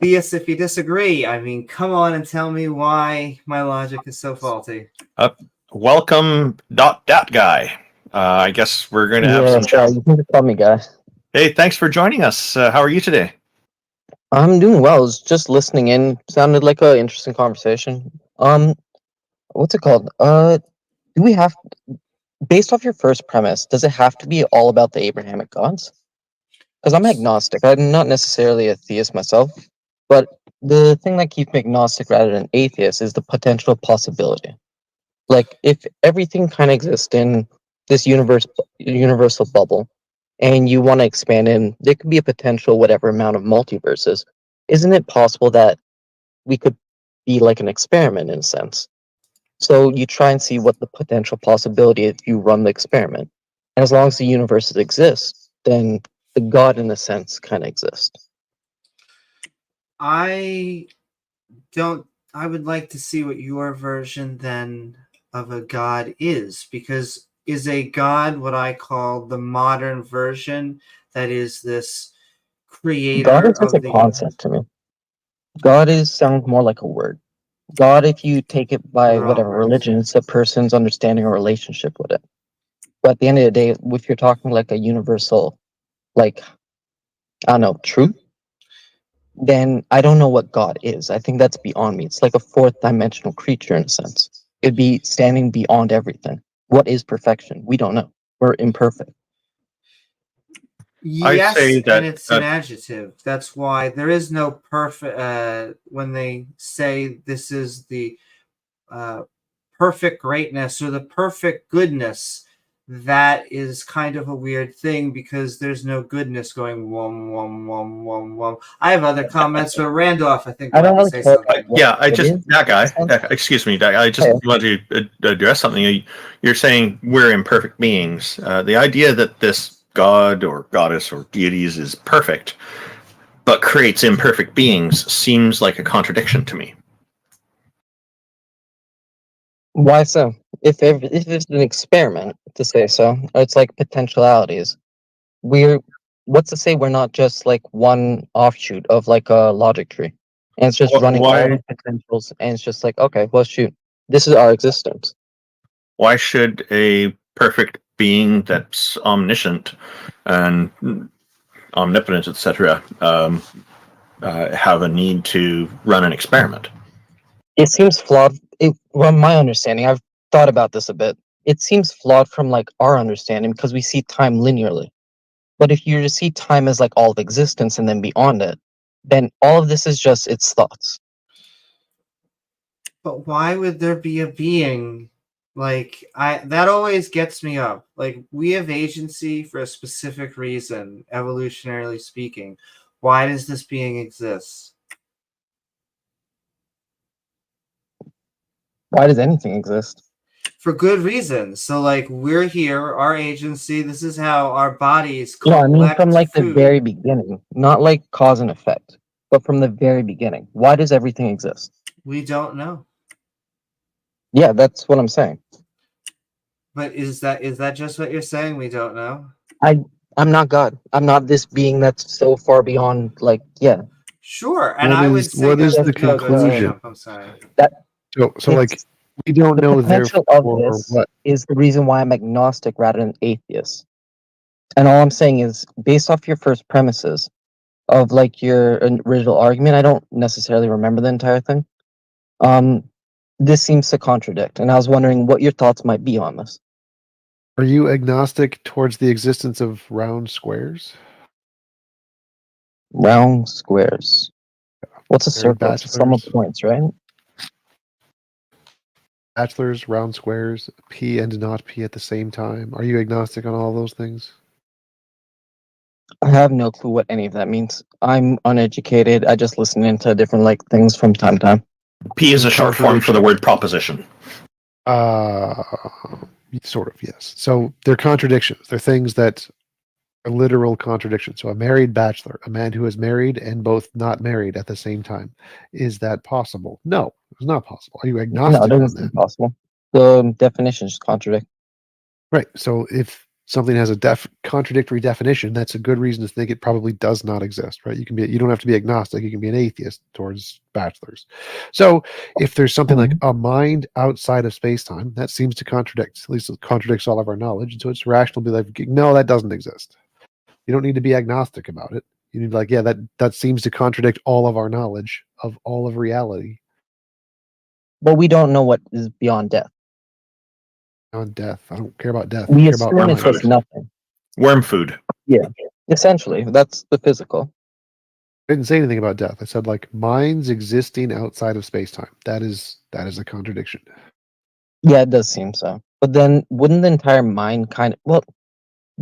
Theist, if you disagree, I mean, come on and tell me why my logic is so faulty. Welcome, that guy. I guess we're going to have some chat. You can just call me guy. Hey, thanks for joining us. How are you today? I'm doing well. I was just listening in. Sounded like an interesting conversation. What's it called? Do we have, based off your first premise, does it have to be all about the Abrahamic gods? Because I'm agnostic. I'm not necessarily a theist myself, but the thing that keeps me agnostic rather than atheist is the potential possibility. Like, if everything kind of exists in this universal bubble, and you want to expand in, there could be a potential whatever amount of multiverses. Isn't it possible that we could be like an experiment in a sense? So you try and see what the potential possibility if you run the experiment. And as long as the universes exist, then the God in a sense kind of exists. I would like to see what your version then of a god is, because is a god what I call the modern version that is this creator God is just of a the concept to me. God sounds more like a word. God, if you take it by They're all whatever words. religion, it's a person's understanding or relationship with it. But at the end of the day, if you're talking like a universal, like, I don't know, truth, then I don't know what God is. I think that's beyond me. It's like a fourth dimensional creature in a sense. It'd be standing beyond everything. What is perfection? We don't know. We're imperfect. Yes, say that, and it's an adjective. That's why there is no perfect. When they say this is the perfect greatness or the perfect goodness, that is kind of a weird thing because there's no goodness going wom wom wom wom wom. I have other comments, but Randolph, I think, I don't wanted to really say care about something. what Yeah, it is. that guy. Excuse me, I just want to address something. You're saying we're imperfect beings. The idea that this god or goddess or deities is perfect, but creates imperfect beings, seems like a contradiction to me. Why so? If it's an experiment, to say so, it's like potentialities. What's to say we're not just like one offshoot of like a logic tree, and it's just running all the potentials, and it's just like, okay, well, shoot, this is our existence. Why should a perfect being that's omniscient and omnipotent, etc., have a need to run an experiment? It seems flawed. From my understanding, I've thought about this a bit. It seems flawed from like our understanding because we see time linearly. But if you see time as like all of existence and then beyond it, then all of this is just its thoughts. But why would there be a being like that always gets me up. Like, we have agency for a specific reason, evolutionarily speaking. Why does this being exist? Why does anything exist? For good reasons. So, like, we're here, our agency, this is how our bodies No, collect I mean from like the food. very beginning, not like cause and effect, but from the very beginning. Why does everything exist? We don't know. Yeah, that's what I'm saying. But is that just what you're saying? We don't know? I'm not God. I'm not this being that's so far beyond, like, yeah. Sure, and I would say what is that. the No, go ahead, conclusion? Jump, I'm sorry. So like, It's- we don't the know, potential of therefore, this what? is the reason why I'm agnostic rather than atheist. And all I'm saying is, based off your first premises of like your original argument, I don't necessarily remember the entire thing. This seems to contradict, and I was wondering what your thoughts might be on this. Are you agnostic towards the existence of round squares? Round squares. What's a They're circle? It's a sum of bachelors. points, right? Bachelors, round squares, P and not P at the same time. Are you agnostic on all those things? I have no clue what any of that means. I'm uneducated. I just listen into different like things from time to time. P is a short form for the word proposition. Sort of, yes. So they're contradictions. They're things that are literal contradictions. So a married bachelor, a man who is married and both not married at the same time. Is that possible? No, it's not possible. Are you No, agnostic it on doesn't seem that? possible. The definitions contradict. Right. So if something has a contradictory definition, that's a good reason to think it probably does not exist, right? You don't have to be agnostic, you can be an atheist towards bachelors. So if there's something like a mind outside of space-time, that seems to contradict, at least it contradicts all of our knowledge, and so it's rational to be like, no, that doesn't exist. You don't need to be agnostic about it. You need to be like, yeah, that seems to contradict all of our knowledge of all of reality. But we don't know what is beyond death. On death. I don't care about death. We I care about assume it's just nothing. Worm food. Yeah, essentially, that's the physical. I didn't say anything about death. I said like minds existing outside of space-time. That is a contradiction. Yeah, it does seem so. But then wouldn't the entire mind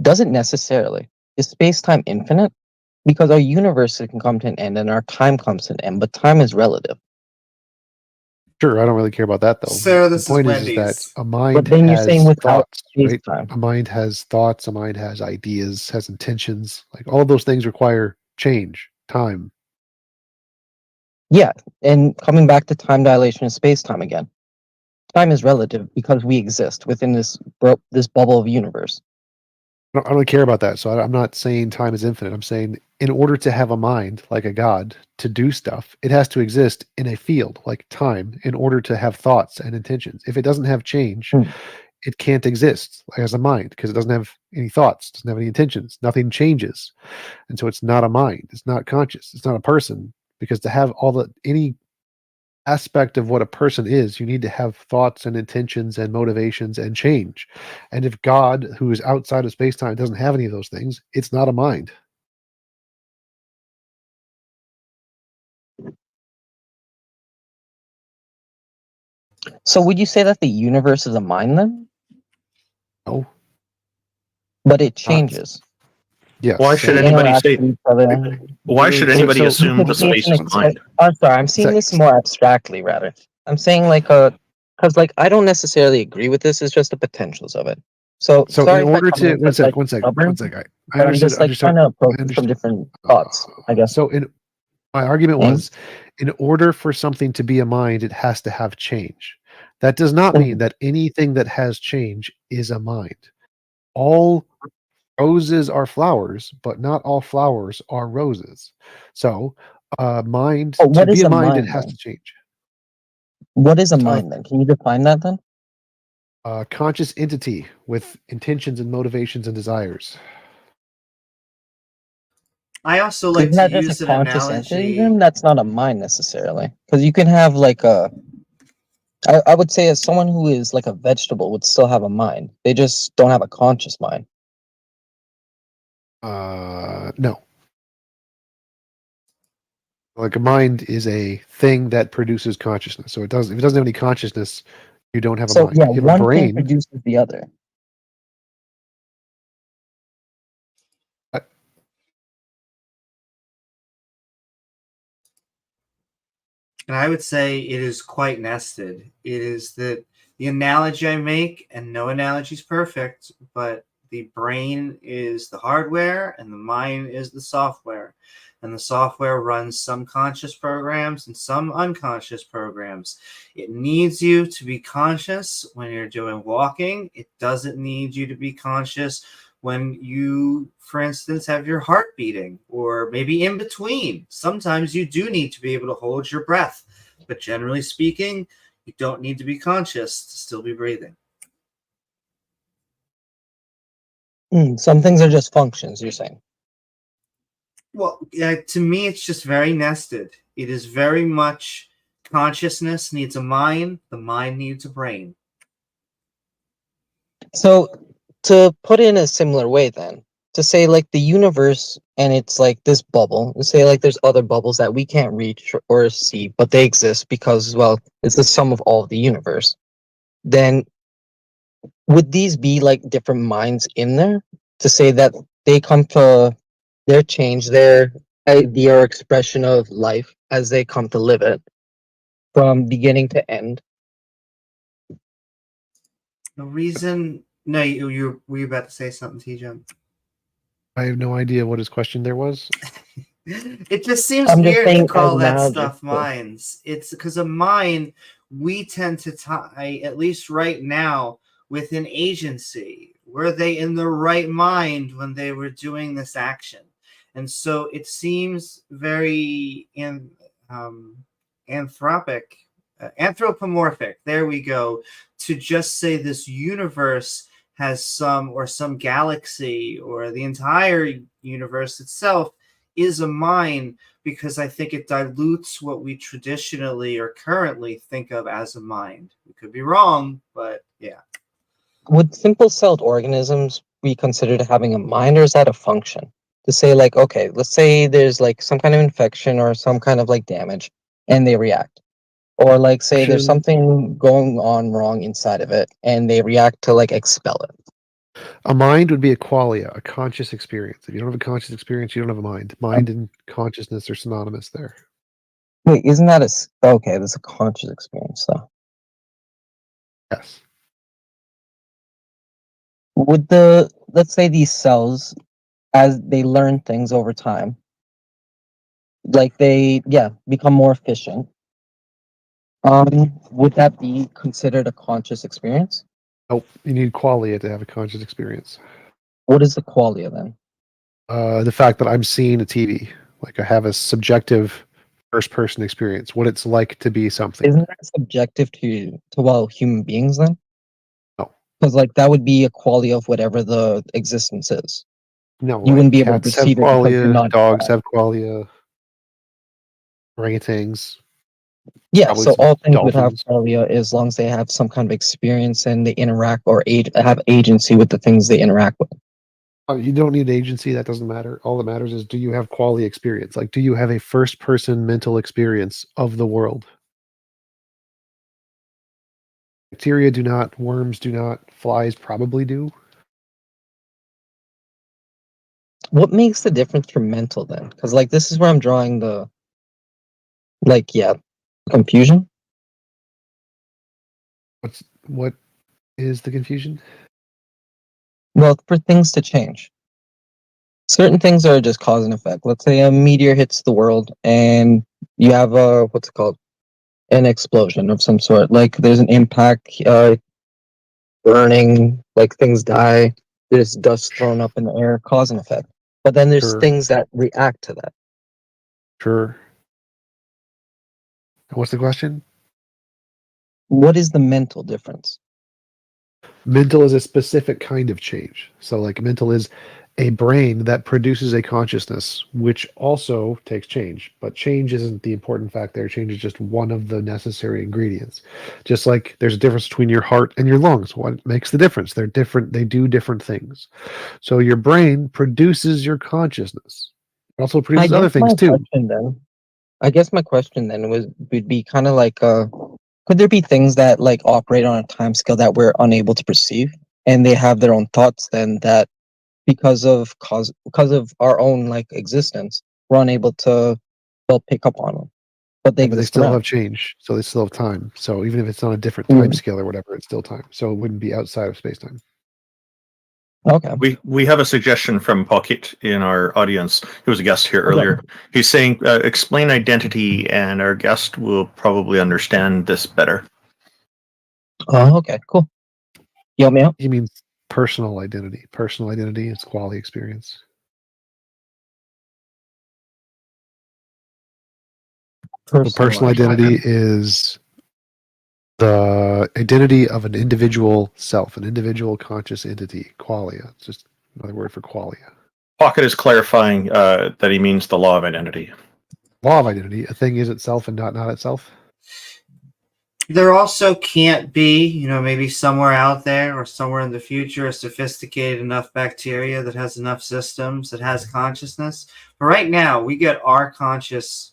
doesn't necessarily. Is space-time infinite? Because our universe can come to an end and our time comes to an end, but time is relative. Sure, I don't really care about that though. So this the point is is that Wendy's. a mind But then you're has saying without thoughts, right? space-time. A mind has thoughts, a mind has ideas, has intentions. Like all of those things require change, time. Yeah, and coming back to time dilation and space-time again. Time is relative because we exist within this bubble of universe. I don't really care about that. So I'm not saying time is infinite. I'm saying in order to have a mind like a god to do stuff, it has to exist in a field like time in order to have thoughts and intentions. If it doesn't have change, it can't exist as a mind because it doesn't have any thoughts, doesn't have any intentions, nothing changes. And so it's not a mind. It's not conscious. It's not a person, because to have any aspect of what a person is, you need to have thoughts and intentions and motivations and change. And if God, who is outside of space-time, doesn't have any of those things, it's not a mind. So would you say that the universe is a mind then? No. But it changes. Yes. Why should anybody say? Why should anybody So- assume the space is mind? I'm sorry, I'm seeing this more abstractly rather. I'm saying because I don't necessarily agree with this. It's just the potentials of it. So sorry in if I order come to in one with, sec, stubborn, one sec. I but I'm understood. just trying to approach it from different thoughts, I guess. So my argument And- was, in order for something to be a mind, it has to have change. That does not mean that anything that has change is a mind. All roses are flowers, but not all flowers are roses. So, mind, But what to be is a a mind, it mind, has then? to change. What is a mind then? Can you define that then? A conscious entity with intentions and motivations and desires. I also like Isn't to that just use a an conscious entity? analogy. Then that's not a mind necessarily, because you can have I would say as someone who is like a vegetable would still have a mind. They just don't have a conscious mind. No. Like a mind is a thing that produces consciousness. So if it doesn't have any consciousness, you don't have a So mind. yeah, You have a one thing brain. produces the other. And I would say it is quite nested. It is that the analogy I make, and no analogy is perfect, but the brain is the hardware and the mind is the software. And the software runs some conscious programs and some unconscious programs. It needs you to be conscious when you're doing walking. It doesn't need you to be conscious when you, for instance, have your heart beating, or maybe in between. Sometimes you do need to be able to hold your breath, but generally speaking, you don't need to be conscious to still be breathing. Some things are just functions, you're saying. Well, to me, it's just very nested. It is very much consciousness needs a mind, the mind needs a brain. So to put it in a similar way then, to say like the universe and it's like this bubble, and say like there's other bubbles that we can't reach or see, but they exist because, well, it's the sum of all of the universe. Then would these be like different minds in there to say that they come to their change, their idea or expression of life as they come to live it from beginning to end? The reason, no, were you about to say something, T-Jump? I have no idea what his question there was. It just seems I'm just weird to saying call as that analogy, stuff so. minds. It's because a mind, we tend to tie, at least right now, with an agency? Were they in the right mind when they were doing this action? And so it seems very anthropomorphic, there we go, to just say this universe has some galaxy or the entire universe itself is a mind, because I think it dilutes what we traditionally or currently think of as a mind. We could be wrong, but yeah. Would simple-celled organisms be considered having a mind, or is that a function? To say, like, okay, let's say there's like some kind of infection or some kind of like damage, and they react. Or like say there's something going on wrong inside of it, and they react to like expel it. A mind would be a qualia, a conscious experience. If you don't have a conscious experience, you don't have a mind. Mind and consciousness are synonymous there. Wait, isn't that okay? That's a conscious experience, though. Yes. Would let's say these cells, as they learn things over time, like they become more efficient, would that be considered a conscious experience? Oh, you need qualia to have a conscious experience. What is the qualia then? The fact that I'm seeing a TV, like I have a subjective first-person experience, what it's like to be something. Isn't that subjective to human beings then? No. Because like that would be a quality of whatever the existence is. No, You wouldn't be able to cats have perceive it because you're qualia, not dogs have qualia, orangutans. Yeah, probably so some all things would have dolphins. qualia as long as they have some kind of experience and they interact or have agency with the things they interact with. You don't need agency. That doesn't matter. All that matters is, do you have quality experience? Like, do you have a first-person mental experience of the world? Bacteria do not. Worms do not. Flies probably do. What makes the difference from mental then? Because like this is where I'm drawing the confusion. What is the confusion? Well, for things to change. Certain things are just cause and effect. Let's say a meteor hits the world and you have a, what's it called? An explosion of some sort. Like there's an impact, burning, like things die, there's dust thrown up in the air, cause and effect. But then there's Sure. things that react to that. Sure. What's the question? What is the mental difference? Mental is a specific kind of change. So, like, mental is a brain that produces a consciousness, which also takes change. But change isn't the important fact there. Change is just one of the necessary ingredients. Just like there's a difference between your heart and your lungs. What makes the difference? They're different. They do different things. So your brain produces your consciousness. It also produces other things too. I guess my question then would be kind of like, could there be things that like operate on a time scale that we're unable to perceive, and they have their own thoughts then that because of our own like existence, we're unable to pick up on them, but they But they exist still around. have change, so they still have time. So even if it's on a different time scale or whatever, it's still time. So it wouldn't be outside of space-time. Okay. We have a suggestion from Pocket in our audience. He was a guest here earlier. He's saying, explain identity, and our guest will probably understand this better. Oh, okay, cool. You help me out? He means personal identity. Personal identity is quality experience. Personal identity is the identity of an individual self, an individual conscious entity. Qualia. It's just another word for qualia. Pocket is clarifying that he means the law of identity. Law of identity. A thing is itself and not itself. There also can't be, maybe somewhere out there or somewhere in the future, a sophisticated enough bacteria that has enough systems that has consciousness. But right now, we get our conscious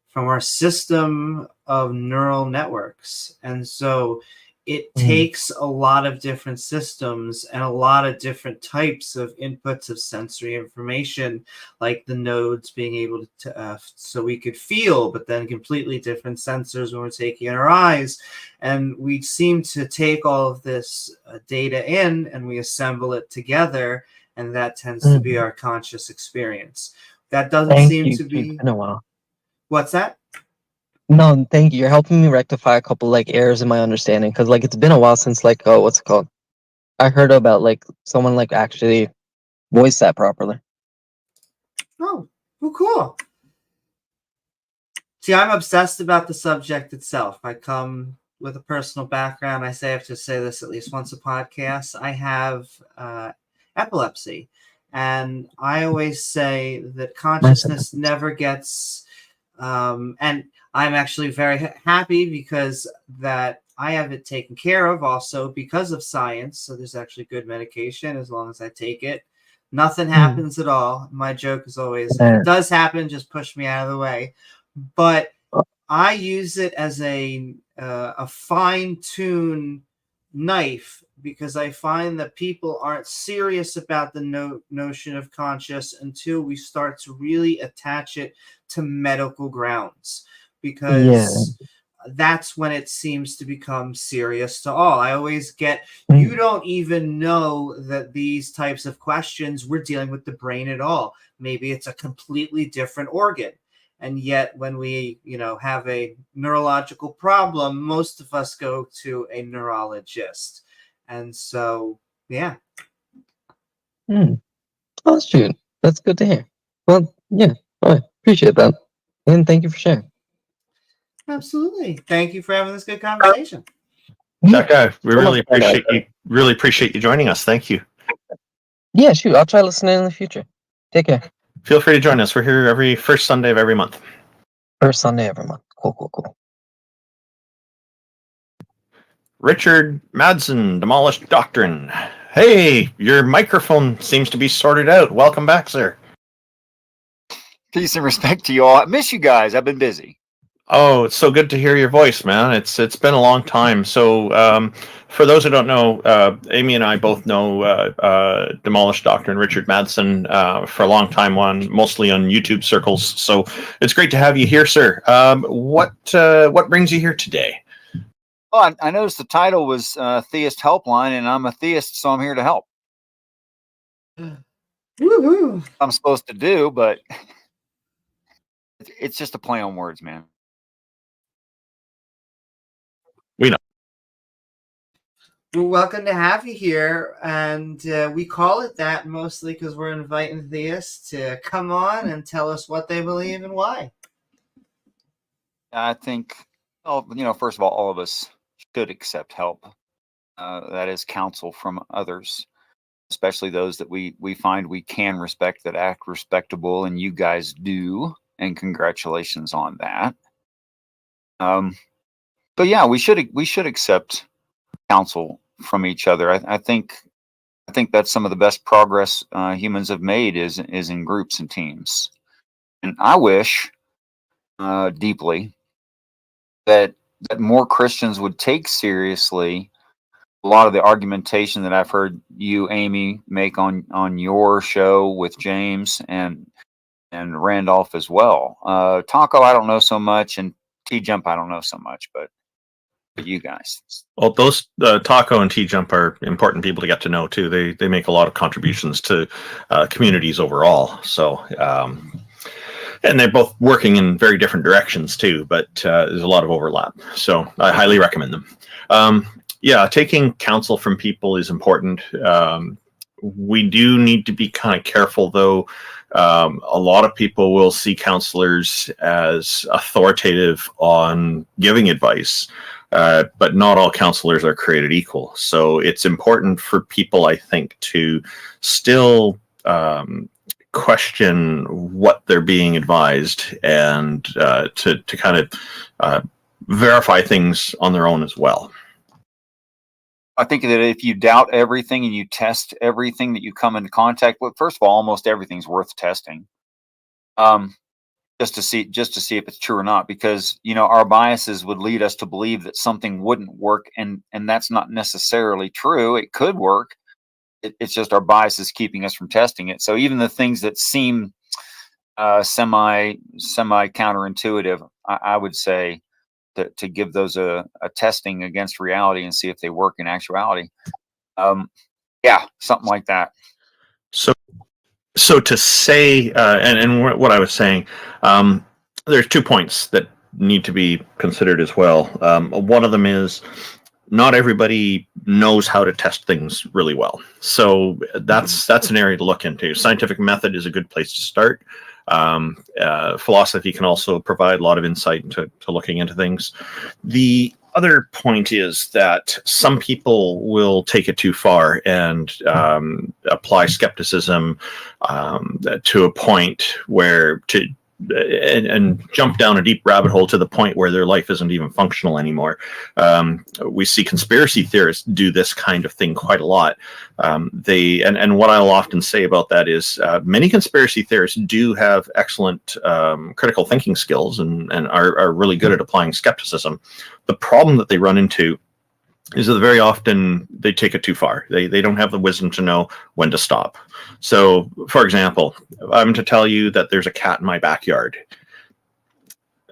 from our system of neural networks. And so it takes a lot of different systems and a lot of different types of inputs of sensory information, like the nodes being able to, so we could feel, but then completely different sensors when we're taking in our eyes. And we seem to take all of this data in and we assemble it together. And that tends to be our conscious experience. That doesn't seem to be. While. What's that? No, thank you. You're helping me rectify a couple like errors in my understanding because like it's been a while since like what's it called? I heard about like someone like actually voiced that properly. Oh, well, cool. See, I'm obsessed about the subject itself. I come with a personal background. I have to say this at least once a podcast. I have epilepsy, and I always say that consciousness never gets. And I'm actually very happy because that I have it taken care of also because of science. So there's actually good medication as long as I take it. Nothing happens at all. My joke is always, if it does happen, just push me out of the way. But I use it as a fine-tune knife because I find that people aren't serious about the notion of conscious until we start to really attach it to medical grounds, because that's when it seems to become serious to all. I always get, you don't even know that these types of questions, we're dealing with the brain at all. Maybe it's a completely different organ. And yet when we, have a neurological problem, most of us go to a neurologist. And so, yeah. Oh, shoot. That's good to hear. Well, yeah, all right. Appreciate that. And thank you for sharing. Absolutely. Thank you for having this good conversation. That guy, we really appreciate you joining us. Thank you. Yeah, shoot. I'll try listening in the future. Take care. Feel free to join us. We're here every first Sunday of every month. First Sunday every month. Cool. Richard Madsen, Demolished Doctrine. Hey, your microphone seems to be sorted out. Welcome back, sir. Peace and respect to you all. I miss you guys. I've been busy. Oh, it's so good to hear your voice, man. It's been a long time. So, for those who don't know, Amy and I both know Demolished Doctrine, Richard Madsen, for a long time, mostly on YouTube circles. So it's great to have you here, sir. What brings you here today? Well, I noticed the title was Theist Helpline, and I'm a theist, so I'm here to help. Woohoo! I'm supposed to do, but it's just a play on words, man. We know. We're welcome to have you here, and we call it that mostly because we're inviting theists to come on and tell us what they believe and why. I think, first of all of us should accept help. That is counsel from others, especially those that we find we can respect, that act respectable, and you guys do, and congratulations on that. But yeah, we should accept counsel from each other. I think that's some of the best progress humans have made is in groups and teams. And I wish deeply that more Christians would take seriously a lot of the argumentation that I've heard you, Amy, make on your show with James and Randolph as well. Taco, I don't know so much, and T-Jump, I don't know so much, but you guys. Well, those Taco and T-Jump are important people to get to know too. They make a lot of contributions to communities overall. So, and they're both working in very different directions too, but there's a lot of overlap. So I highly recommend them. Yeah, taking counsel from people is important. We do need to be kind of careful, though. A lot of people will see counselors as authoritative on giving advice, but not all counselors are created equal. So it's important for people, I think, to still question what they're being advised and to kind of verify things on their own as well. I think that if you doubt everything and you test everything that you come into contact with, first of all, almost everything's worth testing, just to see if it's true or not. Because our biases would lead us to believe that something wouldn't work, and that's not necessarily true. It could work. It's just our biases keeping us from testing it. So even the things that seem semi counterintuitive, I would say, to give those a testing against reality and see if they work in actuality. Yeah, something like that. So to say, and what I was saying, there's 2 points that need to be considered as well. One of them is not everybody knows how to test things really well. So that's an area to look into. Scientific method is a good place to start. Philosophy can also provide a lot of insight into looking into things. The other point is that some people will take it too far and apply skepticism to a point where and jump down a deep rabbit hole to the point where their life isn't even functional anymore. We see conspiracy theorists do this kind of thing quite a lot. And what I'll often say about that is many conspiracy theorists do have excellent critical thinking skills and are really good at applying skepticism. The problem that they run into is that very often they take it too far. They don't have the wisdom to know when to stop. So, for example, I'm to tell you that there's a cat in my backyard.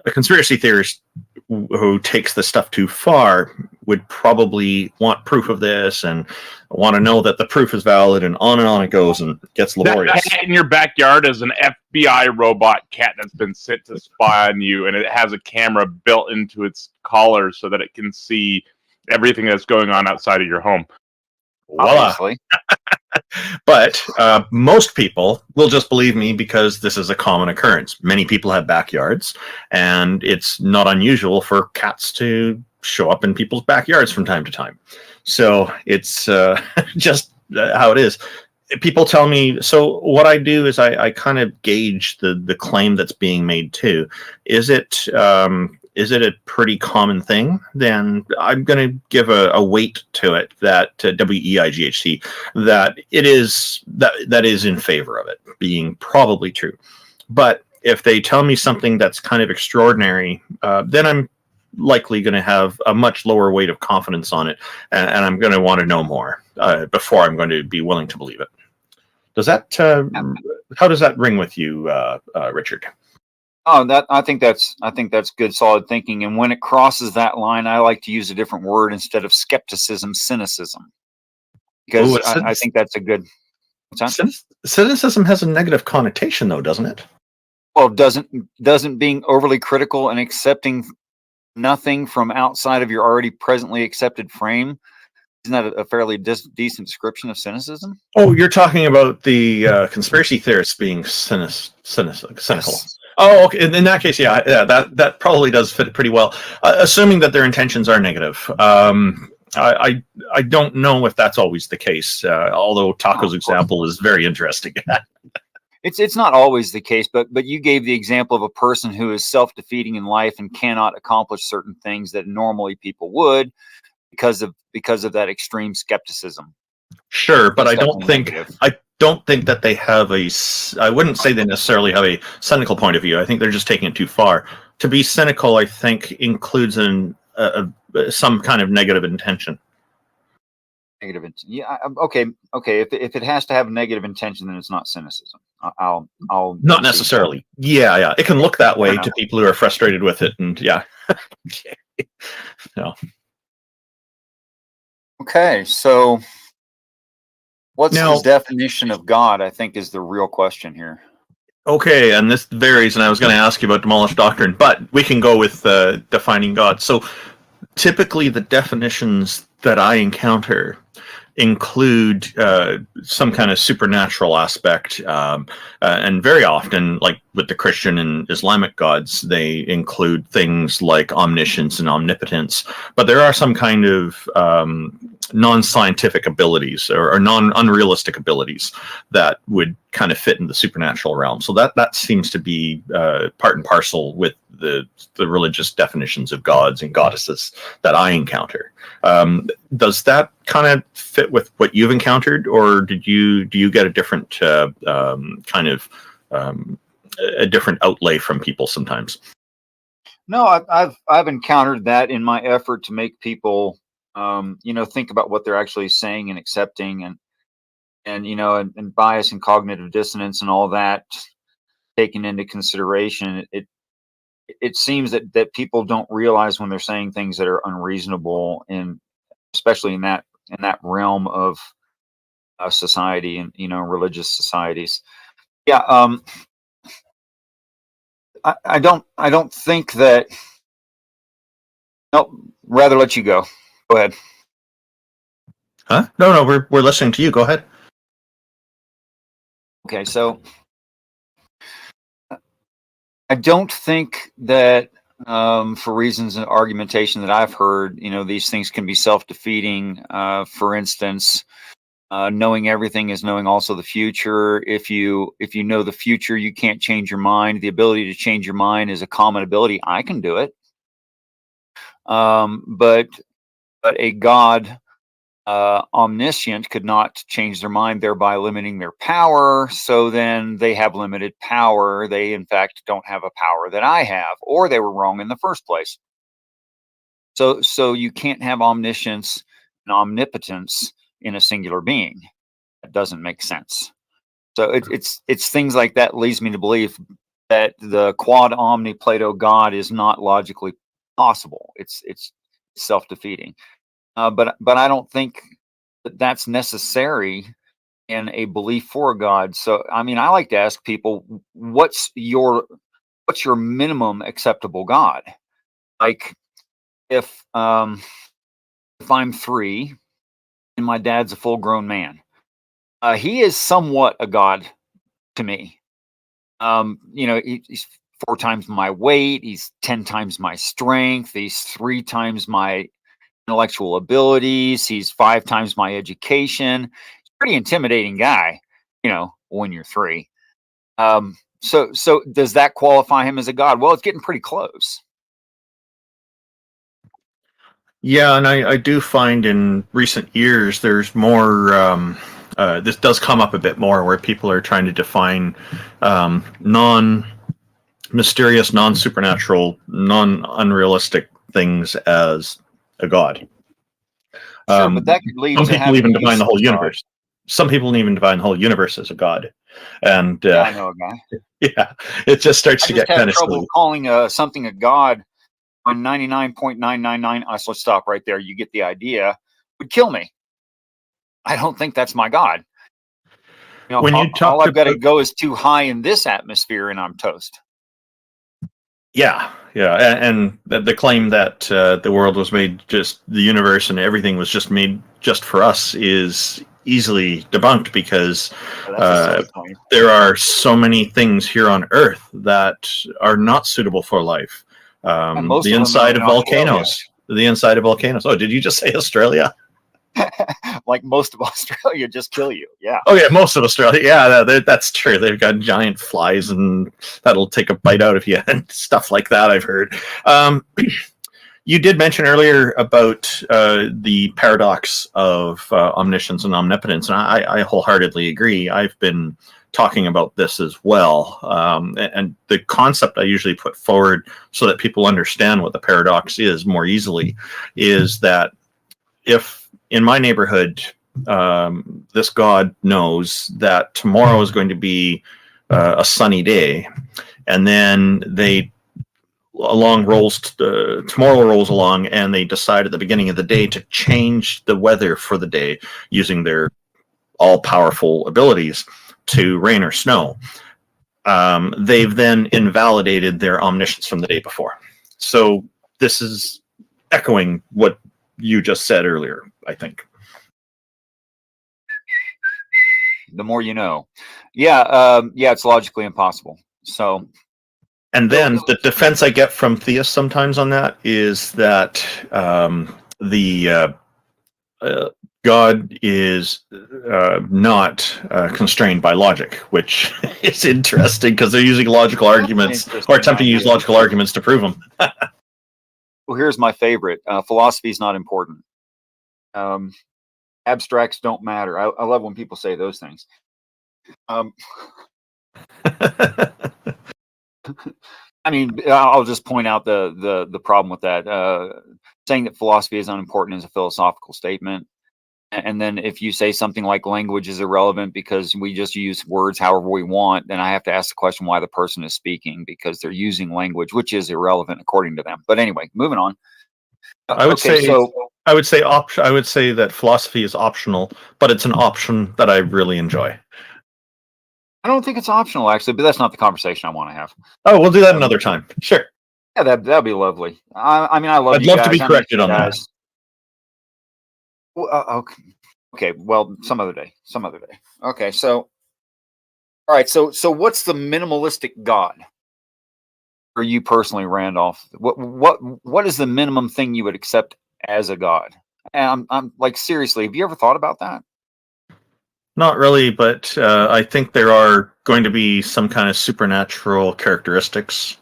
A conspiracy theorist who takes the stuff too far would probably want proof of this and want to know that the proof is valid, and on it goes and gets laborious. That cat in your backyard is an FBI robot cat that's been sent to spy on you, and it has a camera built into its collar so that it can see everything that's going on outside of your home. Obviously. But most people will just believe me because this is a common occurrence. Many people have backyards, and it's not unusual for cats to show up in people's backyards from time to time. So it's just how it is. People tell me, so what I do is I kind of gauge the claim that's being made too. Is it a pretty common thing? Then I'm going to give a weight to it that WEIGHT, that it is that is in favor of it being probably true. But if they tell me something that's kind of extraordinary, then I'm likely going to have a much lower weight of confidence on it, and I'm going to want to know more before I'm going to be willing to believe it. Does that how does that ring with you, Richard? Oh, I think that's good, solid thinking. And when it crosses that line, I like to use a different word instead of skepticism, cynicism, because I think that's a good. What's that? Cynicism has a negative connotation, though, doesn't it? Well, doesn't being overly critical and accepting nothing from outside of your already presently accepted frame, isn't that a fairly decent description of cynicism? Oh, you're talking about the conspiracy theorists being cynical. Yes. Oh, okay. In that case, yeah, that probably does fit pretty well. Assuming that their intentions are negative. I don't know if that's always the case. Although Taco's example is very interesting. It's not always the case, but you gave the example of a person who is self-defeating in life and cannot accomplish certain things that normally people would because of that extreme skepticism. Sure, but I don't think that they have I wouldn't say they necessarily have a cynical point of view. I think they're just taking it too far. To be cynical, I think, includes some kind of negative intention. Negative intention. Yeah. Okay. If it has to have negative intention, then it's not cynicism. I'll not necessarily. Yeah. It can look that way to people who are frustrated with it, and yeah. No. Okay, so what's his definition of God, I think, is the real question here. Okay, and this varies, and I was going to ask you about demolished doctrine, but we can go with defining God. So typically the definitions that I encounter include some kind of supernatural aspect, and very often, like with the Christian and Islamic gods, they include things like omniscience and omnipotence, but there are some kind of non-scientific abilities or unrealistic abilities that would kind of fit in the supernatural realm. So that seems to be part and parcel with the religious definitions of gods and goddesses that I encounter. Does that kind of fit with what you've encountered, or do you get a different kind of a different outlay from people sometimes? No, I've encountered that in my effort to make people think about what they're actually saying and accepting, and bias and cognitive dissonance and all that taken into consideration. It seems that people don't realize when they're saying things that are unreasonable, and especially in that realm of society and religious societies. Yeah. I don't think that. Nope. Rather let you go. Go ahead. Huh? No, we're listening to you. Go ahead. Okay, so I don't think that, for reasons of argumentation that I've heard, these things can be self-defeating. For instance, knowing everything is knowing also the future. If you know the future, you can't change your mind. The ability to change your mind is a common ability. I can do it. But a God omniscient could not change their mind, thereby limiting their power. So then they have limited power. They, in fact, don't have a power that I have, or they were wrong in the first place. So you can't have omniscience and omnipotence in a singular being. That doesn't make sense. So it's things like that leads me to believe that the quad omni Plato God is not logically possible. It's self-defeating. But I don't think that that's necessary in a belief for a God. So I mean, I like to ask people, what's your minimum acceptable God? Like if I'm 3 and my dad's a full-grown man, he is somewhat a God to me. He's 4 times my weight. He's 10 times my strength. He's 3 times my intellectual abilities. He's 5 times my education. He's a pretty intimidating guy, when you're 3. So does that qualify him as a God? Well, it's getting pretty close. Yeah, and I do find in recent years there's more. This does come up a bit more where people are trying to define non-mysterious, non-supernatural, non-unrealistic things as a god. Sure, but that could lead some to people even define the whole useless universe. Some people even define the whole universe as a god, and Yeah, I know a guy. yeah, it just starts I to just get have kind of trouble silly. calling something a god when 99.999. Let's stop right there. You get the idea. Would kill me. I don't think that's my god. When you all talked I've got to about go is too high in this atmosphere, and I'm toast. Yeah, and the claim that the world was made just the universe and everything was just made just for us is easily debunked because That's a silly claim. there are so many things here on Earth that are not suitable for life. And most The of them inside are of in Australia. volcanoes. The inside of volcanoes. Oh, did you just say Australia? Like most of Australia, just kill you. Yeah. Oh yeah, most of Australia. Yeah, that's true. They've got giant flies, and that'll take a bite out of you and stuff like that. I've heard. You did mention earlier about the paradox of omniscience and omnipotence, and I wholeheartedly agree. I've been talking about this as well, and the concept I usually put forward so that people understand what the paradox is more easily is that if in my neighborhood, this god knows that tomorrow is going to be a sunny day, and then tomorrow rolls along, and they decide at the beginning of the day to change the weather for the day using their all-powerful abilities to rain or snow. They've then invalidated their omniscience from the day before. So this is echoing what you just said earlier, I think. The more you know. Yeah, it's logically impossible. So, and then the defense I get from theists sometimes on that is that the God is not constrained by logic, which is interesting because they're using logical arguments or attempting to use logical arguments to prove them. Well, here's my favorite. Philosophy is not important. Abstracts don't matter. I love when people say those things. I mean, I'll just point out the problem with that. Saying that philosophy is unimportant is a philosophical statement. And then if you say something like language is irrelevant because we just use words however we want, then I have to ask the question why the person is speaking, because they're using language which is irrelevant according to them. But anyway, moving on. I would say that philosophy is optional, but it's an option that I really enjoy. I don't think it's optional, actually, but that's not the conversation I want to have. Oh, we'll do that another time. Sure. Yeah, that'd be lovely. I mean, I love I'd you love guys. to be I miss corrected you on that. guys. Well, okay. Well, some other day. Okay. So, all right. So what's the minimalistic God for you personally, Randolph? What is the minimum thing you would accept as a God? And I'm like, seriously, have you ever thought about that? Not really, but I think there are going to be some kind of supernatural characteristics.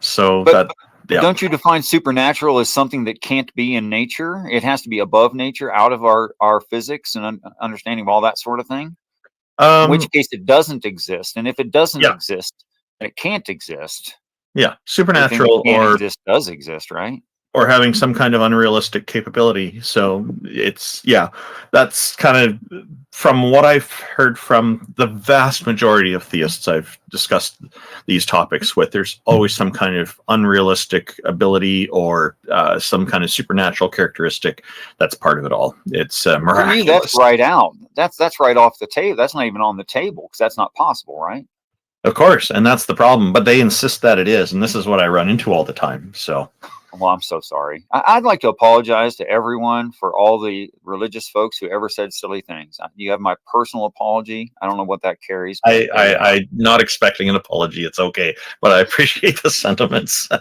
So But don't you define supernatural as something that can't be in nature? It has to be above nature, out of our physics and understanding of all that sort of thing. In which case, it doesn't exist. And if it doesn't exist, and it can't exist. Yeah, supernatural or exist does exist, right? Or having some kind of unrealistic capability. So that's kind of, from what I've heard from the vast majority of theists I've discussed these topics with, there's always some kind of unrealistic ability or some kind of supernatural characteristic that's part of it all. It's miraculous. For me, that's right out. That's right off the table. That's not even on the table because that's not possible, right? Of course, and that's the problem. But they insist that it is, and this is what I run into all the time. So. Well, I'm so sorry. I'd like to apologize to everyone for all the religious folks who ever said silly things. You have my personal apology. I don't know what that carries. I'm not expecting an apology. It's okay, but I appreciate the sentiments. I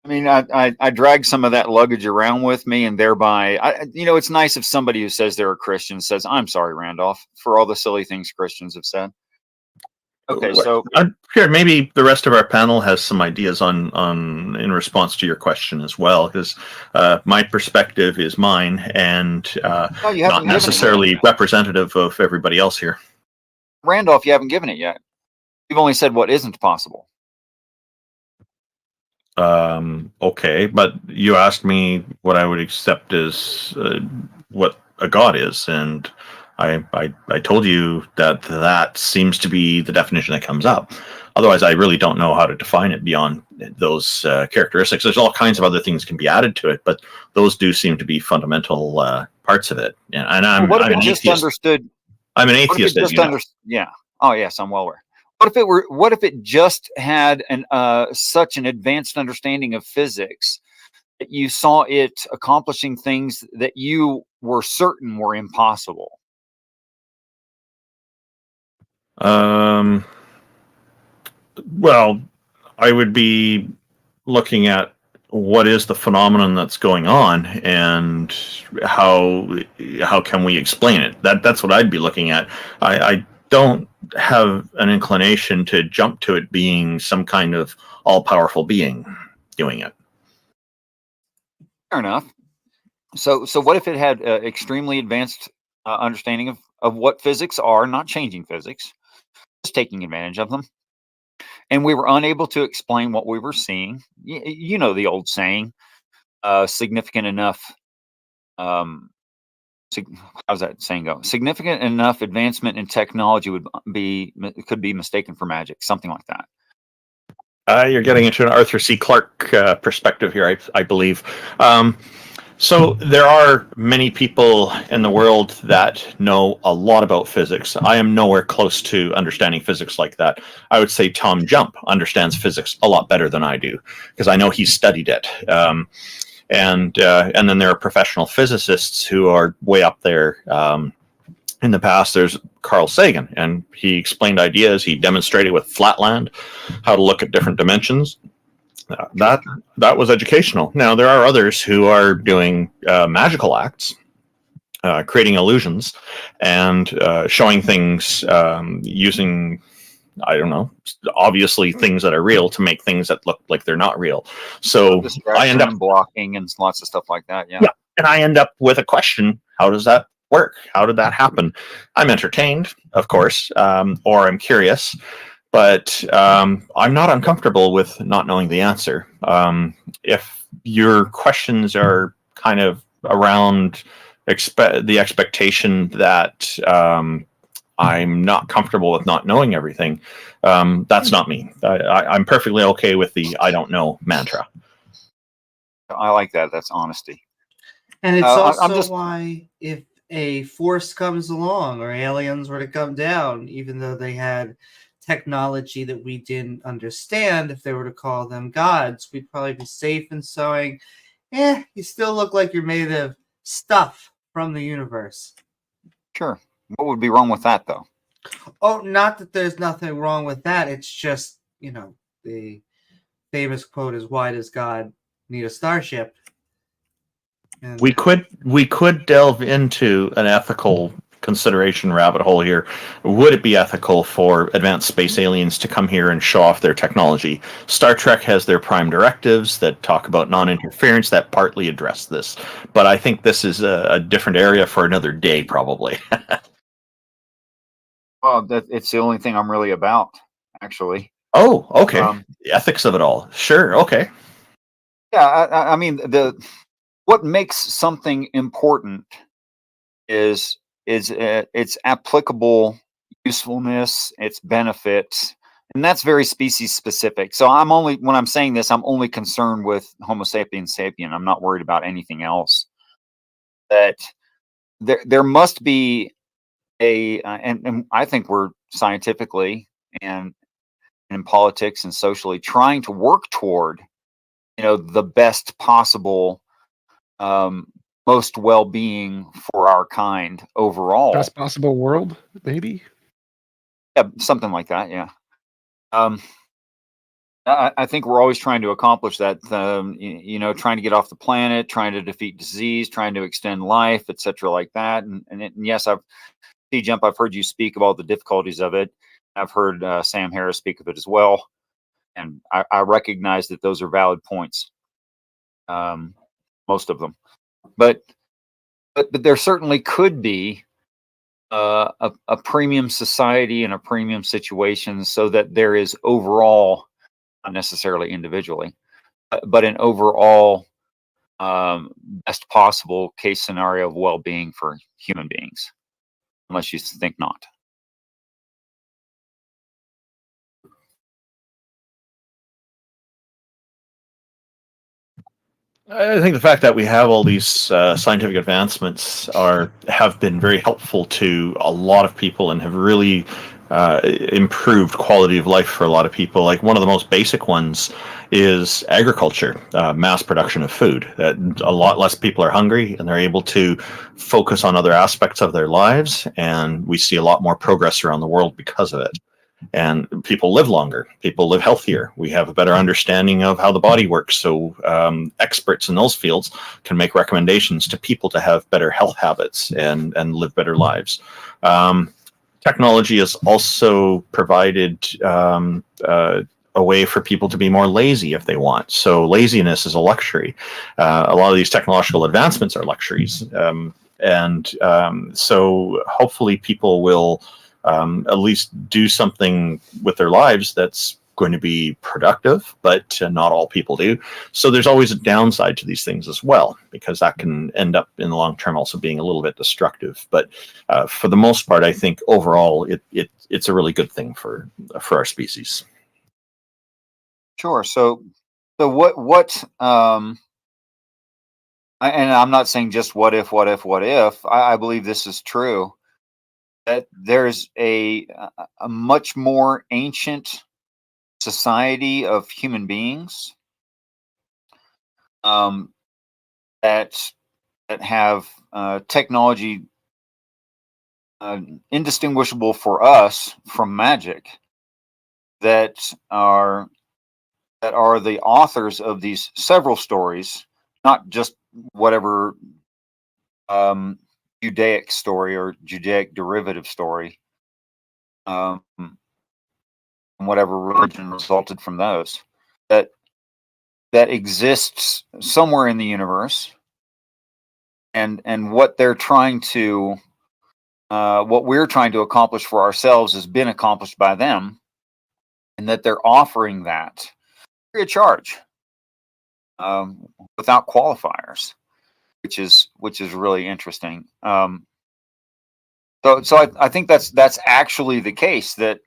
mean, I drag some of that luggage around with me, and thereby, it's nice if somebody who says they're a Christian says, "I'm sorry, Randolph, for all the silly things Christians have said." Okay, so here maybe the rest of our panel has some ideas on in response to your question as well, because my perspective is mine and not necessarily representative of everybody else here. Randolph, you haven't given it yet. You've only said what isn't possible. Okay, but you asked me what I would accept as what a god is, and I told you that seems to be the definition that comes up. Otherwise, I really don't know how to define it beyond those characteristics. There's all kinds of other things can be added to it, but those do seem to be fundamental parts of it. And I'm an atheist. I'm an atheist, as you know. Yeah. Oh, yes, I'm well aware. What if it just had such an advanced understanding of physics that you saw it accomplishing things that you were certain were impossible? Well, I would be looking at what is the phenomenon that's going on and how can we explain it. That's what I'd be looking at. I don't have an inclination to jump to it being some kind of all-powerful being doing it. Fair enough. So what if it had extremely advanced understanding of what physics are, not changing physics, just taking advantage of them, and we were unable to explain what we were seeing? You know the old saying, significant enough. How's that saying go? Significant enough advancement in technology could be mistaken for magic, something like that. You're getting into an Arthur C. Clarke perspective here, I believe. So there are many people in the world that know a lot about physics. I am nowhere close to understanding physics like that. I would say Tom Jump understands physics a lot better than I do, because I know he's studied it. And then there are professional physicists who are way up there. In the past, there's Carl Sagan, and he explained ideas. He demonstrated with Flatland how to look at different dimensions. That was educational. Now, there are others who are doing magical acts, creating illusions, and showing things using, I don't know, obviously things that are real to make things that look like they're not real. So I end up blocking and lots of stuff like that. Yeah, and I end up with a question: how does that work? How did that happen? I'm entertained, of course, or I'm curious. But I'm not uncomfortable with not knowing the answer. If your questions are kind of around the expectation that I'm not comfortable with not knowing everything, that's not me. I'm perfectly okay with the I don't know mantra. I like that. That's honesty. And it's also why if a force comes along or aliens were to come down, even though they had technology that we didn't understand, if they were to call them gods, we'd probably be safe in saying, you still look like you're made of stuff from the universe. Sure. What would be wrong with that, though? Oh, not that there's nothing wrong with that. It's just, the famous quote is, why does God need a starship? And We could delve into an ethical consideration rabbit hole here. Would it be ethical for advanced space aliens to come here and show off their technology? Star Trek has their prime directives that talk about non-interference that partly address this, but I think this is a different area for another day, probably. Well, it's the only thing I'm really about, actually. Oh, okay. The ethics of it all. Sure. Okay. Yeah, I mean, what makes something important is its applicable usefulness, its benefits, and that's very species specific. So when I'm saying this, I'm only concerned with Homo sapiens sapien. I'm not worried about anything else. That there must be and I think we're scientifically and in politics and socially trying to work toward, the best possible, most well-being for our kind overall. Best possible world, maybe. Yeah, something like that. Yeah. I think we're always trying to accomplish that. Trying to get off the planet, trying to defeat disease, trying to extend life, etc., like that. And yes, I've heard you speak of all the difficulties of it. I've heard Sam Harris speak of it as well, and I recognize that those are valid points. Most of them, but there certainly could be a premium society and a premium situation, so that there is overall, not necessarily individually, but an overall best possible case scenario of well-being for human beings, unless you think not. I think the fact that we have all these scientific advancements have been very helpful to a lot of people and have really improved quality of life for a lot of people. Like one of the most basic ones is agriculture, mass production of food. A lot less people are hungry and they're able to focus on other aspects of their lives, and we see a lot more progress around the world because of it. And people live longer, people live healthier. We have a better understanding of how the body works. So experts in those fields can make recommendations to people to have better health habits and live better lives. Technology has also provided a way for people to be more lazy if they want. So laziness is a luxury. A lot of these technological advancements are luxuries. So hopefully people will at least do something with their lives that's going to be productive, but not all people do. So there's always a downside to these things as well, because that can end up in the long term also being a little bit destructive. But for the most part, I think overall it's a really good thing for our species. Sure. So what and I'm not saying just what if. I believe this is true, that there's a much more ancient society of human beings that have technology indistinguishable for us from magic, that are the authors of these several stories, not just whatever Judaic story or Judaic derivative story, whatever religion resulted from those, that exists somewhere in the universe, and what they're trying to what we're trying to accomplish for ourselves has been accomplished by them, and that they're offering that free of charge, without qualifiers, which is really interesting. So I think that's actually the case, that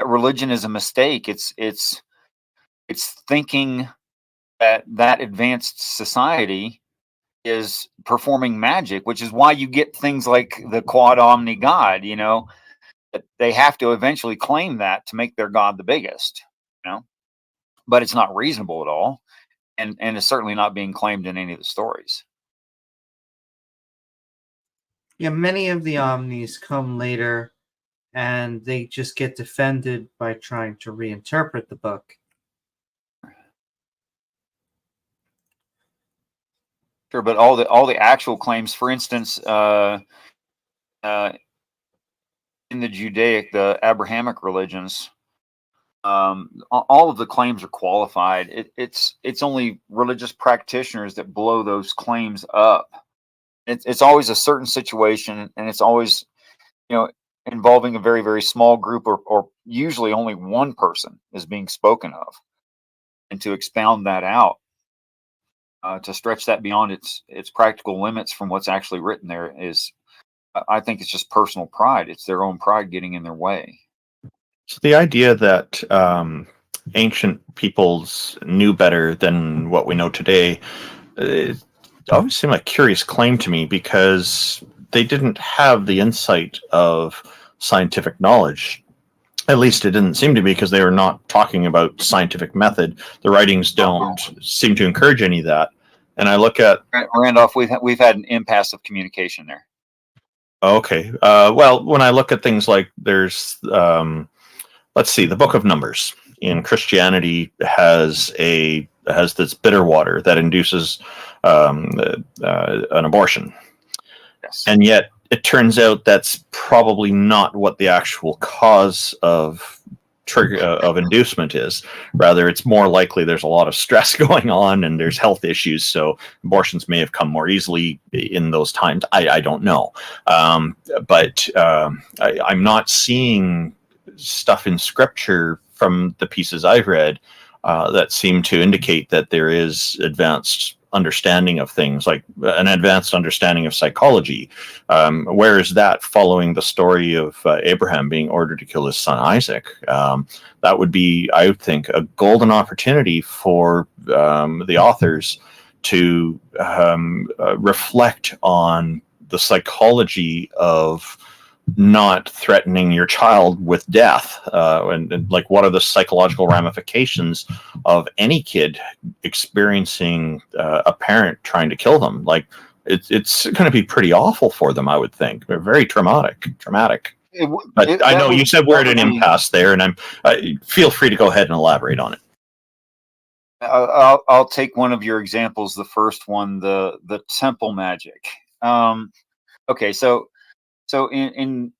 religion is a mistake. It's thinking that advanced society is performing magic, which is why you get things like the quad omni god, you know, that they have to eventually claim that to make their god the biggest, you know, but it's not reasonable at all. And it's certainly not being claimed in any of the stories. Yeah, many of the omnis come later and they just get defended by trying to reinterpret the book. Sure, but all the actual claims, for instance, in the Judaic, the Abrahamic religions, all of the claims are qualified. It's only religious practitioners that blow those claims up. It's always a certain situation, and it's always, you know, involving a very, very small group, or usually only one person is being spoken of. And to expound that out, to stretch that beyond its practical limits from what's actually written there, is, I think it's just personal pride. It's their own pride getting in their way. So the idea that ancient peoples knew better than what we know today, it always seemed like a curious claim to me, because they didn't have the insight of scientific knowledge. At least it didn't seem to be, because they were not talking about scientific method. The writings don't seem to encourage any of that. And I look at Randolph, we've had an impasse of communication there. Okay. Well, when I look at things like there's, let's see, the Book of Numbers in Christianity has this bitter water that induces an abortion. Yes. And yet it turns out that's probably not what the actual cause of inducement is. Rather, it's more likely there's a lot of stress going on and there's health issues, so abortions may have come more easily in those times. I don't know. But I'm not seeing stuff in scripture from the pieces I've read that seem to indicate that there is advanced understanding of things, like an advanced understanding of psychology. Where is that following the story of Abraham being ordered to kill his son Isaac? That would be, I would think, a golden opportunity for the authors to reflect on the psychology of not threatening your child with death, and like, what are the psychological ramifications of any kid experiencing a parent trying to kill them? Like, it's going to be pretty awful for them, I would think. They're very traumatic. But I know you said we're at an impasse there, and feel free to go ahead and elaborate on it. I'll take one of your examples. The first one, the temple magic. Okay, so in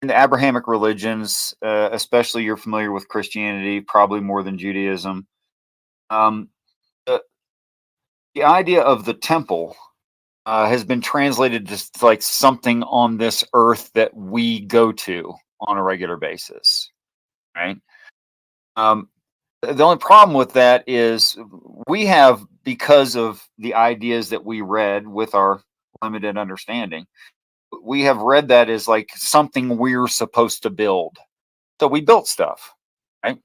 the Abrahamic religions, especially, you're familiar with Christianity, probably more than Judaism. The idea of the temple has been translated to like something on this earth that we go to on a regular basis, right? The only problem with that is we have, because of the ideas that we read with our limited understanding, we have read that as like something we're supposed to build. So we built stuff, right?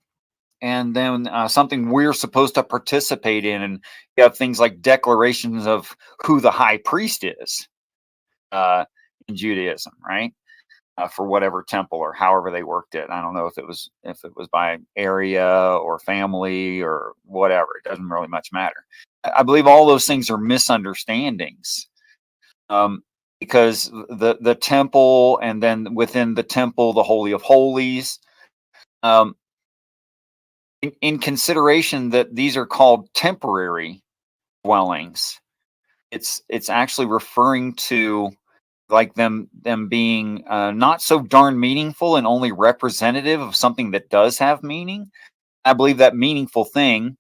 And then something we're supposed to participate in. And you have things like declarations of who the high priest is in Judaism, right? For whatever temple or however they worked it. I don't know if it was by area or family or whatever. It doesn't really much matter. I believe all those things are misunderstandings. Because the temple, and then within the temple, the Holy of Holies, in consideration that these are called temporary dwellings, it's actually referring to like them being not so darn meaningful and only representative of something that does have meaning. I believe that meaningful thing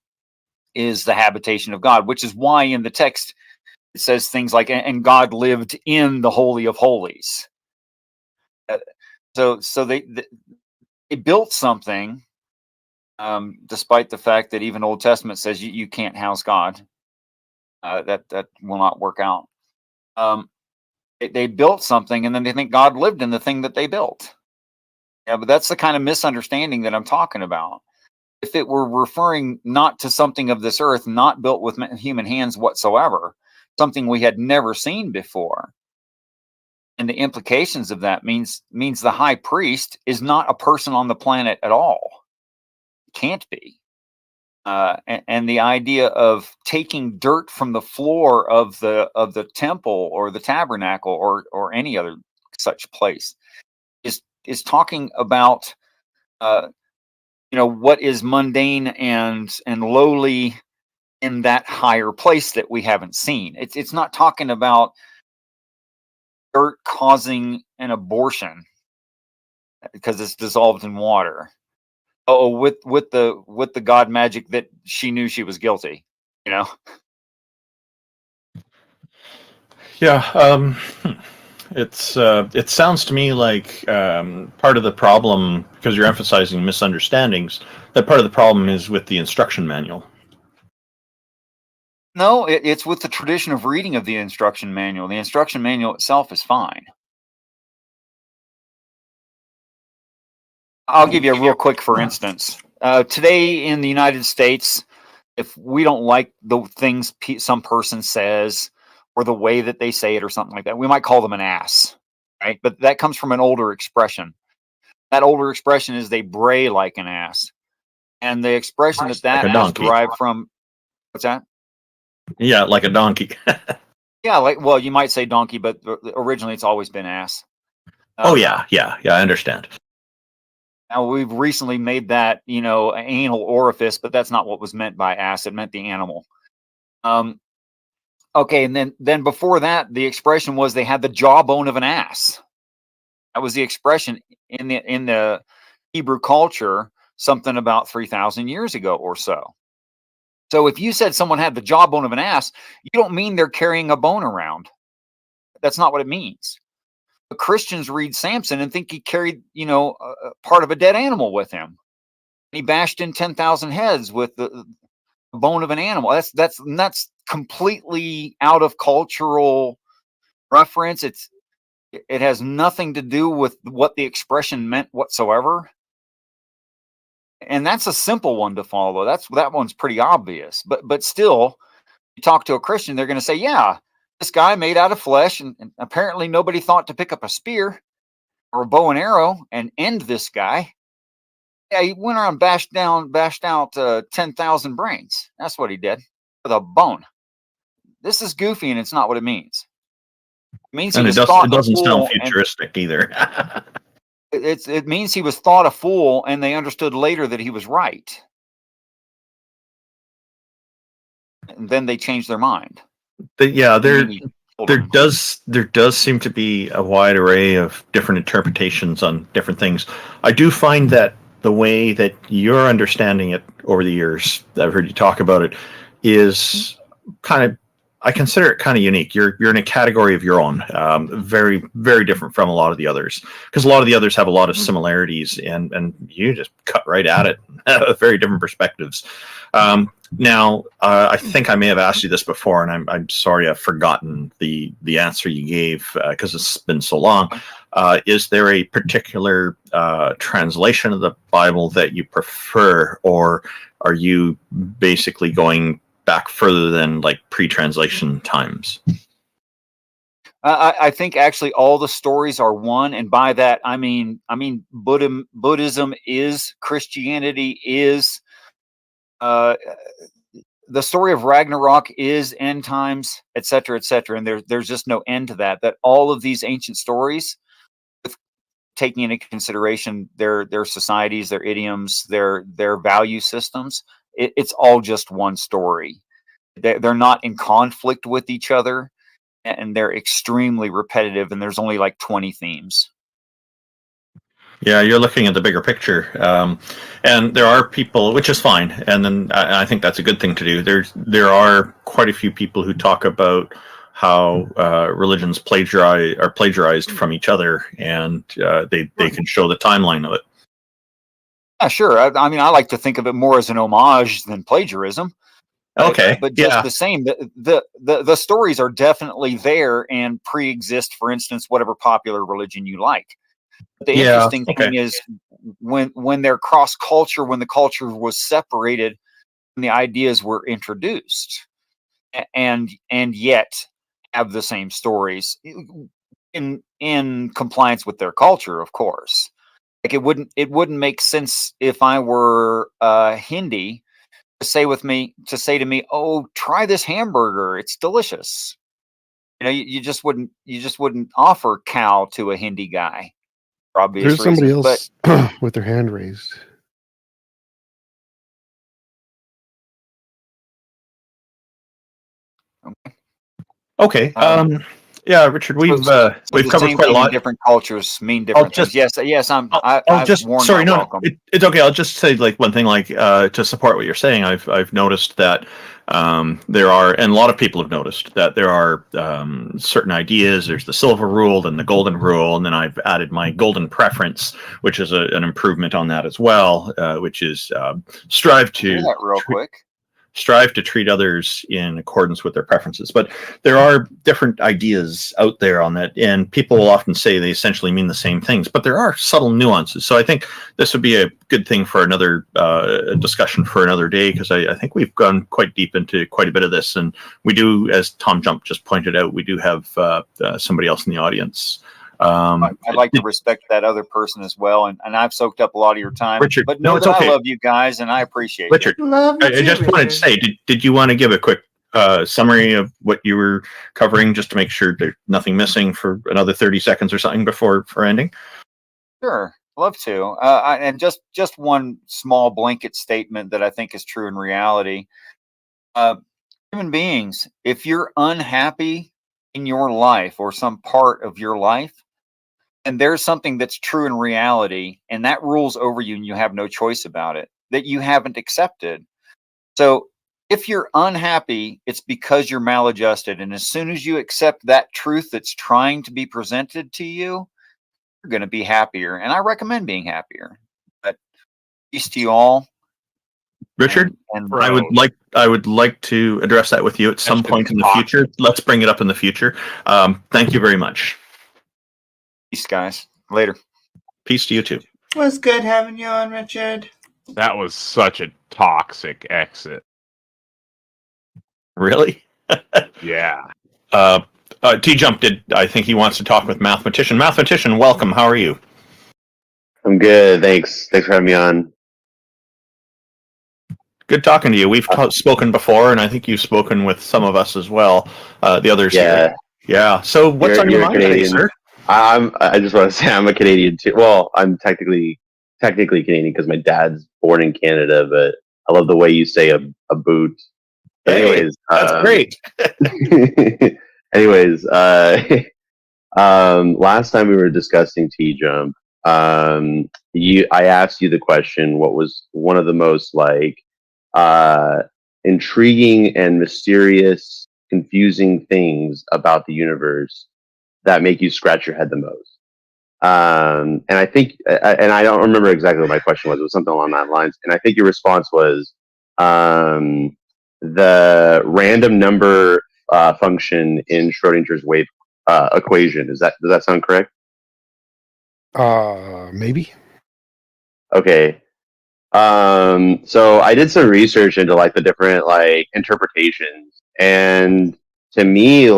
is the habitation of God, which is why in the text it says things like, and God lived in the Holy of Holies. So they built something, despite the fact that even Old Testament says you can't house God. That will not work out. They built something, and then they think God lived in the thing that they built. Yeah, but that's the kind of misunderstanding that I'm talking about. If it were referring not to something of this earth, not built with human hands whatsoever, something we had never seen before. And the implications of that means the high priest is not a person on the planet at all. Can't be. And the idea of taking dirt from the floor of the temple or the tabernacle or any other such place is talking about what is mundane and lowly in that higher place that we haven't seen. It's not talking about dirt causing an abortion because it's dissolved in water. Oh, with the god magic that she knew she was guilty, Yeah, it sounds to me like part of the problem, because you're emphasizing misunderstandings, that part of the problem is with the instruction manual. No, it's with the tradition of reading of the instruction manual. The instruction manual itself is fine. I'll give you a real quick, for instance. Today in the United States, if we don't like the things some person says or the way that they say it or something like that, we might call them an ass, right? But that comes from an older expression. That older expression is they bray like an ass. And the expression that Like a ass donkey. derived from, what's that? Yeah, like a donkey. Yeah, well, you might say donkey, but originally it's always been ass. Oh, yeah, I understand. Now, we've recently made that, an anal orifice, but that's not what was meant by ass. It meant the animal. Okay, and then before that, the expression was they had the jawbone of an ass. That was the expression in the Hebrew culture, something about 3,000 years ago or so. So if you said someone had the jawbone of an ass, you don't mean they're carrying a bone around. That's not what it means. But Christians read Samson and think he carried, part of a dead animal with him. He bashed in 10,000 heads with the bone of an animal. That's completely out of cultural reference. It has nothing to do with what the expression meant whatsoever. And that's a simple one to follow. That one's pretty obvious. But still, you talk to a Christian, they're going to say, yeah, this guy made out of flesh, and apparently nobody thought to pick up a spear or a bow and arrow and end this guy. Yeah, he went around bashed out 10,000 brains. That's what he did with a bone. This is goofy, and it's not what it means. It means And it doesn't sound futuristic either. It means he was thought a fool, and they understood later that he was right. And then they changed their mind. Yeah, there does seem to be a wide array of different interpretations on different things. I do find that the way that you're understanding it over the years, I've heard you talk about it, is kind of, I consider it kind of unique. You're in a category of your own, very, very different from a lot of the others, because a lot of the others have a lot of similarities, and you just cut right at it, very different perspectives. Now, I think I may have asked you this before, and I'm sorry I've forgotten the answer you gave because it's been so long. Is there a particular translation of the Bible that you prefer, or are you basically going back further than like pre-translation times? I think actually all the stories are one, and by that I mean Buddhism is Christianity is the story of Ragnarok is end times, etc., etc., and there's just no end to that. That all of these ancient stories, with taking into consideration their societies, their idioms, their value systems, it's all just one story. They're not in conflict with each other, and they're extremely repetitive, and there's only like 20 themes. Yeah, you're looking at the bigger picture, and there are people, which is fine, and then I think that's a good thing to do. There are quite a few people who talk about how religions are plagiarized from each other, and they can show the timeline of it. Yeah, sure. I mean, I like to think of it more as an homage than plagiarism. Okay, but just the same, the stories are definitely there and pre-exist. For instance, whatever popular religion you like. But the interesting thing is when they're cross culture, when the culture was separated, and the ideas were introduced. and yet have the same stories in compliance with their culture, of course. Like it wouldn't make sense if I were Hindi to say to me, "Oh, try this hamburger. It's delicious." You know, you just wouldn't offer cow to a Hindi guy for obvious There's somebody reasons. else with their hand raised. Okay. Yeah, Richard, we've the covered same quite a thing in lot. different cultures mean different things. Yes, I'll just warned sorry, my no, welcome. it's okay. I'll just say like one thing, like to support what you're saying. I've noticed that there are, and a lot of people have noticed that there are certain ideas. There's the silver rule and the golden rule, and then I've added my golden preference, which is an improvement on that as well, which is strive Do to that real quick. strive to treat others in accordance with their preferences. But there are different ideas out there on that, and people will often say they essentially mean the same things, but there are subtle nuances. So I think this would be a good thing for another discussion for another day, because I think we've gone quite deep into quite a bit of this, and we do, as Tom Jump just pointed out, we do have somebody else in the audience. I'd like to respect that other person as well, and I've soaked up a lot of your time. Richard, but no, know it's that okay. I love you guys, and I appreciate Richard, you. I just wanted to say, did you want to give a quick summary of what you were covering, just to make sure there's nothing missing for another 30 seconds or something before ending? Sure, love to. And just one small blanket statement that I think is true in reality. Human beings, if you're unhappy in your life or some part of your life, and there's something that's true in reality, and that rules over you, and you have no choice about it, that you haven't accepted. So if you're unhappy, it's because you're maladjusted. And as soon as you accept that truth that's trying to be presented to you, you're going to be happier. And I recommend being happier. But peace to you all. Richard, I would like to address that with you at some point in the future. Let's bring it up in the future. Thank you very much. Peace, guys. Later. Peace to you too. It was good having you on, Richard. That was such a toxic exit. Really? Yeah. T-Jump I think he wants to talk with Mathematician. Mathematician, welcome. How are you? I'm good. Thanks for having me on. Good talking to you. We've spoken before, and I think you've spoken with some of us as well. The others here. Yeah. So what's on your mind today, sir? I just want to say I'm a Canadian too. Well, I'm technically Canadian because my dad's born in Canada, but I love the way you say a boot. Hey, anyways, that's great. anyways, last time we were discussing T-Jump, I asked you the question, what was one of the most intriguing and mysterious, confusing things about the universe that make you scratch your head the most? And I think, and I don't remember exactly what my question was. It was something along that lines. And I think your response was the random number function in Schrodinger's wave equation. Does that sound correct? Maybe. Okay. So I did some research into the different interpretations, and to me,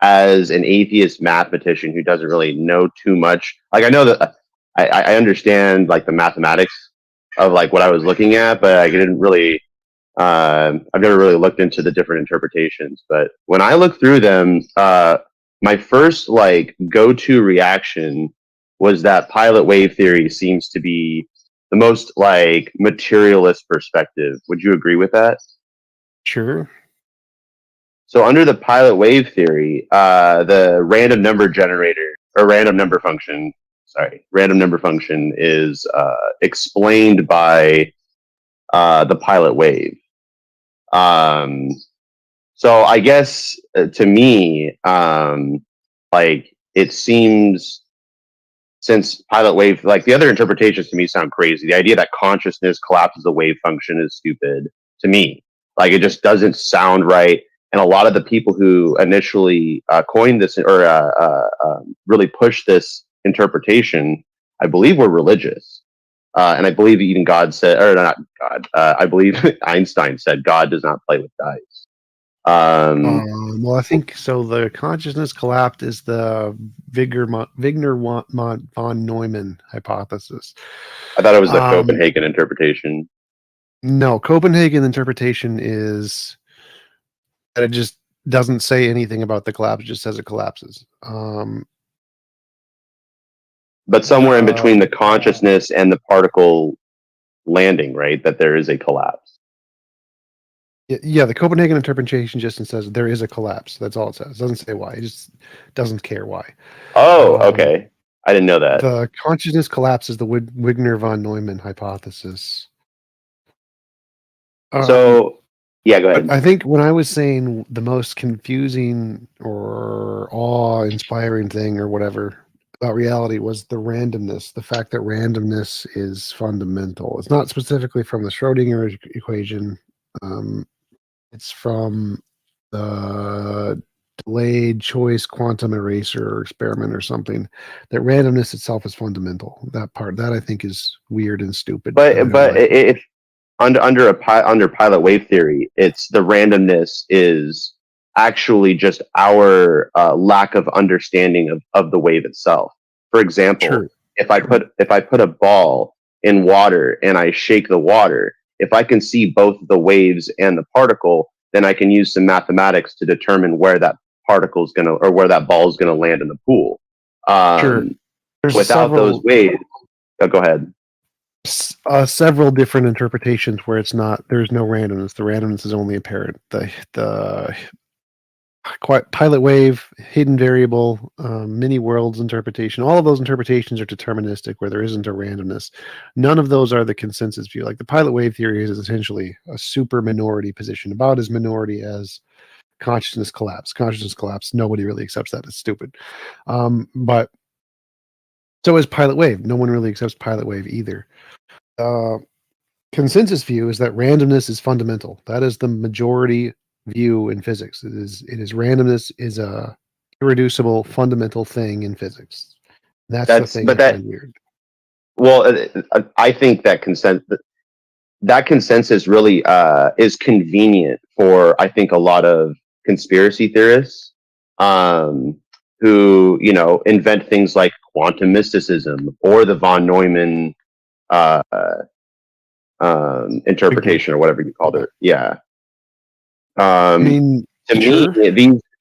as an atheist mathematician who doesn't really know too much, I know that I understand the mathematics of what I was looking at, but I didn't really I've never really looked into the different interpretations. But when I look through them, my first go-to reaction was that pilot wave theory seems to be the most materialist perspective. Would you agree with that? Sure. So under the pilot wave theory, the random number generator or random number function is explained by the pilot wave. So I guess to me, it seems, since pilot wave, the other interpretations to me sound crazy. The idea that consciousness collapses a wave function is stupid to me. It just doesn't sound right. And a lot of the people who initially coined this or really pushed this interpretation, I believe, were religious. And I believe even God said, or not God, I believe Einstein said God does not play with dice. Well, I think so. The consciousness collapse is the Wigner von Neumann hypothesis. I thought it was the Copenhagen interpretation. No, Copenhagen interpretation is that it just doesn't say anything about the collapse; it just says it collapses. But somewhere in between the consciousness and the particle landing, right? That there is a collapse. Yeah, the Copenhagen interpretation just says there is a collapse. That's all it says. It doesn't say why. It just doesn't care why. Oh, okay. I didn't know that. The consciousness collapse is the Wigner von Neumann hypothesis. So, yeah, go ahead. I think when I was saying the most confusing or awe-inspiring thing or whatever about reality was the randomness, the fact that randomness is fundamental. It's not specifically from the Schrodinger equation. It's from the delayed choice quantum eraser experiment or something. That randomness itself is fundamental. That part, that I think is weird and stupid. But if under pilot wave theory, it's the randomness is actually just our lack of understanding of the wave itself. For example, if I put a ball in water and I shake the water, if I can see both the waves and the particle, then I can use some mathematics to determine where that particle is gonna, or where that ball is gonna land in the pool. Without those waves, go ahead. Several different interpretations where it's not. There's no randomness. The randomness is only apparent. The pilot wave, hidden variable, mini worlds interpretation. All of those interpretations are deterministic, where there isn't a randomness. None of those are the consensus view. Like the pilot wave theory is essentially a super minority position, about as minority as consciousness collapse. Consciousness collapse. Nobody really accepts that. It's stupid. But so is pilot wave. No one really accepts pilot wave either. Consensus view is that randomness is fundamental. That is the majority view in physics. It is randomness is a irreducible fundamental thing in physics. That's the thing that's weird. Well, I think that consensus really is convenient for, I think, a lot of conspiracy theorists who, invent things like quantum mysticism or the von Neumann interpretation or whatever you called it. Yeah. To me,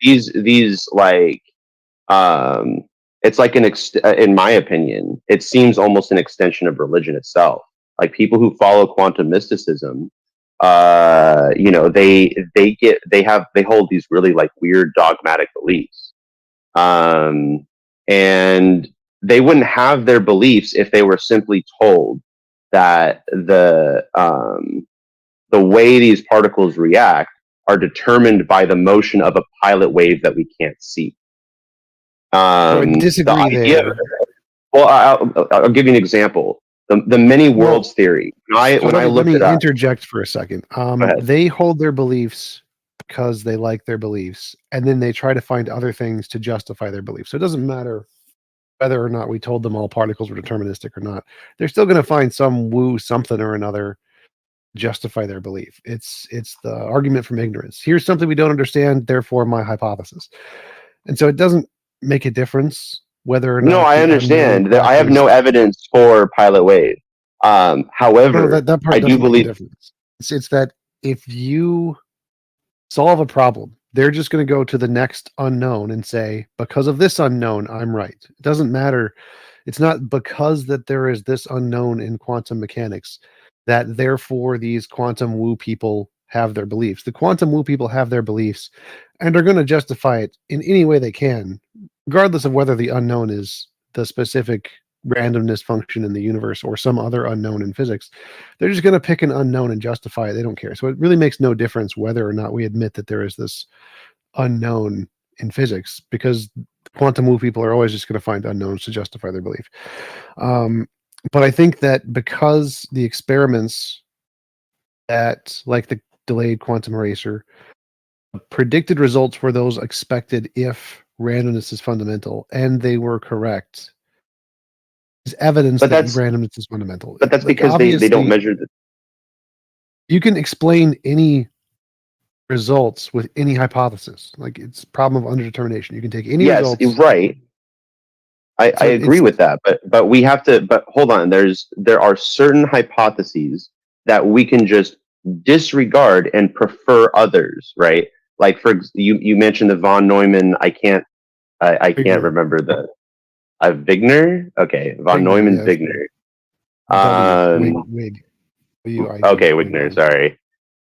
these like, it's like in my opinion, it seems almost an extension of religion itself. Like people who follow quantum mysticism, they hold these really like weird dogmatic beliefs, and they wouldn't have their beliefs if they were simply told that the way these particles react are determined by the motion of a pilot wave that we can't see. I disagree there. Well, I'll give you an example. The many worlds theory. When I looked it up, interject for a second. They hold their beliefs because they like their beliefs, and then they try to find other things to justify their beliefs. So it doesn't matter whether or not we told them all particles were deterministic or not. They're still going to find some woo something or another justify their belief. It's the argument from ignorance. Here's something we don't understand, therefore my hypothesis. And so it doesn't make a difference whether or not. No, I understand. I have no evidence for pilot wave. However, that part I do believe it's that if you solve a problem, they're just going to go to the next unknown and say, because of this unknown, I'm right. It doesn't matter. It's not because that there is this unknown in quantum mechanics that therefore these quantum woo people have their beliefs. The quantum woo people have their beliefs and are going to justify it in any way they can, regardless of whether the unknown is the specific randomness function in the universe or some other unknown in physics. They're just going to pick an unknown and justify it. They don't care. So it really makes no difference whether or not we admit that there is this unknown in physics, because quantum woo people are always just going to find unknowns to justify their belief. But I think that because the experiments at like the delayed quantum eraser predicted results were those expected if randomness is fundamental, and they were correct, is evidence that randomness is fundamental. But that's because they don't measure the. You can explain any results with any hypothesis. Like it's problem of underdetermination. You can take any Yes, results. right. I So agree it's- with that, but we have to. But hold on, there are certain hypotheses that we can just disregard and prefer others, right? Like you mentioned the von Neumann. I can't Wigner. remember the Wigner. Okay, von Wigner, Neumann yeah, Wigner. Wig. W-I-G, Okay, Wigner. Sorry.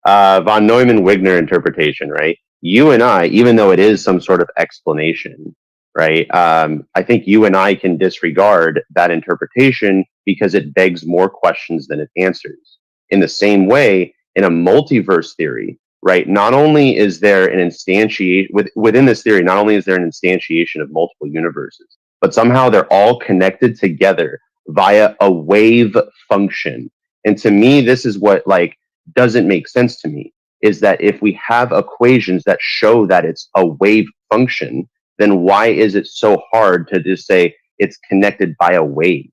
Von Neumann Wigner interpretation, right? You and I, even though it is some sort of explanation, right? I think you and I can disregard that interpretation because it begs more questions than it answers. In the same way, in a multiverse theory, right? Not only is there an instantiation within this theory, not only is there an instantiation of multiple universes, but somehow they're all connected together via a wave function. And to me, this is what doesn't make sense to me, is that if we have equations that show that it's a wave function, then why is it so hard to just say it's connected by a wave?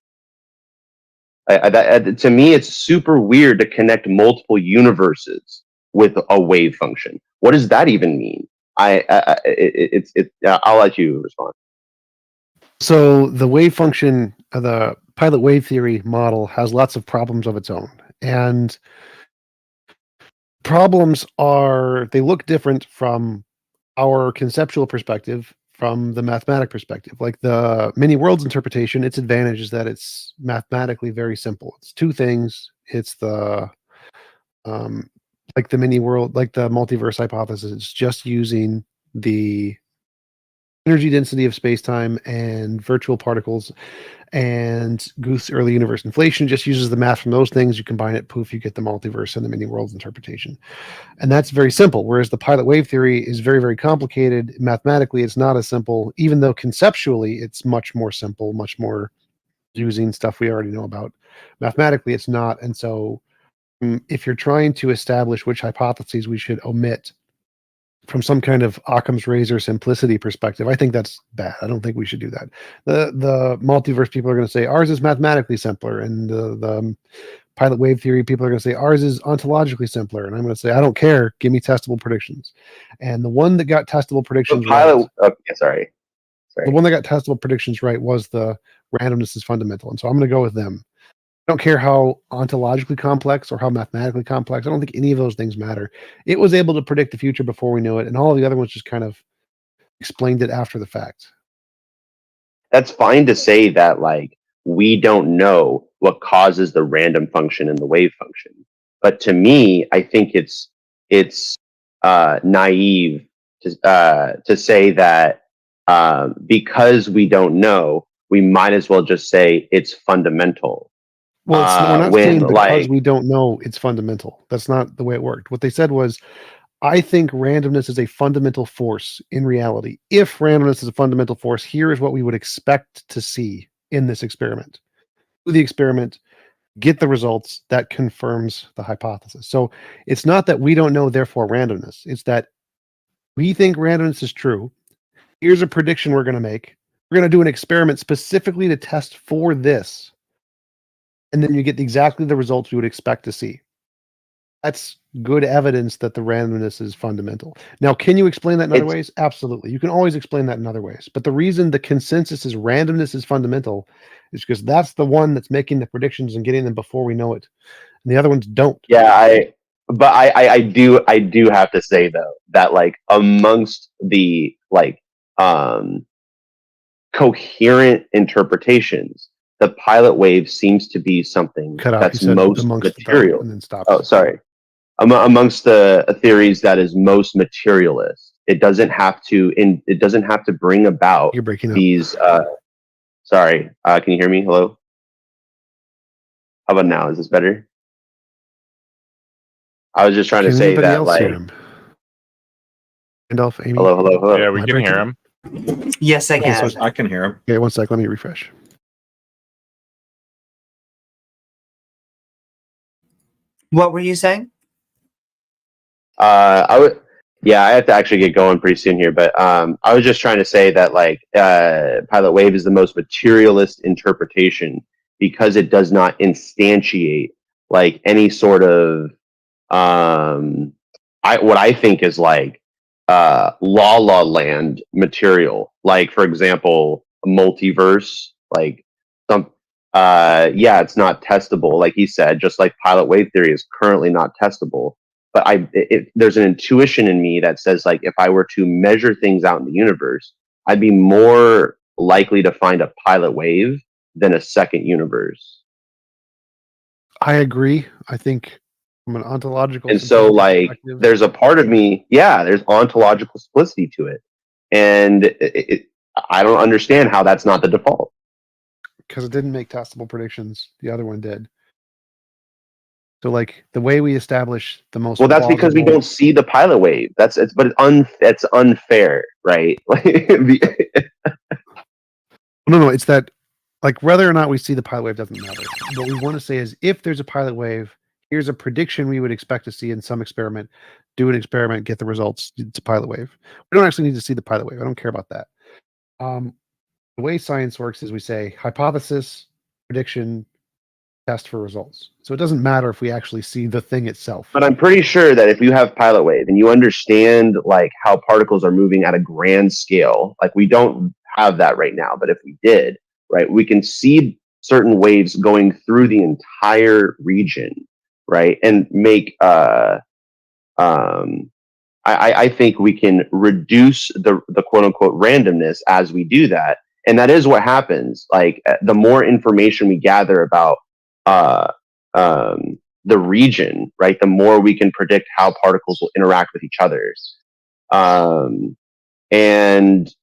To me, it's super weird to connect multiple universes with a wave function. What does that even mean? I'll let you respond. So the wave function, the pilot wave theory model has lots of problems of its own. And problems they look different from our conceptual perspective, from the mathematic perspective. Like the many worlds interpretation, its advantage is that it's mathematically very simple. It's two things. It's the like the many world, like the multiverse hypothesis. It's just using the energy density of space-time and virtual particles, and Guth's early universe inflation just uses the math from those things. You combine it, poof, you get the multiverse and the many worlds interpretation. And that's very simple. Whereas the pilot wave theory is very, very complicated. Mathematically, it's not as simple, even though conceptually it's much more simple, much more using stuff we already know about. Mathematically, it's not. And so if you're trying to establish which hypotheses we should omit from some kind of Occam's razor simplicity perspective, I think that's bad. I don't think we should do that. The multiverse people are going to say ours is mathematically simpler, and the pilot wave theory people are going to say ours is ontologically simpler. And I'm going to say I don't care. Give me testable predictions. And the one that got testable predictions right, sorry. The one that got testable predictions right was the randomness is fundamental, and so I'm going to go with them. I don't care how ontologically complex or how mathematically complex. I don't think any of those things matter. It was able to predict the future before we knew it, and all of the other ones just kind of explained it after the fact. That's fine to say that we don't know what causes the random function and the wave function, but to me, I think it's naive to say that because we don't know, we might as well just say it's fundamental. Well, we're not saying because we don't know it's fundamental. That's not the way it worked. What they said was, I think randomness is a fundamental force in reality. If randomness is a fundamental force, here is what we would expect to see in this experiment. Do the experiment, get the results, that confirms the hypothesis. So it's not that we don't know, therefore randomness. It's that we think randomness is true. Here's a prediction we're going to make. We're going to do an experiment specifically to test for this. And then you get exactly the results you would expect to see. That's good evidence that the randomness is fundamental. Now, can you explain that in other ways? Absolutely. You can always explain that in other ways. But the reason the consensus is randomness is fundamental is because that's the one that's making the predictions and getting them before we know it. And the other ones don't. Yeah, I do have to say though that amongst the coherent interpretations, the pilot wave seems to be something that's most material. Oh, sorry. Amongst the theories that is most materialist, it doesn't have to bring about these. Sorry, can you hear me? Hello. How about now? Is this better? I was just trying to say that Randolph, Amy. Hello. Yeah, we can hear him. Yes, I can. I can hear him. Okay, one sec. Let me refresh. What were you saying? I have to actually get going pretty soon here, but I was just trying to say that pilot wave is the most materialist interpretation because it does not instantiate any sort of what I think is like La La Land material. Like, for example, a multiverse, like some yeah, it's not testable, like he said, just like pilot wave theory is currently not testable. But there's an intuition in me that says, like, if I were to measure things out in the universe, I'd be more likely to find a pilot wave than a second universe. I agree. I think from an ontological And so, like, perspective, there's a part of me, yeah, there's ontological simplicity to it. And I don't understand how that's not the default. because it didn't make testable predictions, the other one did. So, like, the way we establish the most Well, that's because we don't see the pilot wave. It's unfair, right? No, it's that, like, whether or not we see the pilot wave doesn't matter. What we want to say is, if there's a pilot wave, here's a prediction we would expect to see in some experiment. Do an experiment, get the results. It's a pilot wave. We don't actually need to see the pilot wave. I don't care about that. The way science works is we say hypothesis, prediction, test for results. So it doesn't matter if we actually see the thing itself. But I'm pretty sure that if you have pilot wave and you understand, like, how particles are moving at a grand scale, like, we don't have that right now, but if we did, right, we can see certain waves going through the entire region, right, and make I think we can reduce the quote unquote randomness as we do that. And that is what happens. Like, the more information we gather about the region, right, the more we can predict how particles will interact with each other. And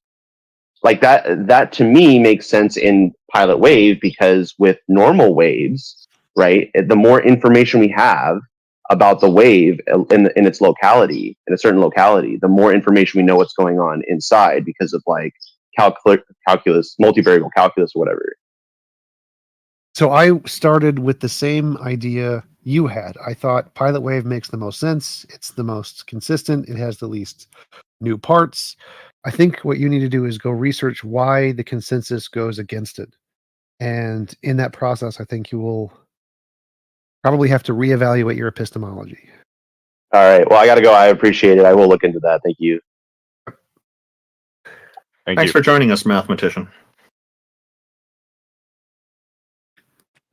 like that to me makes sense in pilot wave, because with normal waves, right, the more information we have about the wave in its locality, in a certain locality, the more information we know what's going on inside, because of, like, calculus, multivariable calculus, or whatever. So I started with the same idea you had. I thought pilot wave makes the most sense. It's the most consistent. It has the least new parts. I think what you need to do is go research why the consensus goes against it. And in that process, I think you will probably have to reevaluate your epistemology. All right. Well, I got to go. I appreciate it. I will look into that. Thank you. Thanks for joining us, mathematician.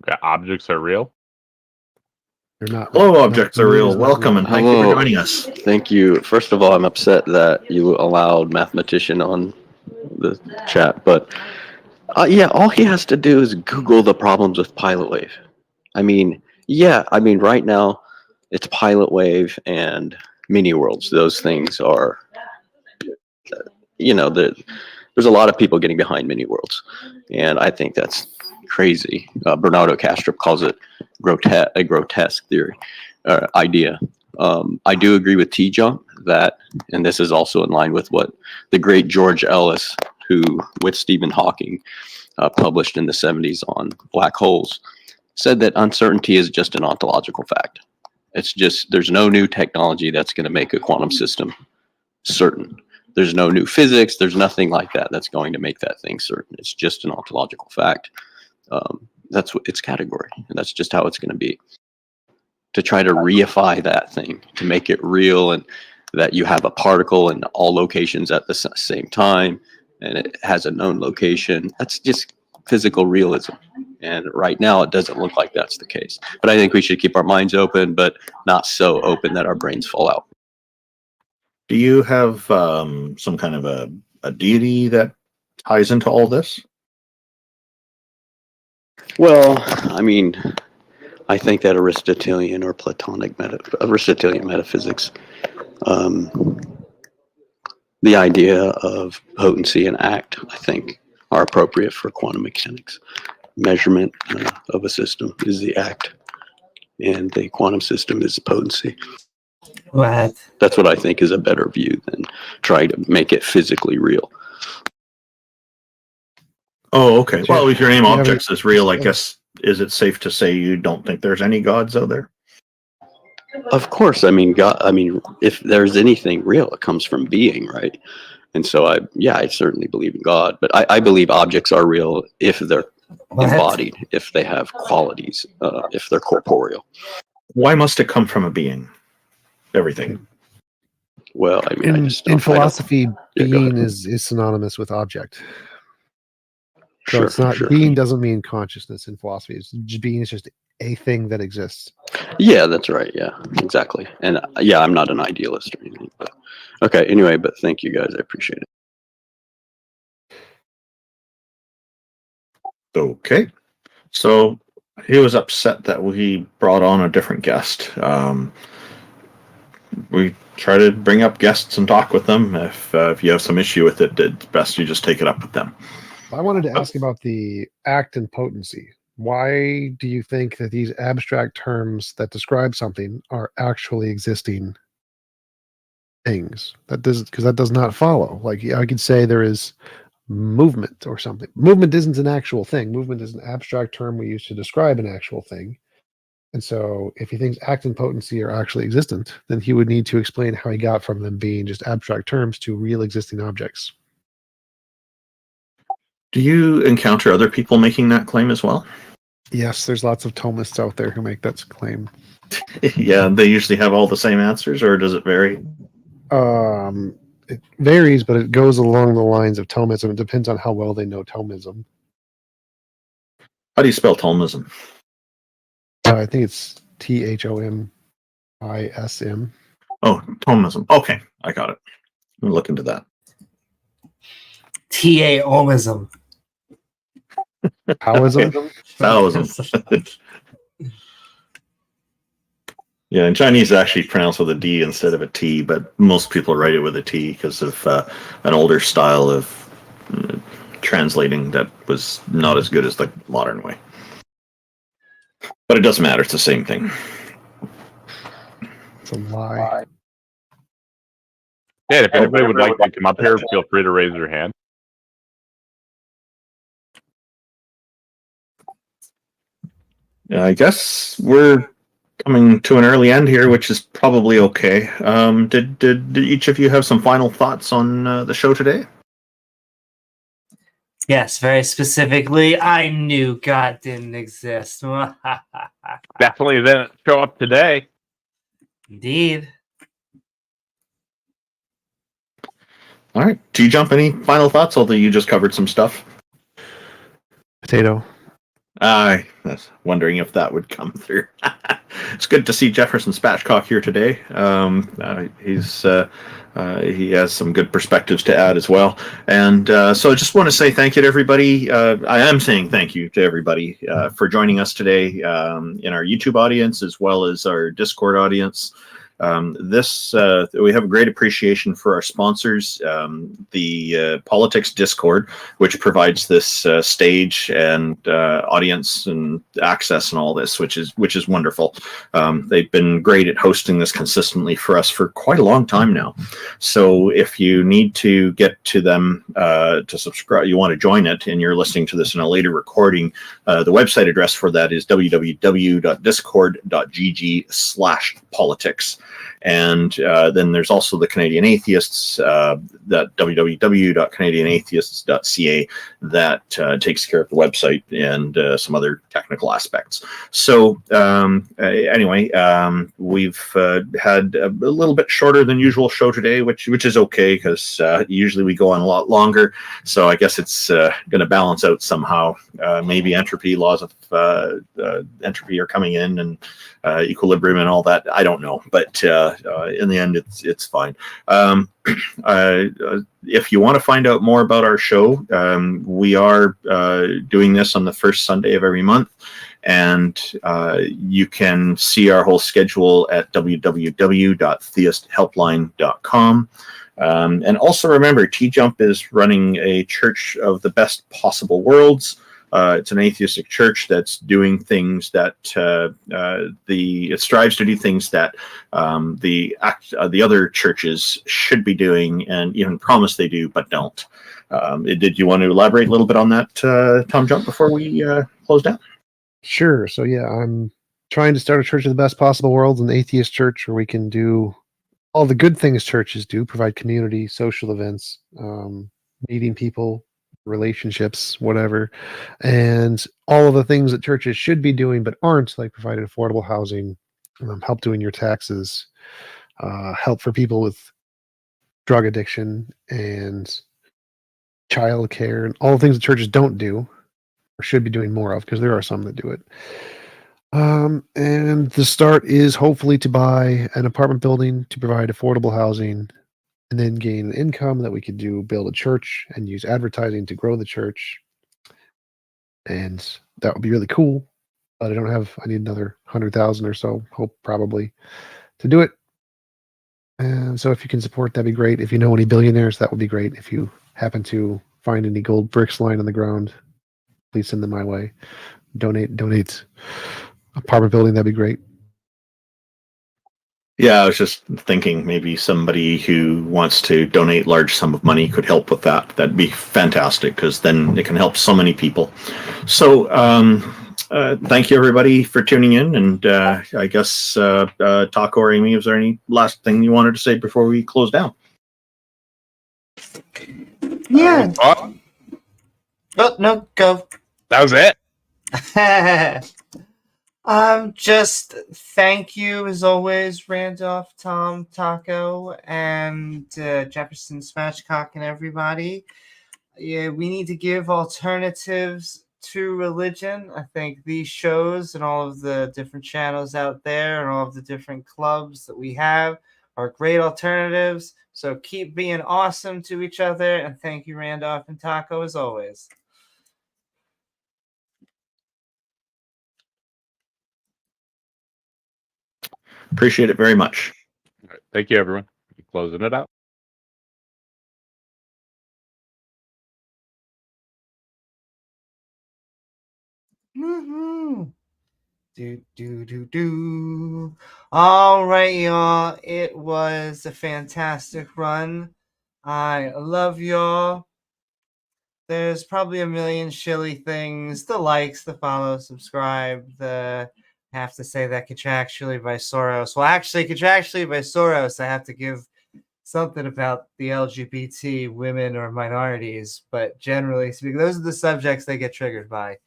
Yeah, objects are real. They're not. Hello, objects are real. Welcome, and thank you for joining us. Thank you. First of all, I'm upset that you allowed mathematician on the chat, but yeah, all he has to do is Google the problems with pilot wave. I mean, right now it's pilot wave and mini worlds. Those things are, there's a lot of people getting behind mini worlds, and I think that's crazy. Bernardo Kastrup calls it a grotesque theory, idea. I do agree with T-Jump that, and this is also in line with what the great George Ellis, who with Stephen Hawking published in the 70s on black holes, said that uncertainty is just an ontological fact. It's just, there's no new technology that's going to make a quantum system certain. There's no new physics. There's nothing like that that's going to make that thing certain. It's just an ontological fact. That's what its category, and that's just how it's going to be. To try to reify that thing, to make it real, and that you have a particle in all locations at the same time, and it has a known location, that's just physical realism. And right now, it doesn't look like that's the case. But I think we should keep our minds open, but not so open that our brains fall out. Do you have some kind of a deity that ties into all this? Well, I mean, I think that Aristotelian or Platonic Aristotelian metaphysics, the idea of potency and act, I think, are appropriate for quantum mechanics. Measurement of a system is the act, and the quantum system is potency. What? That's what I think is a better view than trying to make it physically real. Oh, okay. Well, if your name objects is real, I guess, is it safe to say you don't think there's any gods out there? Of course. I mean, God. I mean, if there's anything real, it comes from being, right? And so, I certainly believe in God, but I believe objects are real if they're embodied, if they have qualities, if they're corporeal. Why must it come from a being? Everything. Well, I mean, I In, just in don't, I don't- philosophy, Yeah, go being ahead. is synonymous with object. So Sure, it's not sure. being doesn't mean consciousness in philosophy. It's being is just a thing that exists. Yeah, that's right. Yeah, exactly. And yeah, I'm not an idealist or anything. But okay, anyway, but thank you guys. I appreciate it. Okay. So he was upset that we brought on a different guest. We try to bring up guests and talk with them. If you have some issue with it, it's best you just take it up with them. I wanted to ask about the act and potency. Why do you think that these abstract terms that describe something are actually existing things? Because that does not follow. Like I could say there is movement or something. Movement isn't an actual thing. Movement is an abstract term we use to describe an actual thing. And so if he thinks act and potency are actually existent, then he would need to explain how he got from them being just abstract terms to real existing objects. Do you encounter other people making that claim as well? Yes, there's lots of Thomists out there who make that claim. Yeah, they usually have all the same answers, or does it vary? It varies, but it goes along the lines of Thomism. It depends on how well they know Thomism. How do you spell Thomism? I think it's Thomism. Oh, Thomism. Okay, I got it. Let me look into that. Taoism. Taoism? Taoism. Yeah, in Chinese it's actually pronounced with a D instead of a T, but most people write it with a T because of an older style of translating that was not as good as the modern way. But it doesn't matter, it's the same thing. It's a lie. Yeah, if anybody would like to come up here, feel free to raise your hand. I guess we're coming to an early end here, which is probably okay. Did each of you have some final thoughts on the show today? Yes, very specifically, I knew God didn't exist. Definitely didn't show up today. Indeed. All right. G-Jump, any final thoughts? Although you just covered some stuff. Potato. I was wondering if that would come through. It's good to see Jefferson Spatchcock here today. He has some good perspectives to add as well. And so I just want to say thank you to everybody. I am saying thank you to everybody for joining us today in our YouTube audience as well as our Discord audience. We have a great appreciation for our sponsors, the Politics Discord, which provides this stage and audience and access and all this, which is wonderful. They've been great at hosting this consistently for us for quite a long time now. So if you need to get to them to subscribe, you want to join it, and you're listening to this in a later recording, the website address for that is www.discord.gg/politics. And then there's also the Canadian Atheists, that www.canadianatheists.ca that takes care of the website and some other technical aspects. So anyway, we've had a little bit shorter than usual show today, which is okay because usually we go on a lot longer. So I guess it's going to balance out somehow. Maybe entropy laws of entropy are coming in and equilibrium and all that. I don't know, but in the end, it's fine. If you want to find out more about our show, we are doing this on the first Sunday of every month, and you can see our whole schedule at www.theisthelpline.com. And also remember, T-Jump is running a Church of the Best Possible Worlds. It's an atheistic church that's doing things that it strives to do things that the other churches should be doing and even promise they do, but don't. Did you want to elaborate a little bit on that, Tom Jump, before we close down? Sure. So yeah, I'm trying to start a Church of the Best Possible Worlds, an atheist church where we can do all the good things churches do, provide community, social events, meeting people, relationships, whatever, and all of the things that churches should be doing but aren't, like providing affordable housing, help doing your taxes, help for people with drug addiction and child care and all the things the churches don't do or should be doing more of, because there are some that do it. And the start is hopefully to buy an apartment building to provide affordable housing and then gain an income that we could build a church and use advertising to grow the church. And that would be really cool. But I need another 100,000 or so, probably, to do it. And so if you can support, that'd be great. If you know any billionaires, that would be great. If you happen to find any gold bricks lying on the ground, please send them my way. Donate apartment building, that'd be great. Yeah, I was just thinking maybe somebody who wants to donate large sum of money could help with that. That'd be fantastic, because then it can help so many people. So thank you, everybody, for tuning in. And I guess, Taco or Amy, is there any last thing you wanted to say before we close down? Yeah. Oh, no, go. That was it. Just thank you as always, Randolph, Tom, Taco, and Jefferson Smashcock and everybody. Yeah, we need to give alternatives to religion. I think these shows and all of the different channels out there and all of the different clubs that we have are great alternatives. So keep being awesome to each other, and thank you, Randolph and Taco, as always. Appreciate it very much. All right, thank you, everyone. Closing it out. Mm-hmm. Do. All right, y'all. It was a fantastic run. I love y'all. There's probably a million shilly things. The likes, the follow, subscribe, I have to say that contractually by Soros. Well, actually, contractually by Soros, I have to give something about the LGBT, women, or minorities. But generally speaking, those are the subjects they get triggered by.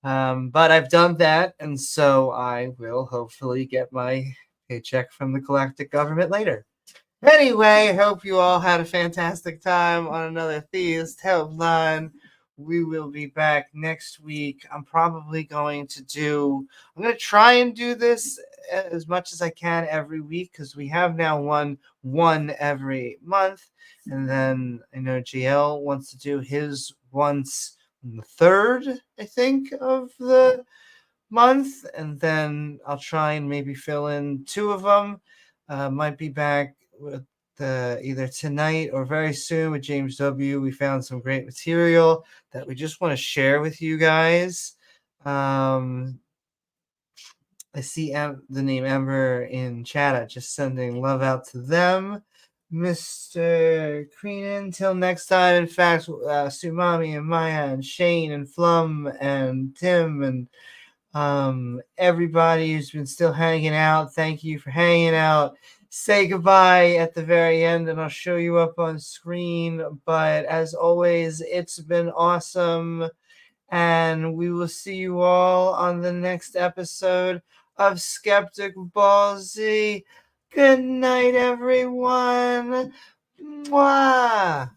But I've done that, and so I will hopefully get my paycheck from the galactic government later. Anyway, hope you all had a fantastic time on another Theist Helpline. We will be back next week. I'm going to try and do this as much as I can every week, because we have now one every month. And then I know GL wants to do his once on the 3rd, I think, of the month. And then I'll try and maybe fill in 2 of them. Might be back with either tonight or very soon with James W. We found some great material that we just want to share with you guys. I see the name Ember in chat. Just sending love out to them. Mr. Creenan, till next time. In fact, Sumami and Maya and Shane and Flum and Tim and everybody who's been still hanging out, thank you for hanging out. Say goodbye at the very end, and I'll show you up on screen. But as always, it's been awesome, and we will see you all on the next episode of Skeptic Ballsy. Good night, everyone. Mwah.